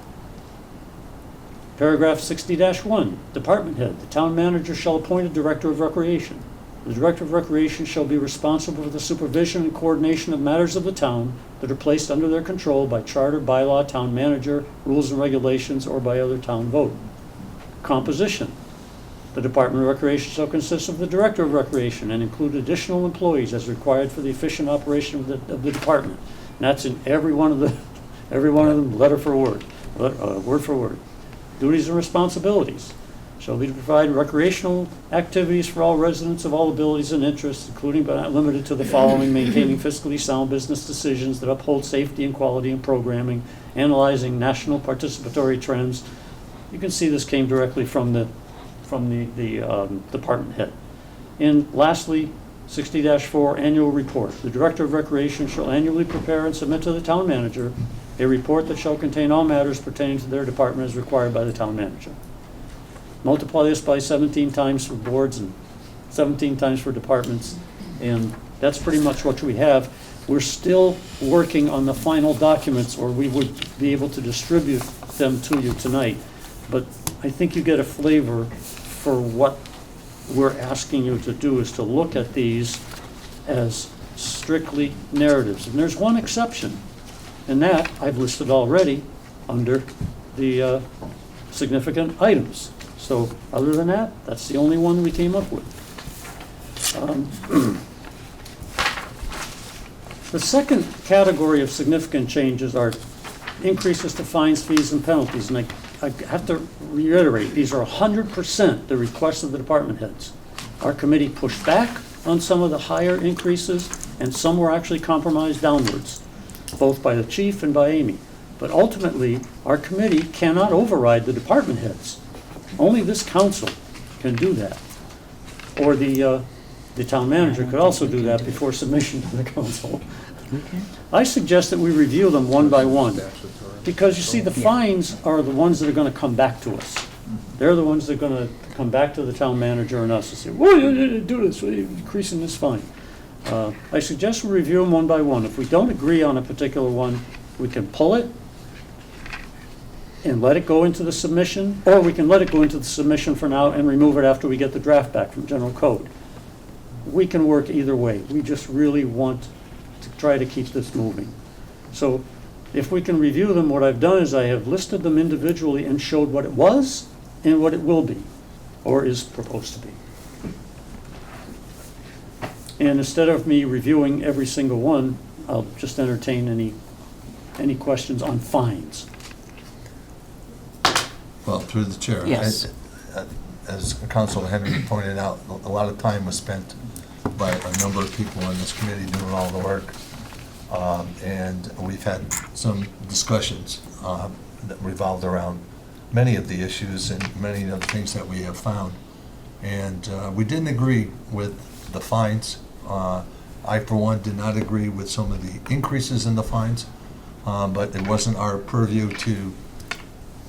Paragraph 60-1, Department Head. The town manager shall appoint a Director of Recreation. The Director of Recreation shall be responsible for the supervision and coordination of matters of the town that are placed under their control by charter, bylaw, town manager, rules and regulations, or by other town vote. Composition. The Department of Recreation shall consist of the Director of Recreation and include additional employees as required for the efficient operation of the department. And that's in every one of them, letter for word, word for word. Duties and responsibilities shall be to provide recreational activities for all residents of all abilities and interests, including but not limited to the following: maintaining fiscally sound business decisions that uphold safety and quality in programming, analyzing national participatory trends. You can see this came directly from the department head. And lastly, 60-4 annual report. The Director of Recreation shall annually prepare and submit to the town manager a report that shall contain all matters pertaining to their department as required by the town manager. Multiply this by 17 times for boards and 17 times for departments, and that's pretty much what we have. We're still working on the final documents, or we would be able to distribute them to you tonight. But I think you get a flavor for what we're asking you to do, is to look at these as strictly narratives. And there's one exception, and that I've listed already under the significant items. So other than that, that's the only one we came up with. The second category of significant changes are increases to fines, fees, and penalties. And I have to reiterate, these are 100% the request of the department heads. Our committee pushed back on some of the higher increases, and some were actually compromised downwards, both by the chief and by Amy. But ultimately, our committee cannot override the department heads. Only this council can do that. Or the town manager could also do that before submission to the council. I suggest that we review them one by one, because you see, the fines are the ones that are going to come back to us. They're the ones that are going to come back to the town manager and us and say, "Well, you didn't do this, you're increasing this fine." I suggest we review them one by one. If we don't agree on a particular one, we can pull it and let it go into the submission, or we can let it go into the submission for now and remove it after we get the draft back from General Code. We can work either way. We just really want to try to keep this moving. So if we can review them, what I've done is I have listed them individually and showed what it was and what it will be, or is proposed to be. And instead of me reviewing every single one, I'll just entertain any questions on fines. Well, through the chair. Yes. As Councilor Henry pointed out, a lot of time was spent by a number of people in this committee doing all the work. And we've had some discussions that revolved around many of the issues and many of the things that we have found. And we didn't agree with the fines. I, for one, did not agree with some of the increases in the fines, but it wasn't our purview to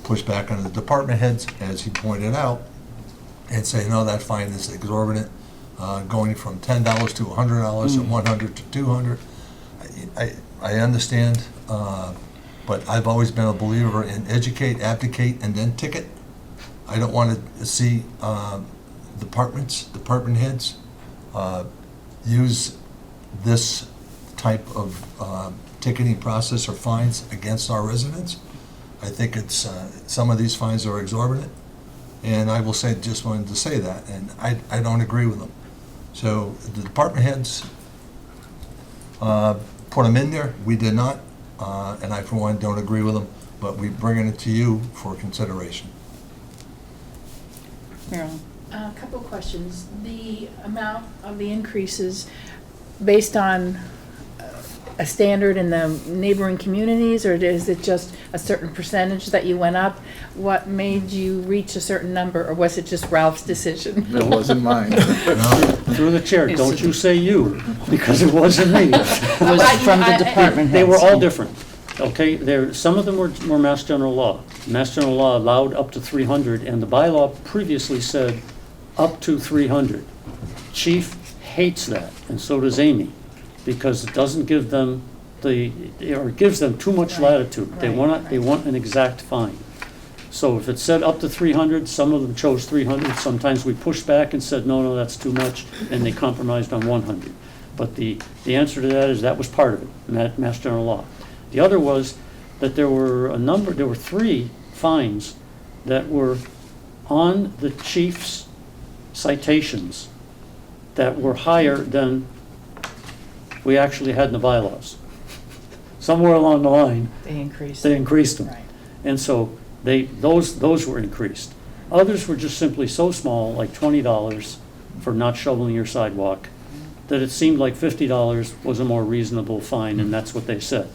push back on the department heads, as he pointed out, and say, no, that fine is exorbitant, going from $10 to $100 and $100 to $200. I understand, but I've always been a believer in educate, abdicate, and then ticket. I don't want to see department heads use this type of ticketing process or fines against our residents. I think it's some of these fines are exorbitant, and I will say, just wanted to say that, and I don't agree with them. So the department heads put them in there. We did not, and I, for one, don't agree with them, but we're bringing it to you for consideration. Marilyn? A couple questions. The amount of the increases based on a standard in the neighboring communities, or is it just a certain percentage that you went up? What made you reach a certain number, or was it just Ralph's decision? It wasn't mine. Through the chair, don't you say you, because it wasn't me. It was from the department heads. They were all different, okay? Some of them were Mass General Law. Mass General Law allowed up to 300, and the bylaw previously said up to 300. Chief hates that, and so does Amy, because it doesn't give them it gives them too much latitude. They want an exact fine. So if it said up to 300, some of them chose 300. Sometimes we pushed back and said, no, that's too much, and they compromised on 100. But the answer to that is that was part of it, in that Mass General Law. The other was that there were 3 fines that were on the chief's citations that were higher than we actually had in the bylaws. Somewhere along the line, They increased. they increased them. Right. And so those were increased. Others were just simply so small, like $20 for not shoveling your sidewalk, that it seemed like $50 was a more reasonable fine, and that's what they said.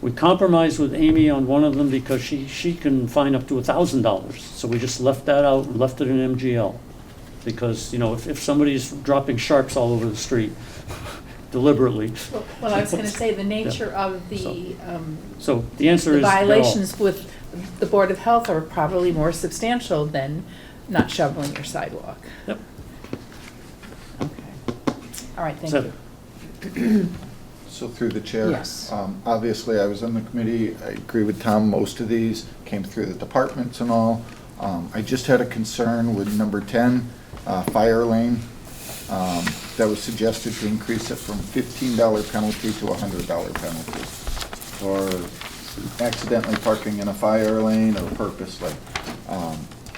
We compromised with Amy on one of them because she can fine up to $1,000. So we just left that out and left it in MGL. Because, you know, if somebody's dropping sharps all over the street deliberately. Well, I was going to say, the nature of the So the answer the is no. violations with the Board of Health are probably more substantial than not shoveling your sidewalk. Yep. Okay. All right, thank So- you. So through the chair. Yes. Obviously, I was on the committee. I agree with Tom. Most of these came through the departments and all. I just had a concern with number 10, fire lane. That was suggested to increase it from $15 penalty to $100 penalty for accidentally parking in a fire lane or purposely.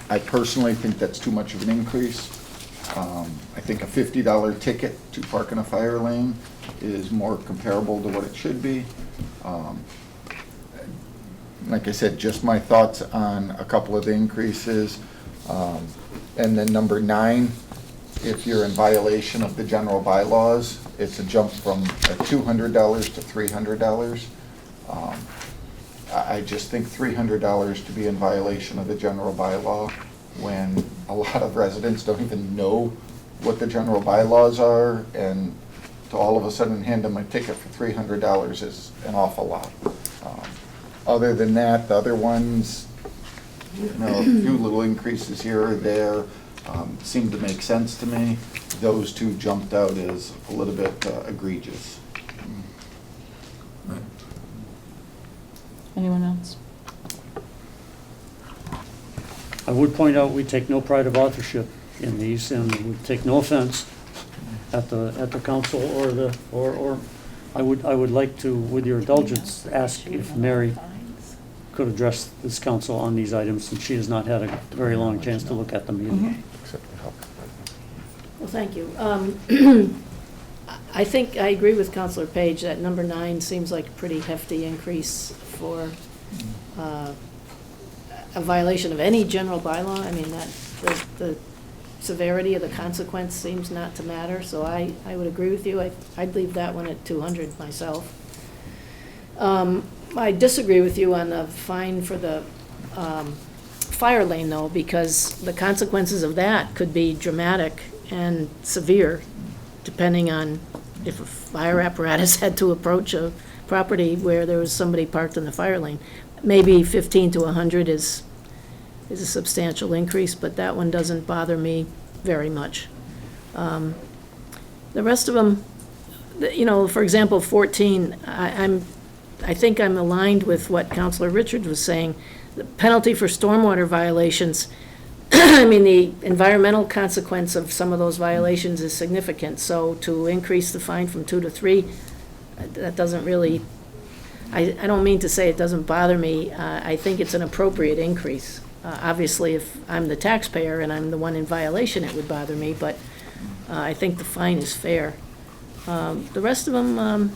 I personally think that's too much of an increase. I think a $50 ticket to park in a fire lane is more comparable to what it should be. Like I said, just my thoughts on a couple of the increases. And then number 9, if you're in violation of the general bylaws, it's a jump from $200 to $300. I just think $300 to be in violation of the general bylaw when a lot of residents don't even know what the general bylaws are, and to all of a sudden hand them a ticket for $300 is an awful lot. Other than that, the other ones, you know, a few little increases here or there seem to make sense to me. Those two jumped out as a little bit egregious. Anyone else? I would point out, we take no pride of authorship in these, and we take no offense at the council or I would like to, with your indulgence, ask if Mary could address this council on these items, since she has not had a very long chance to look at them either. Well, thank you. I think I agree with Counselor Page that number 9 seems like a pretty hefty increase for a violation of any general bylaw. I mean, that the severity of the consequence seems not to matter, so I would agree with you. I'd leave that one at 200 myself. I disagree with you on the fine for the fire lane, though, because the consequences of that could be dramatic and severe, depending on if a fire apparatus had to approach a property where there was somebody parked in the fire lane. Maybe 15 to 100 is a substantial increase, but that one doesn't bother me very much. The rest of them, you know, for example, 14, I think I'm aligned with what Counselor Richards was saying. The penalty for stormwater violations, I mean, the environmental consequence of some of those violations is significant, so to increase the fine from 2 to 3, that doesn't really, I don't mean to say it doesn't bother me. I think it's an appropriate increase. Obviously, if I'm the taxpayer and I'm the one in violation, it would bother me, but I think the fine is fair. The rest of them,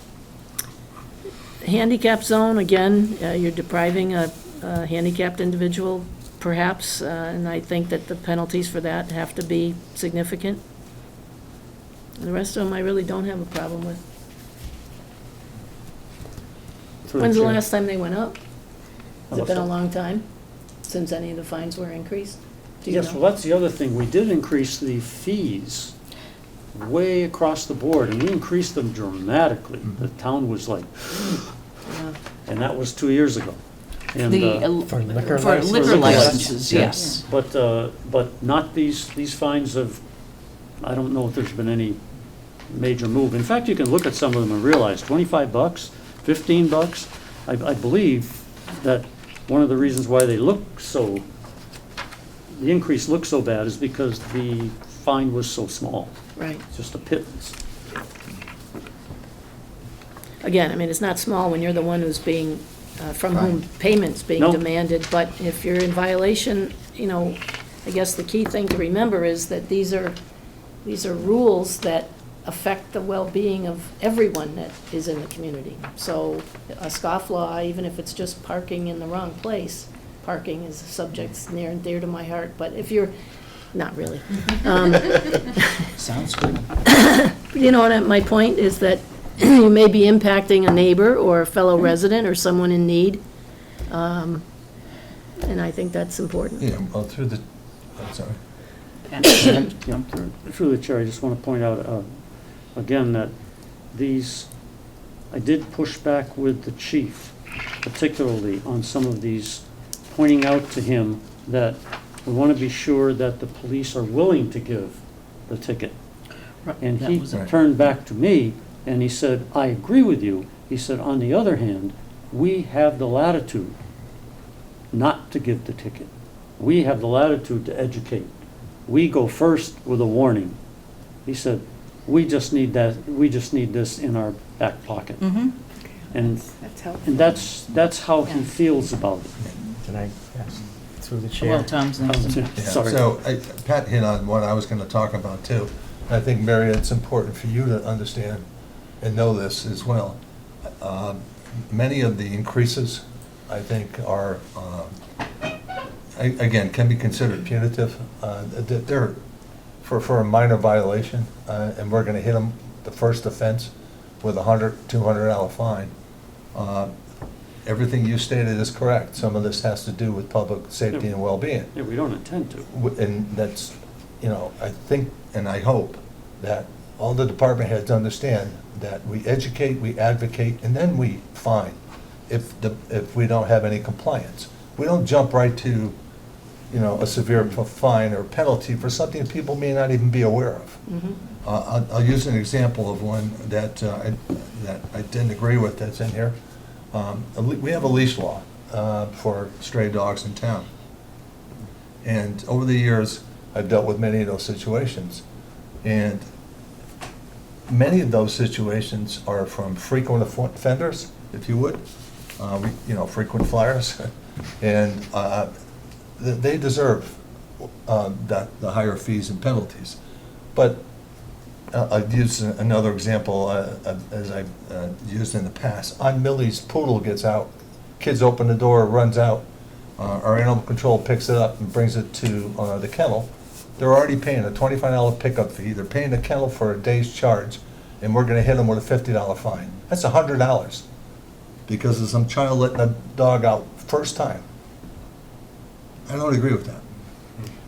handicap zone, again, you're depriving a handicapped individual, perhaps, and I think that the penalties for that have to be significant. The rest of them I really don't have a problem with. When's the last time they went up? Has it been a long time since any of the fines were increased? Do you Yes, know? well, that's the other thing. We did increase the fees way across the board, and we increased them dramatically. The town was like, Yeah. and that was 2 years ago. And, For liquor licenses, yes. But not these fines of, I don't know if there's been any major move. In fact, you can look at some of them and realize $25, $15. I believe that one of the reasons why they look so, the increase looks so bad is because the fine was so small. Right. It's just a pittance. Again, I mean, it's not small when you're the one who's being, from whom payment's being No. demanded, but if you're in violation, you know, I guess the key thing to remember is that these are rules that affect the well-being of everyone that is in the community. So a scofflaw, even if it's just parking in the wrong place, parking is a subject that's near and dear to my heart, but if you're, not really. Sounds good. You know, my point is that you may be impacting a neighbor or a fellow resident or someone in need. And I think that's important. Yeah, well, through the, I'm sorry. Through the chair, I just want to point out, again, that I did push back with the chief, particularly on some of these, pointing out to him that we want to be sure that the police are willing to give the ticket. And That he was it. turned back to me and he said, I agree with you. He said, on the other hand, we have the latitude not to give the ticket. We have the latitude to educate. We go first with a warning. He said, we just need this in our back pocket. And that's how he feels about it. Can I ask through the chair? Well, Tom's next. Yeah, Sorry. so Pat hit on what I was going to talk about too. And I think, Mary, it's important for you to understand and know this as well. Many of the increases, I think, are, again, can be considered punitive. That they're for a minor violation, and we're going to hit them, the first offense, with a $100, $200 fine. Everything you stated is correct. Some of this has to do with public safety and well-being. Yeah, we don't intend to. And that's, I think and I hope that all the department heads understand that we educate, we advocate, and then we fine if we don't have any compliance. We don't jump right to, a severe fine or penalty for something that people may not even be aware of. I'll use an example of one that I didn't agree with that's in here. We have a leash law for stray dogs in town. And over the years, I've dealt with many of those situations. And many of those situations are from frequent offenders, if you would, frequent flyers. And they deserve the higher fees and penalties. But I've used another example, as I've used in the past. On Millie's poodle gets out, kids open the door, runs out, our animal control picks it up and brings it to the kennel. They're already paying a $25 pickup fee, they're paying the kennel for a day's charge, and we're gonna hit them with a $50 fine. That's $100, because of some child letting a dog out first time. I don't agree with that.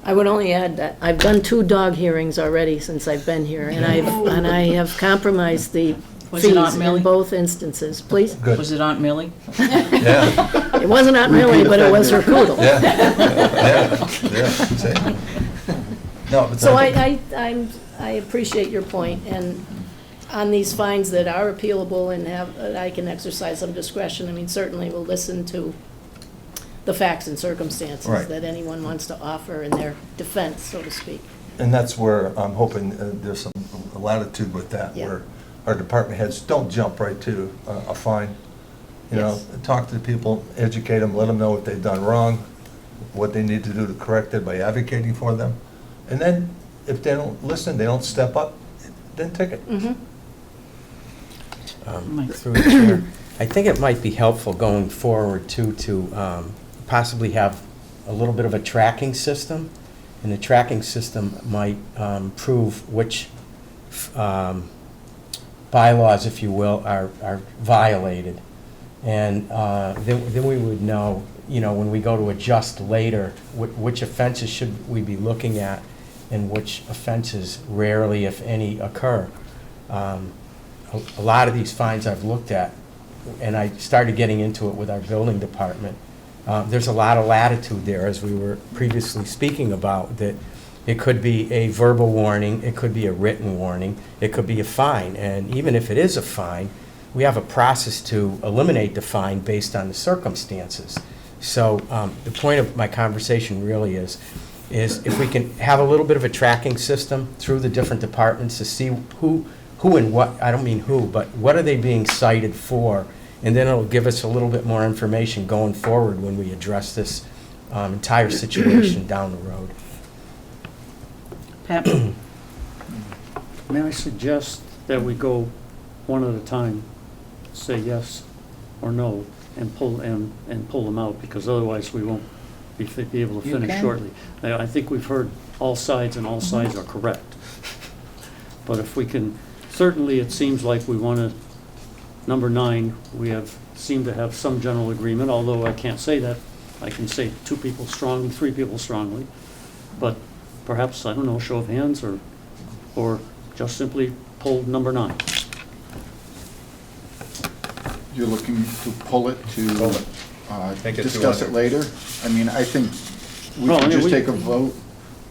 I would only add that I've done 2 dog hearings already since I've been here, and I have compromised the Was it Aunt fees Millie? in both instances. Please? Good. Was it Aunt Millie? Yeah. It wasn't Aunt Millie, but it was her poodle. Yeah. See? No, but So I think- I appreciate your point, and on these fines that are appealable and I can exercise some discretion, I mean, certainly we'll listen to the facts and circumstances Right. that anyone wants to offer in their defense, so to speak. And that's where I'm hoping there's some latitude with that, Yeah. where our department heads don't jump right to a fine. Yes. Talk to the people, educate them, let them know what they've done wrong, what they need to do to correct it by advocating for them. And then, if they don't listen, they don't step up, then ticket. Through the chair, I think it might be helpful going forward to possibly have a little bit of a tracking system, and the tracking system might prove which bylaws, if you will, are violated. And then we would know, when we go to adjust later, which offenses should we be looking at and which offenses rarely, if any, occur. A lot of these fines I've looked at, and I started getting into it with our building department, there's a lot of latitude there, as we were previously speaking about, that it could be a verbal warning, it could be a written warning, it could be a fine. And even if it is a fine, we have a process to eliminate the fine based on the circumstances. So the point of my conversation really is if we can have a little bit of a tracking system through the different departments to see who and what, I don't mean who, but what are they being cited for, and then it'll give us a little bit more information going forward when we address this entire situation down the road. Pat? May I suggest that we go one at a time, say yes or no, and pull them out, because otherwise we won't be able to You finish can. shortly. I think we've heard all sides, and all sides are correct. But if we can, certainly it seems like we want to, number 9, we seem to have some general agreement, although I can't say that. I can say 2 people strongly, 3 people strongly, but perhaps, I don't know, show of hands, or just simply pull number 9. You're looking to pull it to Make it discuss 200. it later? I mean, I think we Well, I can mean, just we- take a vote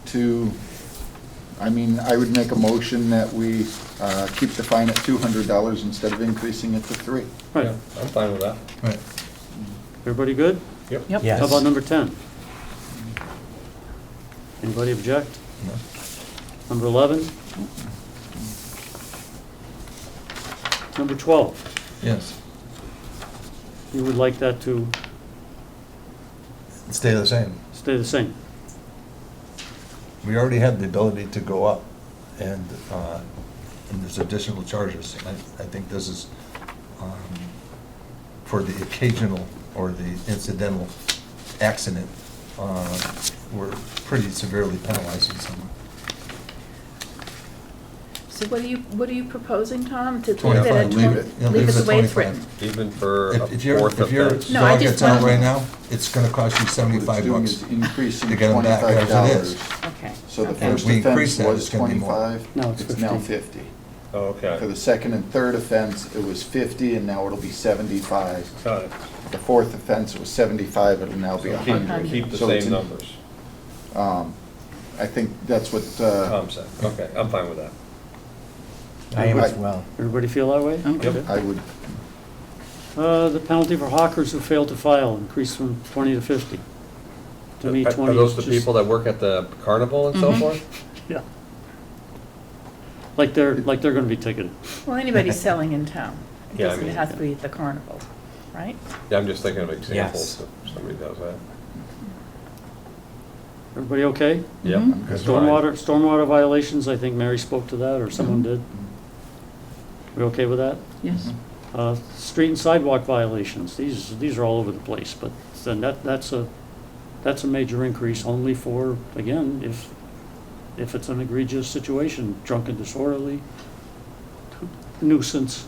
to, I mean, I would make a motion that we keep the fine at $200 instead of increasing it to 3. Right. Yeah, I'm fine with that. Right. Everybody good? Yep. Yep. Yes. How about number 10? Anybody object? No. Number 11? Number 12? Yes. You would like that to Stay the same. stay the same? We already have the ability to go up, and there's additional charges. I think this is for the occasional or the incidental accident. We're pretty severely penalizing someone. So what are you proposing, Tom? To leave it 25, at leave 20? it. Yeah, Leave it the way it's 25. written? Even for a If your fourth offense? No, I dog just gets out wanted- right now, it's gonna cost you What it's $75 doing bucks is increasing to get them back as it is. $25. Okay. So the Okay. first we offense increase that, was it's gonna be more. 25. No, it's now 50. 50. Oh, For okay. the second and third offense, it was 50, and now it'll be 75. Got it. The fourth offense was 75, it'll now be So 100. keep the So it's same in- numbers, I think that's what, Tom said. Okay, I'm fine with that. I am as Right. well. Everybody feel that way? Okay. I would, The penalty for hawkers who fail to file increased from 20 to 50. To me, 20 Are those is the just- people that work at the carnival and so forth? Yeah. Like they're gonna be ticketed. Well, anybody selling in town. It Yeah, I doesn't mean- have to be at the carnival, right? Yeah, I'm just thinking of examples Yes. if somebody does that. Everybody okay? Yep. Mhm. that's fine. Stormwater violations, I think Mary spoke to that, or someone did. We okay with that? Yes. Street and sidewalk violations, these are all over the place, but then that's a major increase only for, again, if it's an egregious situation, drunken disorderly, nuisance.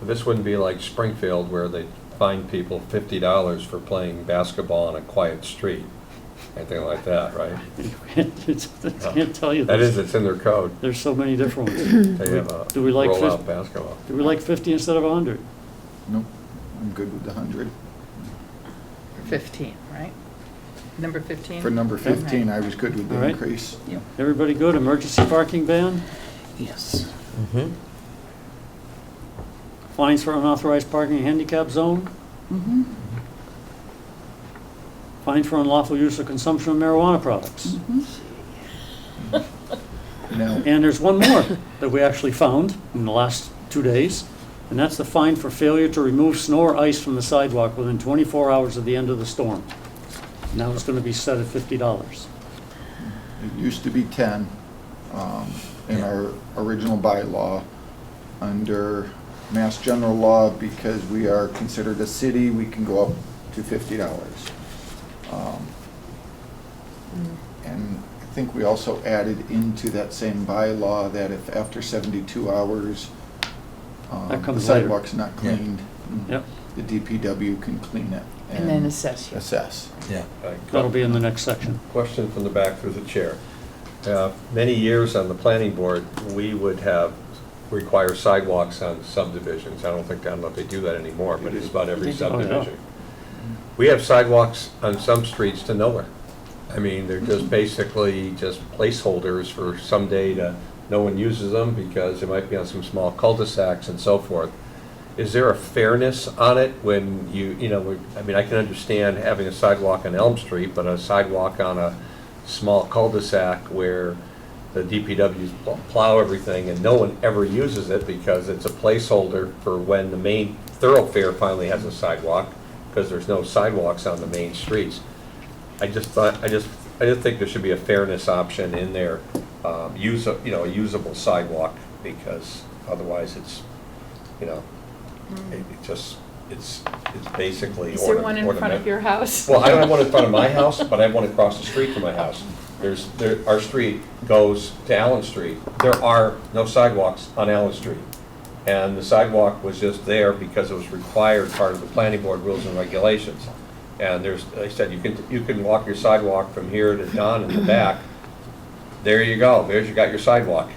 This wouldn't be like Springfield where they fine people $50 for playing basketball on a quiet street, anything like that, right? I can't tell you That this. is, it's in their code. There's so many different ones. They have a Do we like rollout 50? basketball. Do we like 50 instead of 100? nope, I'm good with the 100. 15, right? Number 15? For number 15, I was good with All the right. increase. Everybody good? Emergency parking ban? Yes. Mhm. Fines for unauthorized parking in handicap zone? Mm-hmm. Fines for unlawful use or consumption of marijuana products? Now, And there's one more that we actually found in the last 2 days, and that's the fine for failure to remove snow or ice from the sidewalk within 24 hours of the end of the storm. Now it's going to be set at $50. it used to be 10 in our original bylaw. Under Mass General Law, because we are considered a city, we can go up to $50. And I think we also added into that same bylaw that if after 72 hours, That the comes later. sidewalk's not Yeah. cleaned, Yep, the DPW can clean it. And then assess you. Assess. Yeah. that'll be in the next section. Question from the back through the chair. Many years on the planning board, we would require sidewalks on subdivisions. I don't know if they do that anymore, but it's about every They do. Oh, yeah. subdivision. We have sidewalks on some streets to nowhere. I mean, they're just basically just placeholders for someday to, no one uses them because it might be on some small cul-de-sacs and so forth. Is there a fairness on it when I mean, I can understand having a sidewalk on Elm Street, but a sidewalk on a small cul-de-sac where the DPWs plow everything and no one ever uses it because it's a placeholder for when the main thoroughfare finally has a sidewalk. because there's no sidewalks on the main streets. I just think there should be a fairness option in there, a usable sidewalk, because otherwise it's, it's basically. Is there one in front of your house? Well, I don't have one in front of my house, but I have one across the street from my house. Our street goes to Allen Street. There are no sidewalks on Allen Street. And the sidewalk was just there because it was required, part of the planning board rules and regulations. And like I said, you can walk your sidewalk from here to Don in the back. There you go, you got your sidewalk.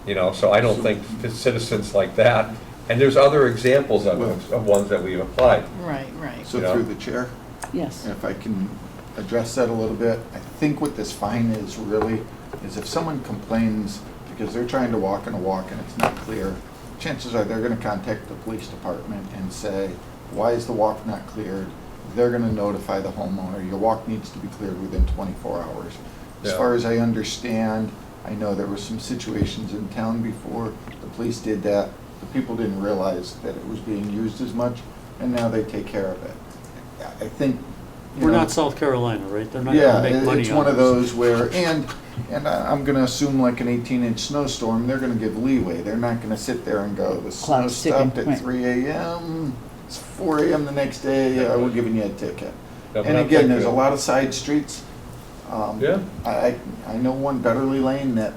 So I don't think citizens like that, and there's other examples of ones that we've applied. Right. So through the chair? Yes. If I can address that a little bit, I think what this fine is really, is if someone complains because they're trying to walk in a walk and it's not clear, chances are they're gonna contact the police department and say, why is the walk not cleared? They're gonna notify the homeowner, your walk needs to be cleared within 24 hours. As Yeah. far as I understand, I know there were some situations in town before the police did that. The people didn't realize that it was being used as much, and now they take care of it. I think, We're not South Carolina, right? They're not yeah, gonna make money it's on one of this. those where, and I'm gonna assume like an 18-inch snowstorm, they're gonna give leeway. They're not gonna sit there and go, the snow Clock's ticking, stopped at right. 3 a.m., it's 4 a.m. the next day, we're giving you a ticket. Yeah, And but again, I there's a think lot of side streets. Yeah. I know one Betterly Lane that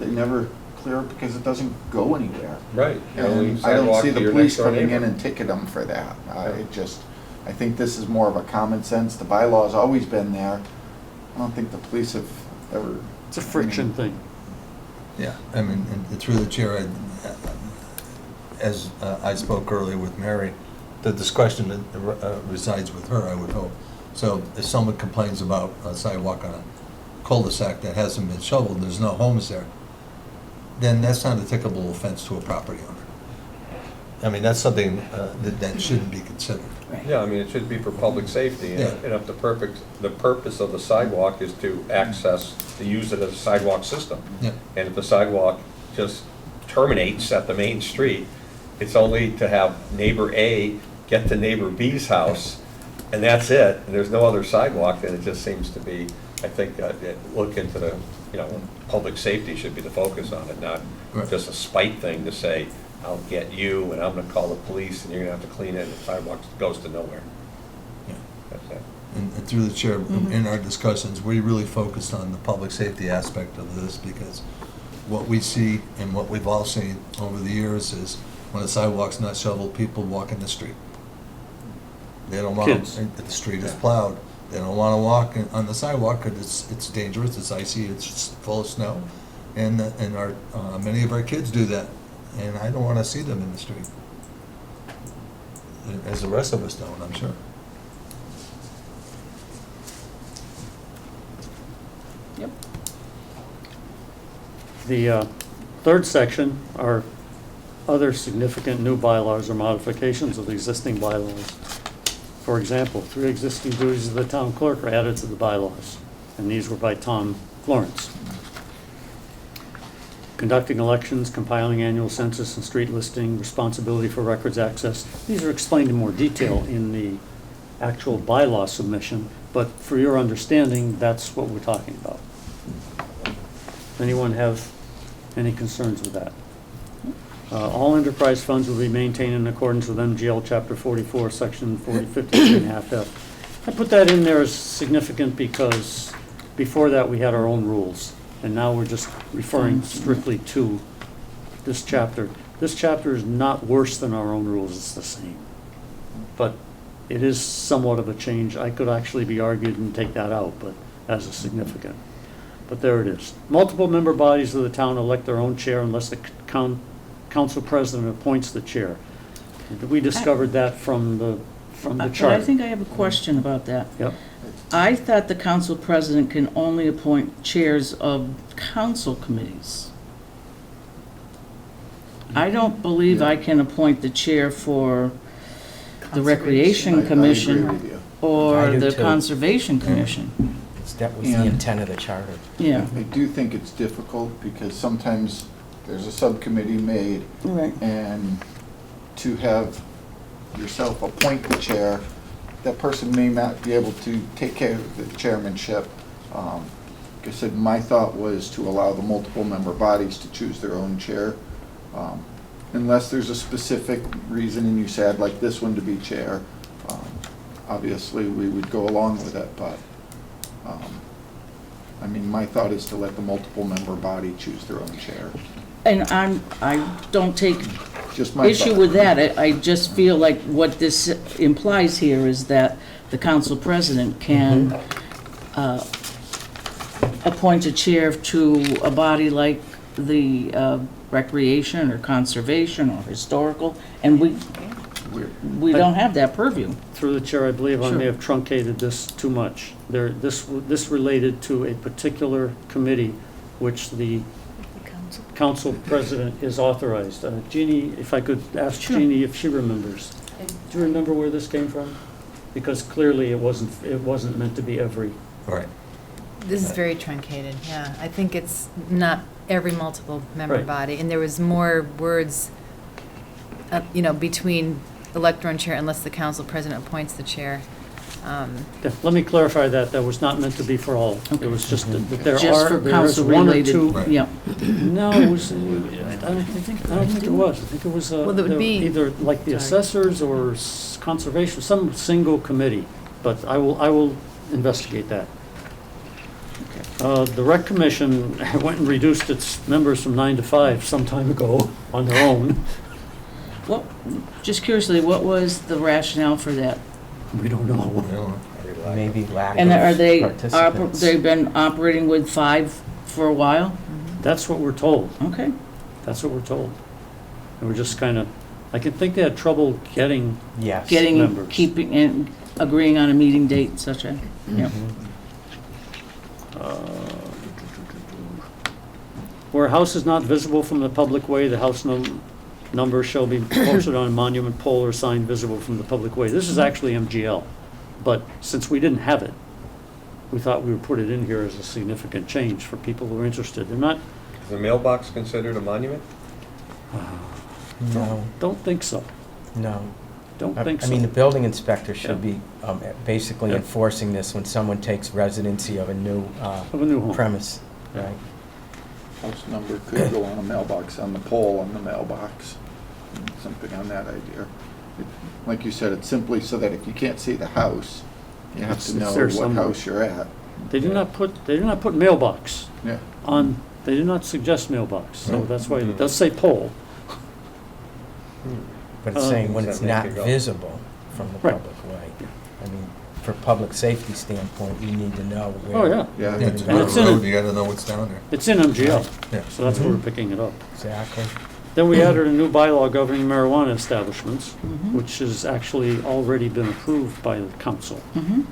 they never clear because it doesn't go anywhere. Right. And I don't see the police coming in and ticket them for that. I think this is more of a common sense. The bylaw's always been there. I don't think the police have ever. It's a friction thing. Yeah, I mean, and through the chair, as I spoke earlier with Mary, the discretion resides with her, I would hope. So if someone complains about a sidewalk on a cul-de-sac that hasn't been shoveled, there's no homes there, then that's not a tickable offense to a property owner. I mean, that's something that shouldn't be considered. Yeah, I mean, it should be for public safety, and Yeah. if the purpose of the sidewalk is to use it as a sidewalk system. Yeah. And if the sidewalk just terminates at the main street, it's only to have neighbor A get to neighbor B's house, and that's it, and there's no other sidewalk, then it just seems to be, I think, look into the, public safety should be the focus on it, not Right. just a spite thing to say, I'll get you, and I'm gonna call the police, and you're gonna have to clean it, and the sidewalk goes to nowhere. Yeah. That's it. And through the chair, in our discussions, we really focused on the public safety aspect of this, because what we see and what we've all seen over the years is when a sidewalk's not shoveled, people walk in the street. They don't want Kids. to, the street is plowed. They don't want to walk on the sidewalk because it's dangerous, it's icy, it's full of snow. And many of our kids do that, and I don't want to see them in the street. As the rest of us don't, I'm sure. Yep. The third section are other significant new bylaws or modifications of the existing bylaws. For example, 3 existing duties of the town clerk are added to the bylaws, and these were by Tom Lawrence. Conducting elections, compiling annual census and street listing, responsibility for records access. These are explained in more detail in the actual bylaw submission, but for your understanding, that's what we're talking about. Anyone have any concerns with that? All enterprise funds will be maintained in accordance with MGL Chapter 44, Section 4053.5F. I put that in there as significant because before that we had our own rules, and now we're just referring strictly to this chapter. This chapter is not worse than our own rules, it's the same. But it is somewhat of a change. I could actually be argued and take that out, but as a significant. But there it is. Multiple member bodies of the town elect their own chair unless the council president appoints the chair. And we discovered that from the But chart. I think I have a question about that. Yep. I thought the council president can only appoint chairs of council committees. I don't believe I can appoint the chair for the Recreation Commission or I do the too. Conservation Commission. That was the And- intent of the charter. Yeah. I do think it's difficult because sometimes there's a subcommittee made. Right. And to have yourself appoint the chair, that person may not be able to take care of the chairmanship. Like I said, my thought was to allow the multiple member bodies to choose their own chair. Unless there's a specific reason and you say, I'd like this one to be chair, obviously we would go along with it, but I mean, my thought is to let the multiple member body choose their own chair. And I don't take Just my issue thought. with that. I just feel like what this implies here is that the council president can appoint a chair to a body like the recreation or conservation or historical, and we don't have that purview. Through the chair, I believe I Sure. may have truncated this too much. This related to a particular committee which the council president is authorized. Jeannie, if I could ask Sure. Jeannie if she remembers. Do you remember where this came from? Because clearly it wasn't meant to be every. Right. This is very truncated, yeah. I think it's not every multiple member Right. body, and there was more words, between elector and chair unless the council president appoints the chair. Yeah, let me clarify that. That was not meant to be for all. It was just that there Just are, for there's one or council-related, two. yeah. No, it was, I don't think it was. I think it was Well, it would be- either like the Sorry. assessors or conservation, some single committee. But I will investigate that. The rec commission went and reduced its members from 9 to 5 some time ago on their own. Well, just curiously, what was the rationale for that? We don't know. Maybe lack And are of they, participants. they've been operating with 5 for a while? That's what we're told. Okay. That's what we're told. And we're just kind of, I can think they had trouble getting Yes. Getting, members. keeping, and agreeing on a meeting date and such a, yeah. Where a house is not visible from the public way, the house number shall be posted on a monument pole or sign visible from the public way. This is actually MGL, but since we didn't have it, we thought we would put it in here as a significant change for people who are interested. They're not, Is the mailbox considered a monument? No, don't think so. no. Don't think I so. mean, the building inspector should Yeah. be basically Yeah. enforcing this when someone takes residency of a new Of a new home. premise. Yeah. Right. House number could go on a mailbox, on the pole on the mailbox, something on that idea. Like you said, it's simply so that if you can't see the house, you have to It's know there what somewhere. house you're at. They do not put mailbox Yeah. on, they do not suggest mailbox, so Right. that's why it does say pole. But it's saying when Does it's that not make it go? visible from the Right. public way. I mean, for public safety standpoint, you need to know where. Oh, yeah. Yeah. Yeah, it's And on it's the in road, it. you gotta know what's down there. It's in MGL, Yeah. so that's where we're picking it up. Exactly. Then we added a new bylaw governing marijuana establishments, Mhm. which has actually already been approved by the council. Mhm.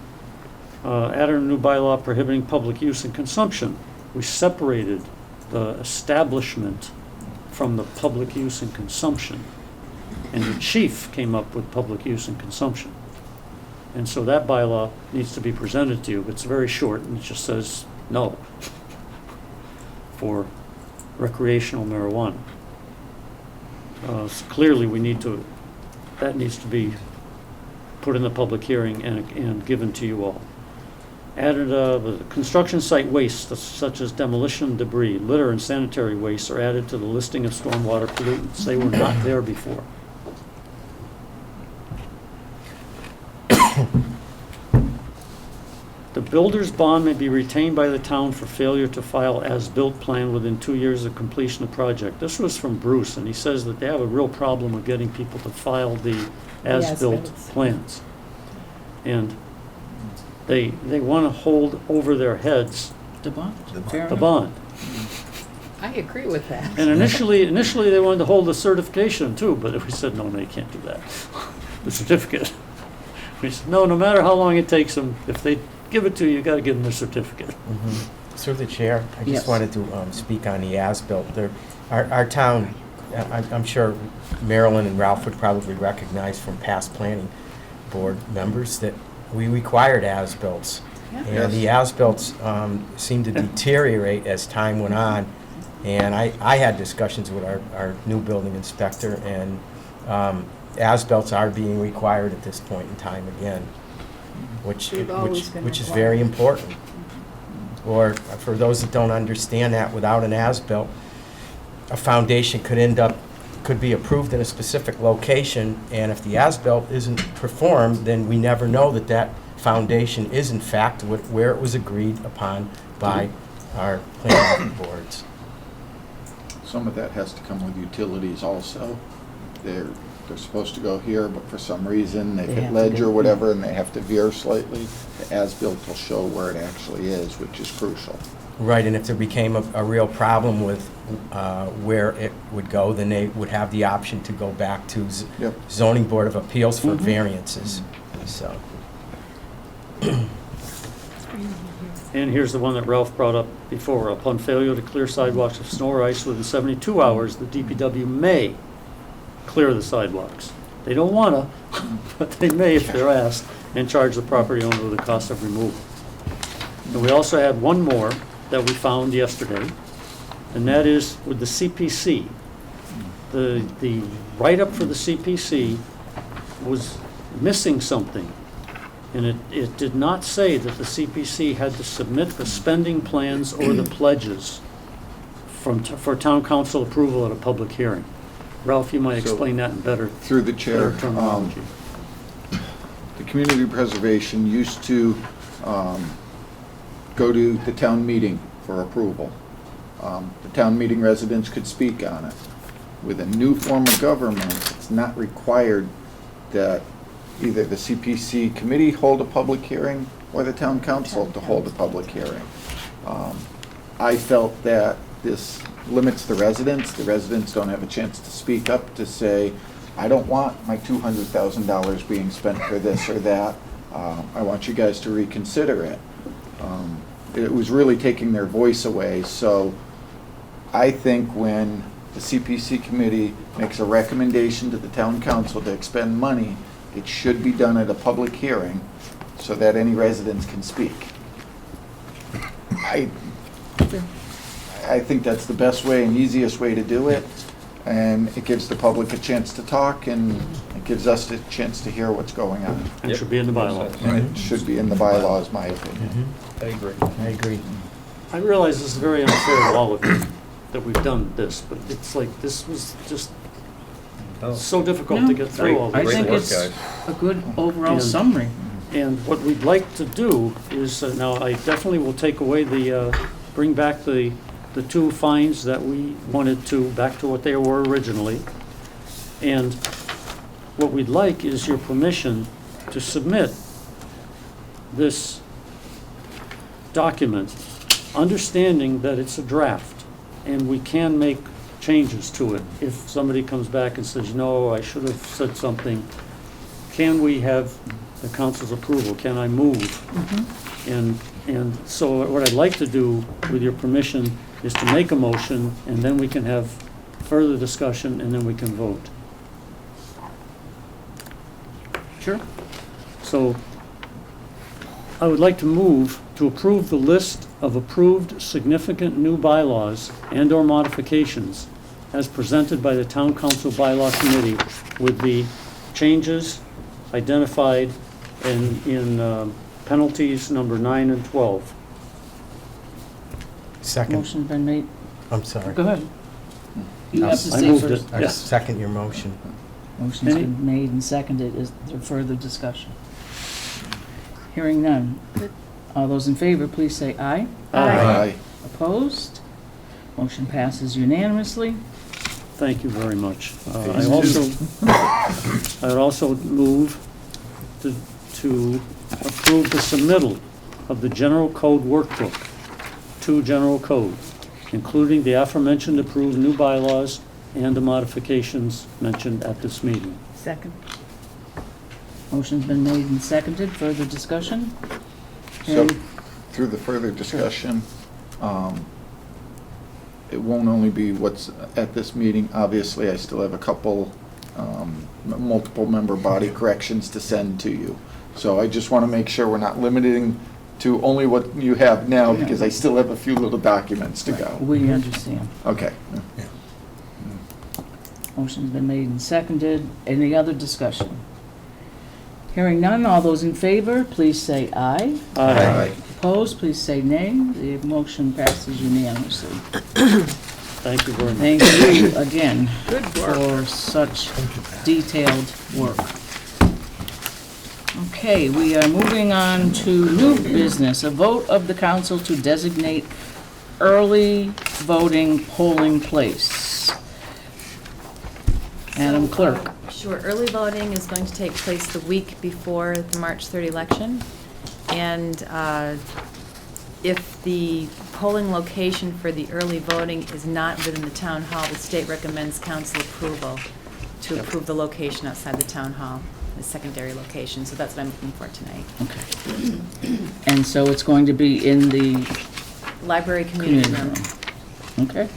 Added a new bylaw prohibiting public use and consumption. We separated the establishment from the public use and consumption. And the chief came up with public use and consumption. And so that bylaw needs to be presented to you. It's very short, and it just says no for recreational marijuana. So clearly, that needs to be put in the public hearing and given to you all. Added, the construction site waste, such as demolition debris, litter, and sanitary waste are added to the listing of stormwater pollutants. They were not there before. The builder's bond may be retained by the town for failure to file as-built plan within 2 years of completion of project. This was from Bruce, and he says that they have a real problem with getting people to file the as-built as-bills. plans. And they want to hold over their heads The bond? the bond. I agree with that. And initially they wanted to hold the certification too, but we said, no, you can't do that. The certificate. We said, no matter how long it takes them, if they give it to you, you got to give them the certificate. Through the chair, I Yes. just wanted to speak on the as-built. Our town, I'm sure Marilyn and Ralph would probably recognize from past planning board members that we required as-bills. And the as-bills seemed to deteriorate as time went on. And I had discussions with our new building inspector, and as-bills are being required at this point in time again. which We've always been which is required. very important. Or for those that don't understand that, without an as-built, a foundation could be approved in a specific location, and if the as-built isn't performed, then we never know that that foundation is in fact where it was agreed upon by our planning boards. Some of that has to come with utilities also. They're supposed to go here, but for some reason, they They hit have to ledge go- or whatever, and they have to veer slightly. The as-built will show where it actually is, which is crucial. Right, and if there became a real problem with where it would go, then they would have the option to go back to Yep. zoning board of appeals for Mhm. variances, so. And here's the one that Ralph brought up before. Upon failure to clear sidewalks of snow or ice within 72 hours, the DPW may clear the sidewalks. They don't wanna, but they may if they're asked, and charge the property owner with the cost of removal. And we also had one more that we found yesterday, and that is with the CPC. The write-up for the CPC was missing something. And it did not say that the CPC had to submit the spending plans or the pledges for town council approval at a public hearing. Ralph, you might So, explain that in better Through the chair, better terminology. the community preservation used to go to the town meeting for approval. The town meeting residents could speak on it. With a new form of government, it's not required that either the CPC committee hold a public hearing or the town council to hold a public hearing. I felt that this limits the residents. The residents don't have a chance to speak up to say, I don't want my $200,000 being spent for this or that. I want you guys to reconsider it. It was really taking their voice away. So I think when the CPC committee makes a recommendation to the town council to expend money, it should be done at a public hearing so that any residents can speak. I think that's the best way and easiest way to do it, and it gives the public a chance to talk, and it gives us a chance to hear what's going on. And it should be in the bylaw. And it should be in the bylaws, my opinion. I agree. I agree. I realize this is very unfair to all of you that we've done this, but it's like, this was just so difficult to get through all I these think things. it's a good overall And- summary. And what we'd like to do is, now I definitely will take away bring back the two fines that we wanted to, back to what they were originally. And what we'd like is your permission to submit this document, understanding that it's a draft, and we can make changes to it. If somebody comes back and says, no, I should have said something, can we have the council's approval? Can I move? And so what I'd like to do, with your permission, is to make a motion, and then we can have further discussion, and then we can vote. Sure. So I would like to move to approve the list of approved significant new bylaws and/or modifications as presented by the Town Council Bylaw Committee with the changes identified in penalties number 9 and 12. Second, Motion's been made. I'm sorry. Go ahead. You have to I say moved first. it. I Yeah. second your motion. Motion's Any- been made and seconded. Is there further discussion? Hearing none. All those in favor, please say aye. Aye. Opposed? Motion passes unanimously. Thank you very much. I Phase would also move to approve the submittal of the General Code Workbook to General Code, including the aforementioned approved new bylaws and the modifications mentioned at this meeting. Second. Motion's been made and seconded. Further discussion? So, Hearing- through the further discussion, it won't only be what's at this meeting. Obviously, I still have a couple, multiple member body corrections to send to you. So I just want to make sure we're not limiting to only what you have now, because I still have a few little documents to go. We understand. Okay. Motion's been made and seconded. Any other discussion? Hearing none, all those in favor, please say aye. Aye. Opposed, please say nay. The motion passes unanimously. Thank you very much. Thank you again for such detailed work. Okay, we are moving on to new business, a vote of the council to designate early voting polling place. Madam Clerk. Sure, early voting is going to take place the week before the March 3rd election. And if the polling location for the early voting is not within the town hall, the state recommends council approval to approve the location outside the town hall, the secondary location. So that's what I'm looking for tonight. Okay. And so it's going to be in the Library community room. Okay.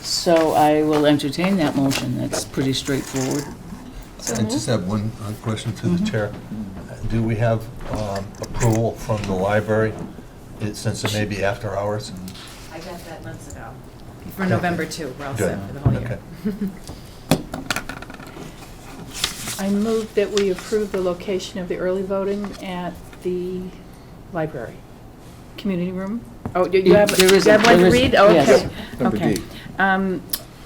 So I will entertain that motion. That's pretty straightforward. I just have one question to the chair. Do we have approval from the library, since it may be after hours? I got that months ago. For November 2, we're all Good. set for the whole year. I move that we approve the location of the early voting at the library, community room. Oh, you have, There is you have one to there is- read? Oh, yes. okay. Number Okay. D.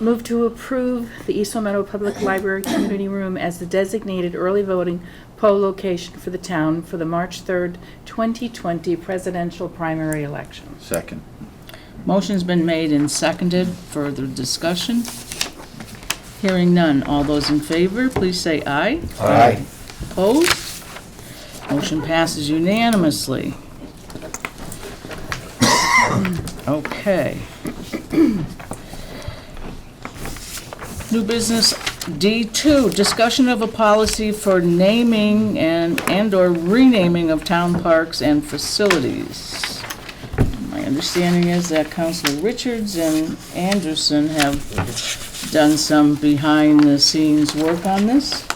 Move to approve the East Long Meadow Public Library Community Room as the designated early voting poll location for the town for the March 3rd, 2020 presidential primary election. Second. Motion's been made and seconded. Further discussion? Hearing none. All those in favor, please say aye. Aye. Opposed? Motion passes unanimously. Okay. New business D2, discussion of a policy for naming and/or renaming of town parks and facilities. My understanding is that Councilor Richards and Anderson have done some behind-the-scenes work on this.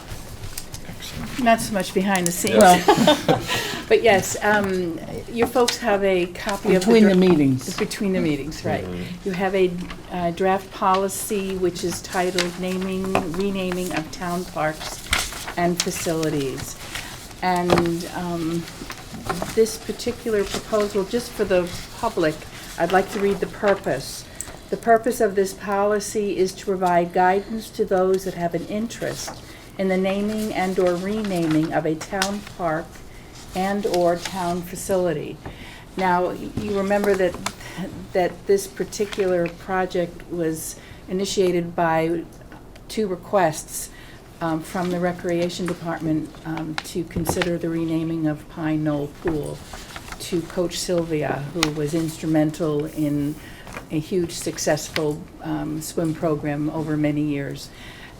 Not so much behind the scenes. Well, But yes, your folks have a copy of between the meetings. Between the meetings, right. You have a draft policy which is titled Naming, Renaming of Town Parks and Facilities. And this particular proposal, just for the public, I'd like to read the purpose. The purpose of this policy is to provide guidance to those that have an interest in the naming and/or renaming of a town park and/or town facility. Now, you remember that this particular project was initiated by two requests from the Recreation Department to consider the renaming of Pine Knoll Pool to Coach Sylvia, who was instrumental in a huge successful swim program over many years.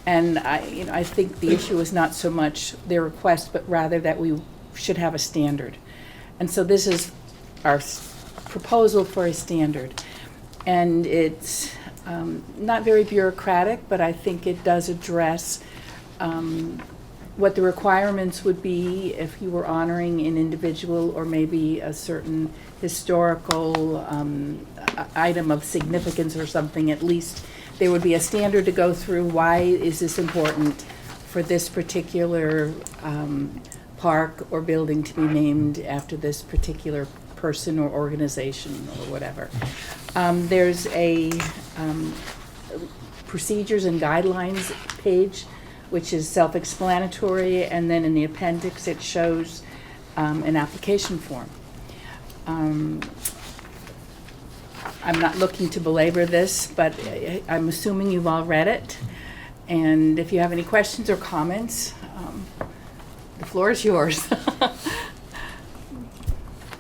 And I think the issue is not so much their request, but rather that we should have a standard. And so this is our proposal for a standard. And it's not very bureaucratic, but I think it does address what the requirements would be if you were honoring an individual or maybe a certain historical item of significance or something. At least there would be a standard to go through. Why is this important for this particular park or building to be named after this particular person or organization or whatever? There's a procedures and guidelines page, which is self-explanatory, and then in the appendix it shows an application form. I'm not looking to belabor this, but I'm assuming you've all read it. And if you have any questions or comments, the floor is yours.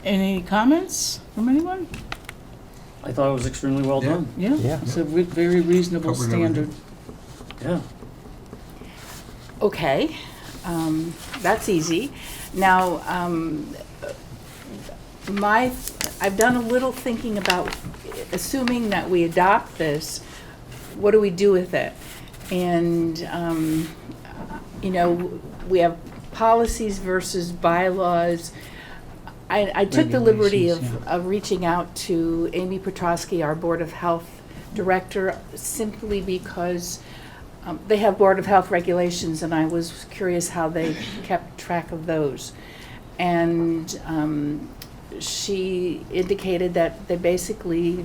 Any comments from anyone? I thought it was extremely well done. Yeah, it's a very reasonable Covered standard. Yeah. Okay, that's easy. Now, I've done a little thinking about, assuming that we adopt this, what do we do with it? And, you know, we have policies versus bylaws. I took the liberty of reaching out to Amy Petrosky, our Board of Health Director, simply because they have Board of Health regulations, and I was curious how they kept track of those. And she indicated that they basically,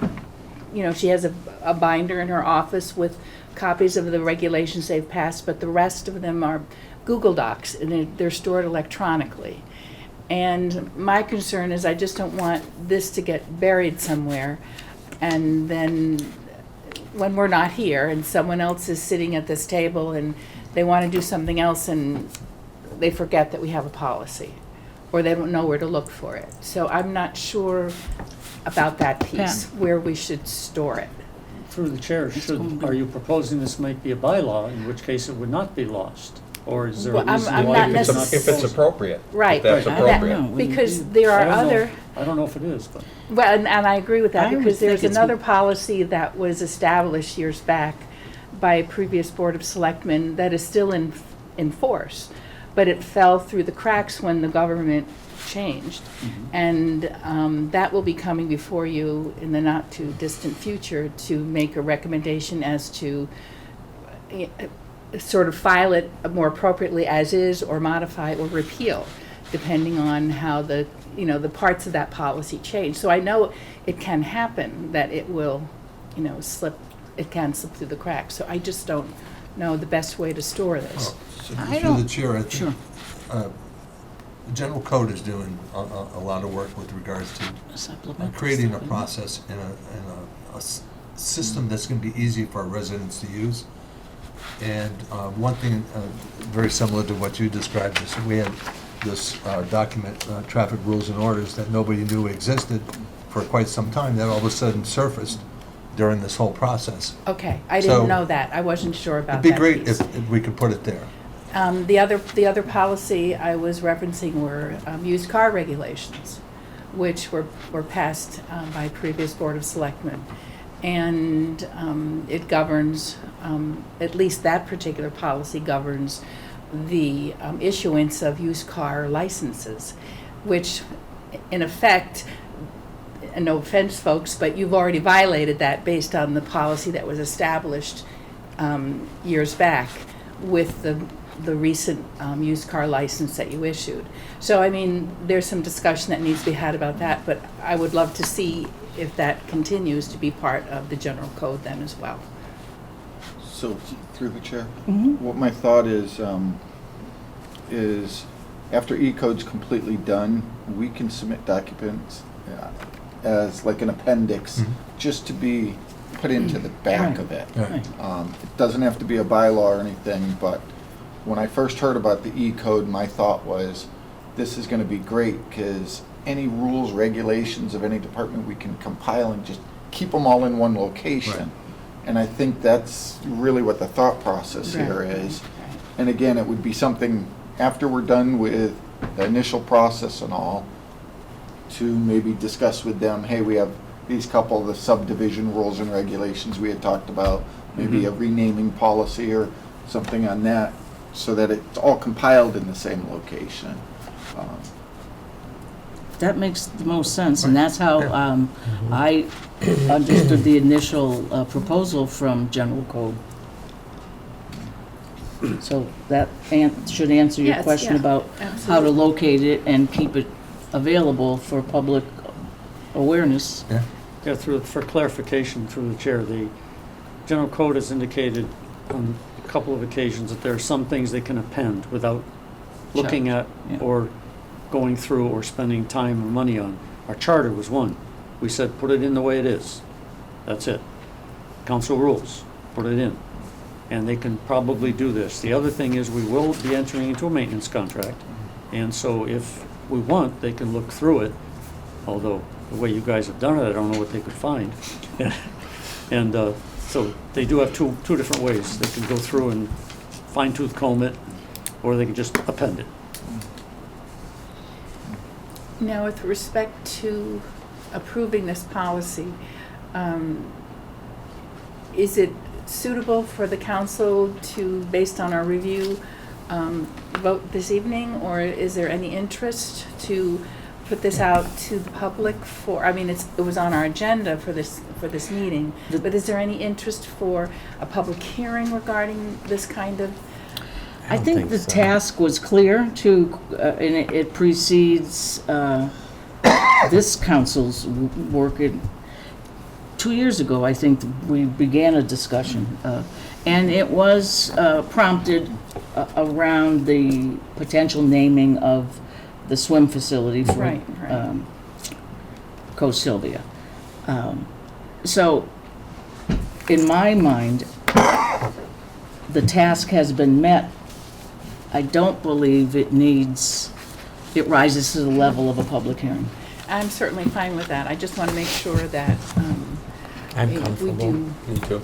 you know, she has a binder in her office with copies of the regulations they've passed, but the rest of them are Google Docs, and they're stored electronically. And my concern is I just don't want this to get buried somewhere, and then when we're not here and someone else is sitting at this table and they want to do something else and they forget that we have a policy, or they don't know where to look for it. So I'm not sure about that piece, where we should store it. Through the chair, are you proposing this might be a bylaw, in which case it would not be lost? Or is there a Well, I'm reason not why it's not? necess- If it's appropriate. Right. If that's Right. appropriate. Because there are other, I don't know if it is, but. well, and I agree with that, I would because there's think it's- another policy that was established years back by a previous Board of Selectmen that is still in force, but it fell through the cracks when the government changed. And that will be coming before you in the not-too-distant future to make a recommendation as to sort of file it more appropriately as is, or modify or repeal, depending on how the, you know, the parts of that policy change. So I know it can happen that it will, you know, it can slip through the cracks. So I just don't know the best way to store this. So through the chair, I think, the general code is doing a lot of work with regards to creating a process and a system that's going to be easy for our residents to use. And one thing very similar to what you described is we had this document, traffic rules and orders, that nobody knew existed for quite some time, that all of a sudden surfaced during this whole process. Okay, I So, didn't know that. I wasn't sure about It'd be that great piece. if we could put it there. The other policy I was referencing were used car regulations, which were passed by previous Board of Selectmen. And it governs, at least that particular policy governs the issuance of used car licenses, which in effect, and no offense folks, but you've already violated that based on the policy that was established years back with the recent used car license that you issued. So, I mean, there's some discussion that needs to be had about that, but I would love to see if that continues to be part of the general code then as well. So, through the chair, Mhm. what my thought is after E-code's completely done, we can submit documents as like an appendix, just to be put into the back of it. Right. It doesn't have to be a bylaw or anything, but when I first heard about the E-code, my thought was, this is gonna be great, because any rules, regulations of any department, we can compile and just keep them all in one location. Right. And I think that's really what the thought process here is. And again, it would be something, after we're done with the initial process and all, to maybe discuss with them, hey, we have these couple of the subdivision rules and regulations we had talked about, maybe a renaming policy or something on that, so that it's all compiled in the same location. That makes the most sense, and that's how I understood the initial proposal from General Code. So that should answer your Yes, question yeah, about how to absolutely. locate it and keep it available for public awareness. Yeah, for clarification through the chair, the general code has indicated on a couple of occasions that there are some things they can append without looking at Yeah. or going through or spending time or money on. Our charter was one. We said, put it in the way it is. That's it. Council rules, put it in. And they can probably do this. The other thing is we will be entering into a maintenance contract. And so if we want, they can look through it, although the way you guys have done it, I don't know what they could find. And so they do have two different ways. They can go through and fine tooth comb it, or they can just append it. Now, with respect to approving this policy, is it suitable for the council to, based on our review, vote this evening? Or is there any interest to put this out to the public for, I mean, it was on our agenda for for this meeting, but is there any interest for a public hearing regarding this kind of? I think the task was clear to, and it precedes this council's work. 2 years ago, I think, we began a discussion, and it was prompted around the potential naming of the swim facility for Right. Coast Sylvia. So, in my mind, the task has been met. I don't believe it rises to the level of a public hearing. I'm certainly fine with that. I just want to make sure that I'm we comfortable. do. Me too.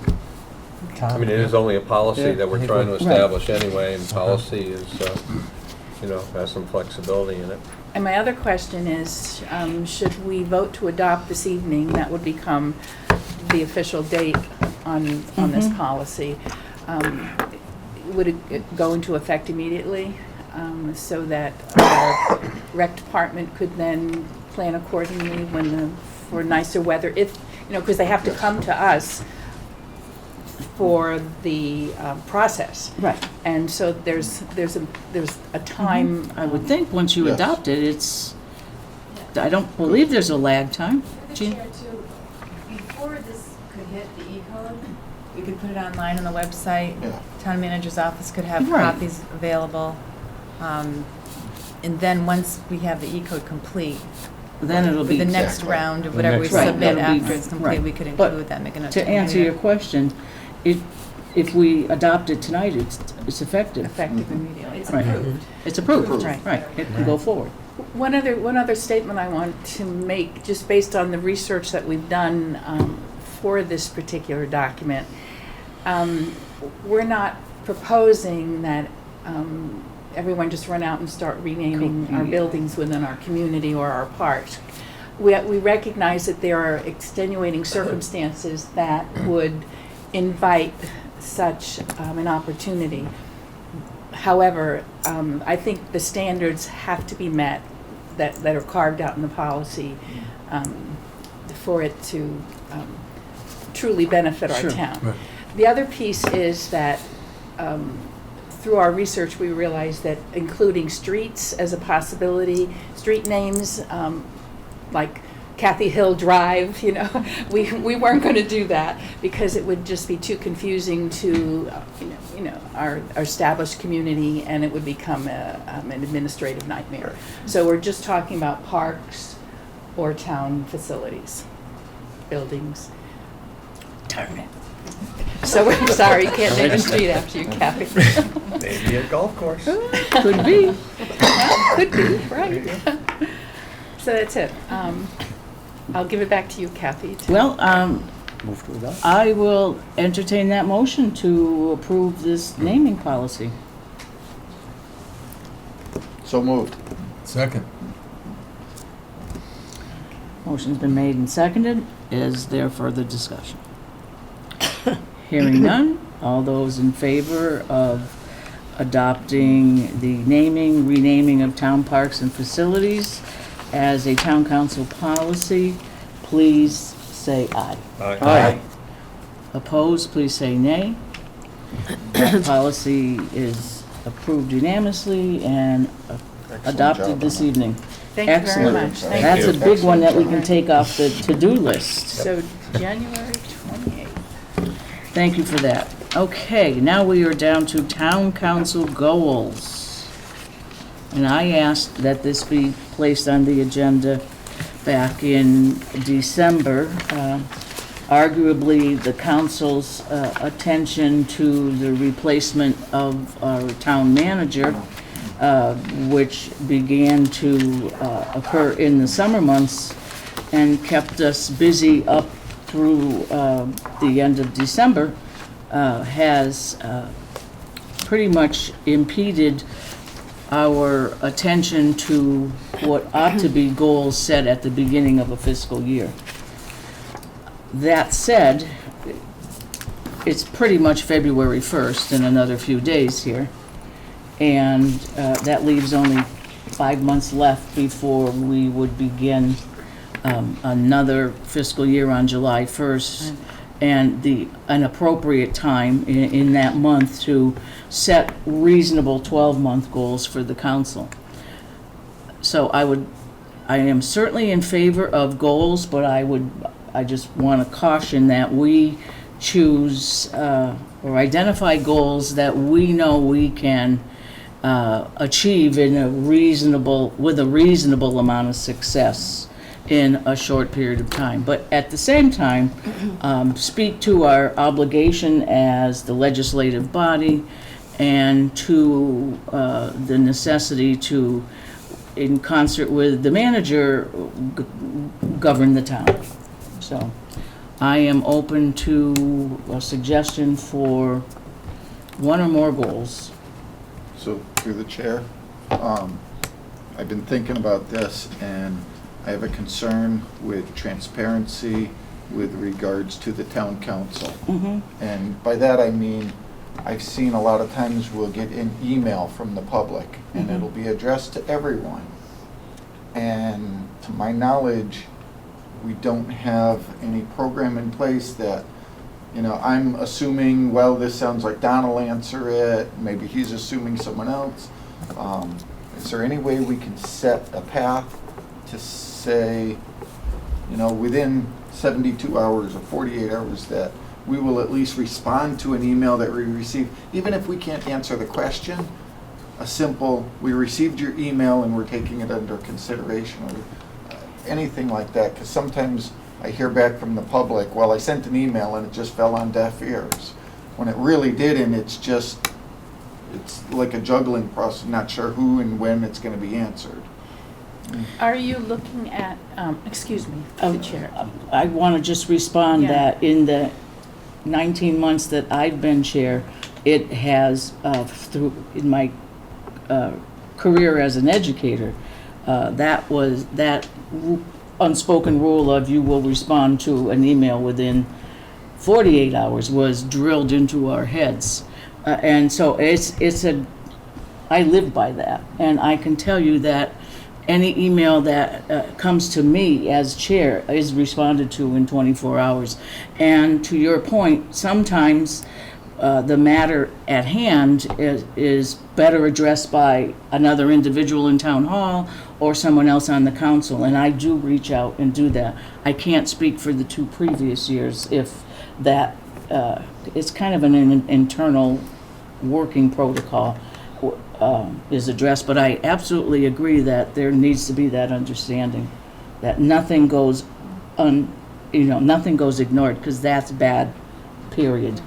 I mean, it is only a policy that we're trying to establish anyway, and policy is, has some flexibility in it. And my other question is, should we vote to adopt this evening, that would become the official date on this policy. Would it go into effect immediately, so that our rec department could then plan accordingly for nicer weather? If, because they have to come to us for the process. Right. And so there's a time. I would think once you adopt it, I don't believe there's a lag time. Jean? Before this could hit the E-code, we could put it online on the website. Yeah. Town manager's office could have Right. copies available. And then once we have the E-code complete, Then it'll with be. the next Exactly. round of The whatever we next round. submit Right, that'll be- after it's complete, right. we could But include that, make a note. To answer your question, if we adopt it tonight, it's effective. Effective immediately. It's Right. approved. It's approved, Right. right, it can go forward. One other statement I want to make, just based on the research that we've done for this particular document. We're not proposing that everyone just run out and start renaming our buildings within our community or our parks. We recognize that there are extenuating circumstances that would invite such an opportunity. However, I think the standards have to be met that are carved out in the policy for it to truly benefit our Sure. town. The other piece is that through our research, we realized that including streets as a possibility, street names like Kathy Hill Drive, we weren't going to do that because it would just be too confusing to, our established community, and it would become an administrative nightmare. So we're just talking about parks or town facilities, buildings. Darn it. So we're sorry, you can't name a street after you, Kathy. Maybe a golf course. Could be. Could be, right. So that's it. I'll give it back to you, Kathy. Well, Move to adopt. I will entertain that motion to approve this naming policy. So moved. Second. Motion's been made and seconded. Is there further discussion? Hearing none, all those in favor of adopting the naming, renaming of town parks and facilities as a town council policy, please say aye. Aye. Opposed, please say nay. That policy is approved unanimously and adopted this evening. Thank you very Excellent. much. Thank That's you. a big one that we can take off the to-do list. So January 28th. Thank you for that. Okay, now we are down to town council goals. And I asked that this be placed on the agenda back in December. Arguably, the council's attention to the replacement of our town manager, which began to occur in the summer months and kept us busy up through the end of December, has pretty much impeded our attention to what ought to be goals set at the beginning of a fiscal year. That said, it's pretty much February 1st in another few days here, and that leaves only 5 months left before we would begin another fiscal year on July 1st, and an appropriate time in that month to set reasonable 12-month goals for the council. So I am certainly in favor of goals, but I just want to caution that we choose or identify goals that we know we can achieve with a reasonable amount of success in a short period of time. But at the same time, speak to our obligation as the legislative body and to the necessity to, in concert with the manager, govern the town. So I am open to a suggestion for one or more goals. So through the chair, I've been thinking about this, and I have a concern with transparency with regards to the town council. And by that I mean, I've seen a lot of times we'll get an email from the public, and it'll be addressed to everyone. And to my knowledge, we don't have any program in place that, you know, I'm assuming, well, this sounds like Don will answer it, maybe he's assuming someone else. Is there any way we can set a path to say, you know, within 72 hours or 48 hours that we will at least respond to an email that we receive, even if we can't answer the question, a simple, we received your email and we're taking it under consideration, or anything like that, because sometimes I hear back from the public, well, I sent an email and it just fell on deaf ears, when it really didn't. It's like a juggling process, not sure who and when it's going to be answered. Are you looking at, excuse me, the chair? I want to just respond that in the 19 months that I've been chair, it has, in my career as an educator, that unspoken rule of you will respond to an email within 48 hours was drilled into our heads. And so I live by that. And I can tell you that any email that comes to me as chair is responded to in 24 hours. And to your point, sometimes the matter at hand is better addressed by another individual in town hall or someone else on the council, and I do reach out and do that. I can't speak for the 2 previous years if that, it's kind of an internal working protocol is addressed, but I absolutely agree that there needs to be that understanding that nothing goes nothing goes ignored, because that's bad, period.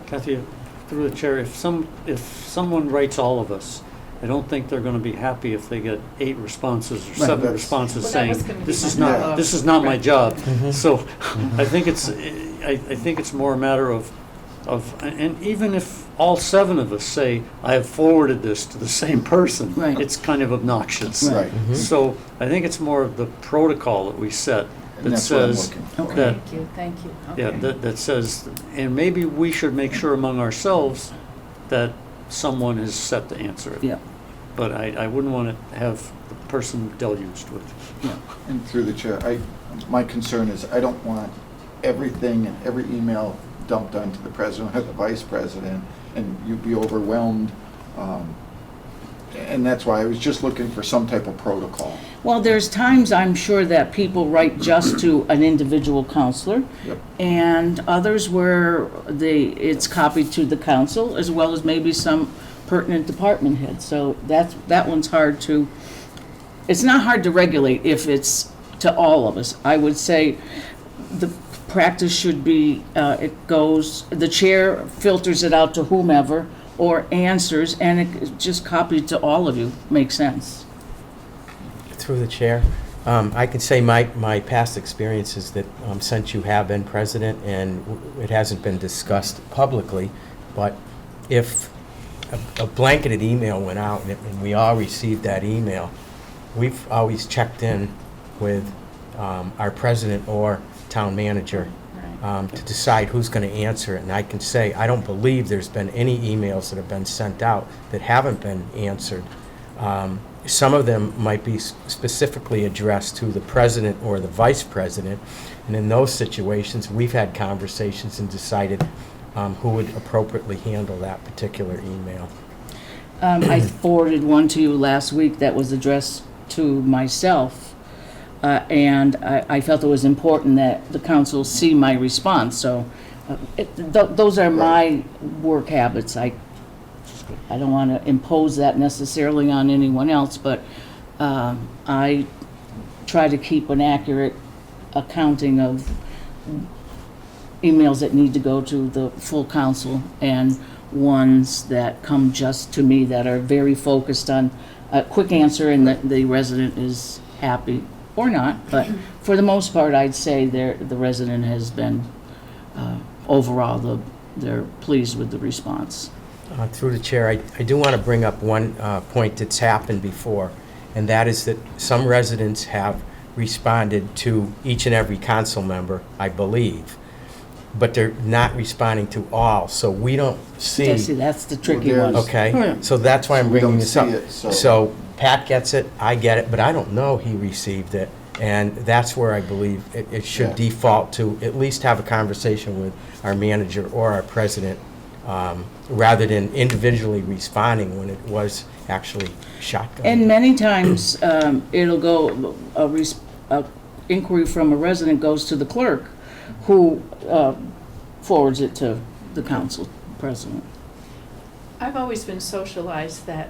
Kathy, through the chair, if someone writes all of us, I don't think they're going to be happy if they get 8 responses or 7 responses saying, this is not my job. So I think it's more a matter of, and even if all 7 of us say, I have forwarded this to the same person, it's kind of obnoxious. Right. So I think it's more of the protocol that we set that says that, Thank you. yeah, that says, and maybe we should make sure among ourselves that someone is set to answer it. Yeah. But I wouldn't want to have the person deluged with. And through the chair, my concern is I don't want everything and every email dumped onto the president or the vice president, and you'd be overwhelmed. And that's why I was just looking for some type of protocol. Well, there's times I'm sure that people write just to an individual counselor, and others where it's copied to the council, as well as maybe some pertinent department head. So that one's hard to, it's not hard to regulate if it's to all of us. I would say the practice should be, the chair filters it out to whomever, or answers, and it just copied to all of you. Makes sense. Through the chair, I can say my past experiences that since you have been president and it hasn't been discussed publicly, but if a blanketed email went out and we all received that email, we've always checked in with our president or town manager to decide who's going to answer it. And I can say I don't believe there's been any emails that have been sent out that haven't been answered. some of them might be specifically addressed to the president or the vice president. And in those situations, we've had conversations and decided who would appropriately handle that particular email. I forwarded one to you last week that was addressed to myself, and I felt it was important that the council see my response. So those are my work habits. I don't want to impose that necessarily on anyone else, but I try to keep an accurate accounting of emails that need to go to the full council and ones that come just to me that are very focused on a quick answer and that the resident is happy or not. But for the most part, I'd say the resident has been, overall, they're pleased with the response. Through the chair, I do want to bring up one point that's happened before, and that is that some residents have responded to each and every council member, I believe, but they're not responding to all, so we don't see. Yeah, see, that's the tricky one. Okay, so that's why I'm We bringing don't this up. see it, so- So Pat gets it, I get it, but I don't know he received it, and that's where I believe it should Yeah. default to at least have a conversation with our manager or our president, rather than individually responding when it was actually shotgun. And many times, it'll go, a inquiry from a resident goes to the clerk, who forwards it to the council president. I've always been socialized that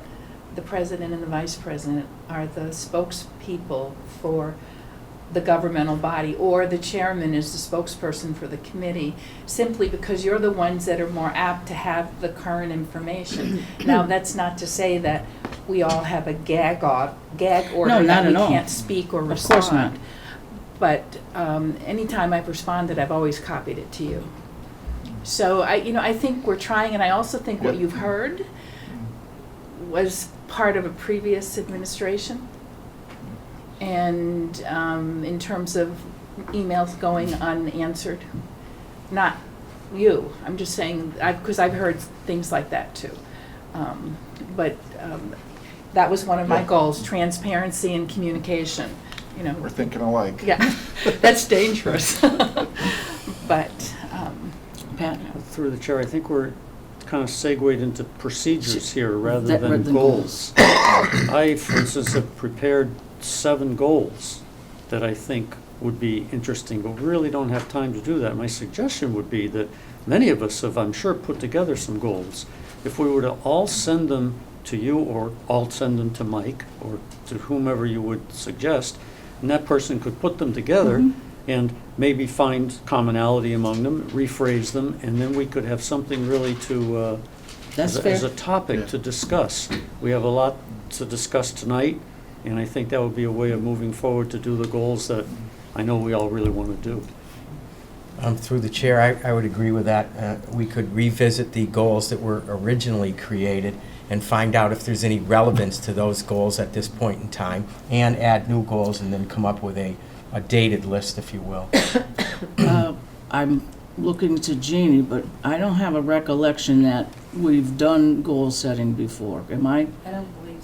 the president and the vice president are the spokespeople for the governmental body, or the chairman is the spokesperson for the committee, simply because you're the ones that are more apt to have the current information. Now, that's not to say that we all have a gag order No, not that we at all. can't speak or Of respond. course not. But anytime I've responded, I've always copied it to you. So I think we're trying, and I also think what Yep. you've heard was part of a previous administration. And in terms of emails going unanswered, not you. I'm just saying, because I've heard things like that too. But that was one of my Yeah. goals: transparency and communication. We're thinking alike. Yeah, that's dangerous. But, Pat? Through the chair, I think we're kind of segued into procedures here rather Rather than than goals. I, for instance, have prepared 7 goals that I think would be interesting, but we really don't have time to do that. My suggestion would be that many of us have, I'm sure, put together some goals. If we were to all send them to you, or all send them to Mike, or to whomever you would suggest, and that person could put them together and maybe find commonality among them, rephrase them, and then we could have something really to, That's as a fair. topic to discuss. We have a lot to discuss tonight, and I think that would be a way of moving forward to do the goals that I know we all really want to do. Through the chair, I would agree with that. We could revisit the goals that were originally created and find out if there's any relevance to those goals at this point in time, and add new goals, and then come up with a dated list, if you will. I'm looking to Jeannie, but I don't have a recollection that we've done goal setting before. Am I I don't believe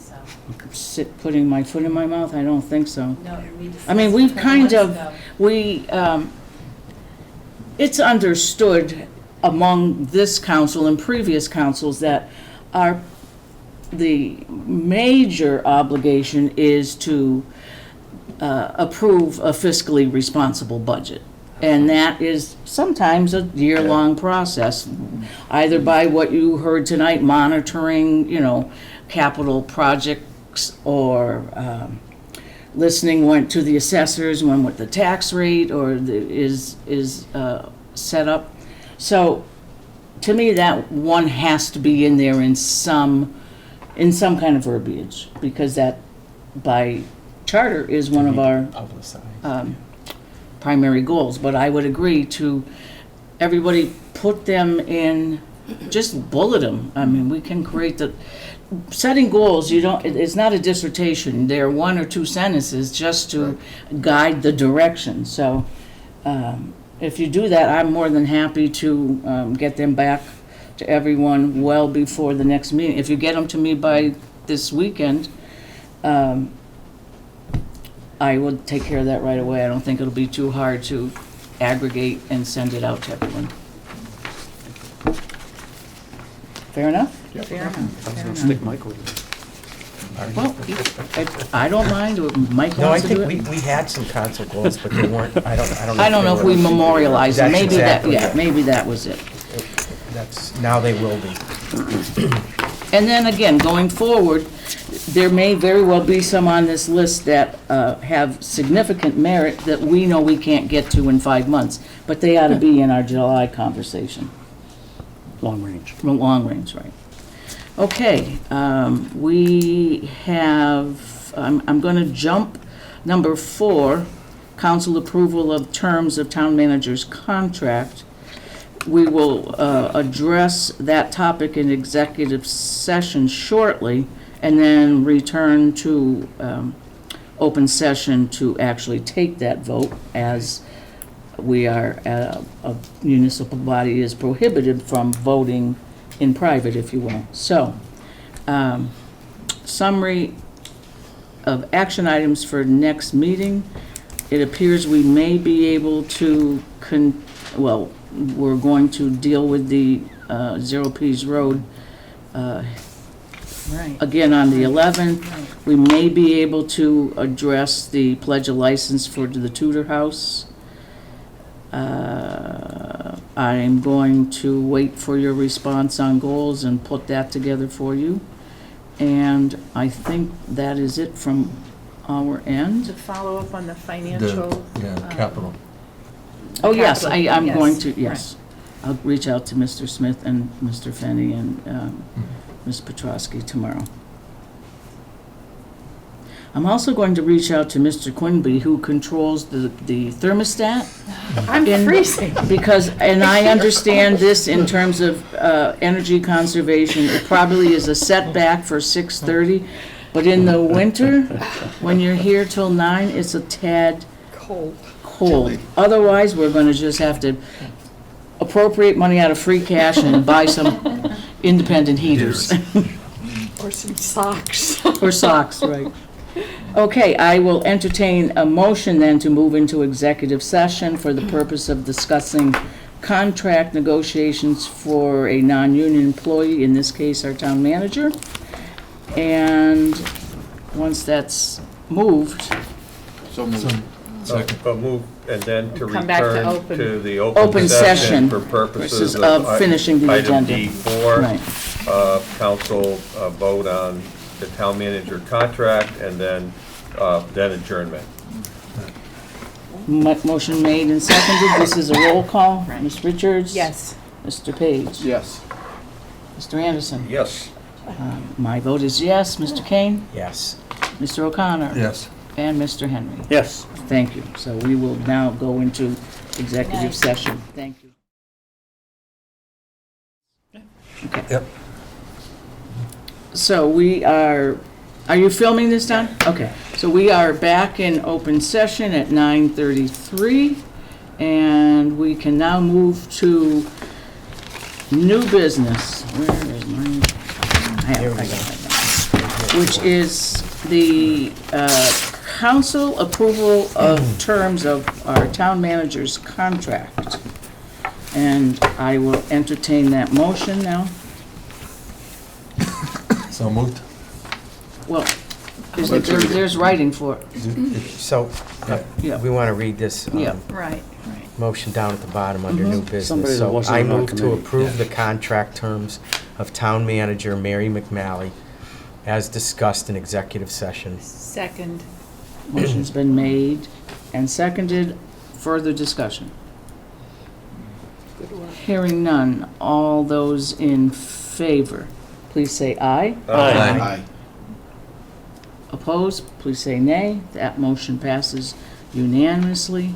so. putting my foot in my mouth? I don't think so. No, we discussed I mean, we've it a couple kind months of, ago. it's understood among this council and previous councils that the major obligation is to approve a fiscally responsible budget. And that is sometimes a year-long process, either by what you heard tonight, monitoring, capital projects, or listening to the assessors what the tax rate is set up. So, to me, that one has to be in there in some kind of verbiage, because that, by charter, is one of our primary goals. But I would agree to everybody put them in, just bullet them. I mean, we can create setting goals, it's not a dissertation. They're 1 or 2 sentences just to guide the direction. So if you do that, I'm more than happy to get them back to everyone well before the next meeting. If you get them to me by this weekend, I will take care of that right away. I don't think it'll be too hard to aggregate and send it out to everyone. Fair enough? Fair enough. I was Fair gonna enough. stick Michael with it. Well, I don't mind, or Mike No, I wants to do think it. we had some council goals, but they weren't, I don't know. I don't know if we memorialized it. That's Maybe that, exactly yeah, it. maybe that was it. That's, now they will be. And then again, going forward, there may very well be some on this list that have significant merit that we know we can't get to in 5 months, but they ought to be in our July conversation. Long range. Long range, right. Okay, we have, I'm going to jump number 4, council approval of terms of town manager's contract. We will address that topic in executive session shortly, and then return to open session to actually take that vote, as we are, a municipal body is prohibited from voting in private, if you will. So, summary of action items for next meeting. It appears we may be able to, well, we're going to deal with the Zero Peas Road Right. again on the 11th. We may be able to address the pledge of license for the Tudor House. I'm going to wait for your response on goals and put that together for you. And I think that is it from our end. To follow up on the financial. Capital. Oh, yes, Capital, I'm yes, going to, yes. I'll reach out to Mr. Smith and Mr. Fenny and Ms. Petrosky tomorrow. I'm also going to reach out to Mr. Quinby, who controls the thermostat. I'm freezing. Because, and I understand this in terms of energy conservation, it probably is a setback for 6:30, but in the winter, when you're here till 9, it's a tad cold. Otherwise, we're gonna just have to appropriate money out of free cash and buy some independent heaters. Or some socks. Or socks, right. Okay, I will entertain a motion then to move into executive session for the purpose of discussing contract negotiations for a non-union employee, in this case, our town manager. And once that's moved, So moved. Move, and then to Come back to return open. to the Open open session session for purposes versus of of finishing the item agenda. D4. Right. Council vote on the town manager contract, and then adjournment. motion made and seconded, this is a roll call. Ms. Richards? Yes. Mr. Page? Yes. Mr. Anderson? Yes. My vote is yes. Mr. Kane? Yes. Mr. O'Connor? Yes. And Mr. Henry? Yes. Thank you. So we will now go into executive session. Thank you. Okay. Yep. So we are you filming this time? Okay. So we are back in open session at 9:33, and we can now move to new business. Where is mine? I got it. Which is the council approval of terms of our town manager's contract. And I will entertain that motion now. So moved. Well, there's writing for it. So, Yeah. we want to read this Yeah. Right. motion down at the bottom under new business. Somebody that So wasn't I on our move to committee. approve the contract terms of town manager Mary McNally as discussed in executive session. Second. Motion's been made and seconded. Further discussion? Hearing none. All those in favor, please say aye. Aye. Opposed, please say nay. That motion passes unanimously.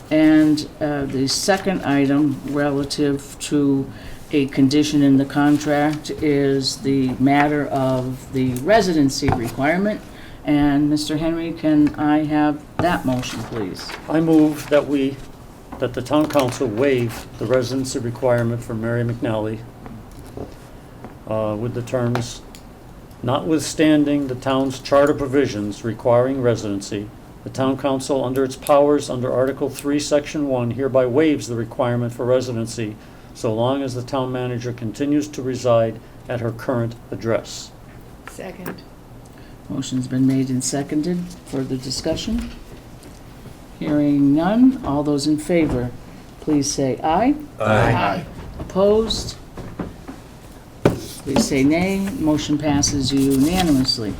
And the second item relative to a condition in the contract is the matter of the residency requirement. And Mr. Henry, can I have that motion, please? I move that that the town council waive the residency requirement for Mary McNally with the terms Notwithstanding the town's charter provisions requiring residency, the town council, under its powers under Article 3, Section 1, hereby waives the requirement for residency so long as the town manager continues to reside at her current address. Second. Motion's been made and seconded. Further discussion? Hearing none. All those in favor, please say aye. Aye. Opposed? Please say nay. Motion passes unanimously.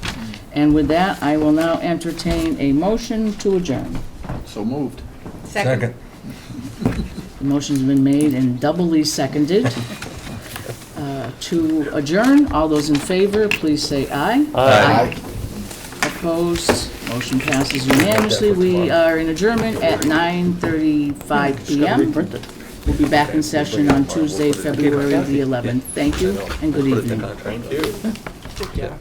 And with that, I will now entertain a motion to adjourn. So moved. Second. The motion's been made and doubly seconded to adjourn. All those in favor, please say aye. Aye. Opposed? Motion passes unanimously. We are in adjournment at 9:35 p.m. We'll be back in session on Tuesday, February the 11th. Thank you and good evening. Thank you. Good job.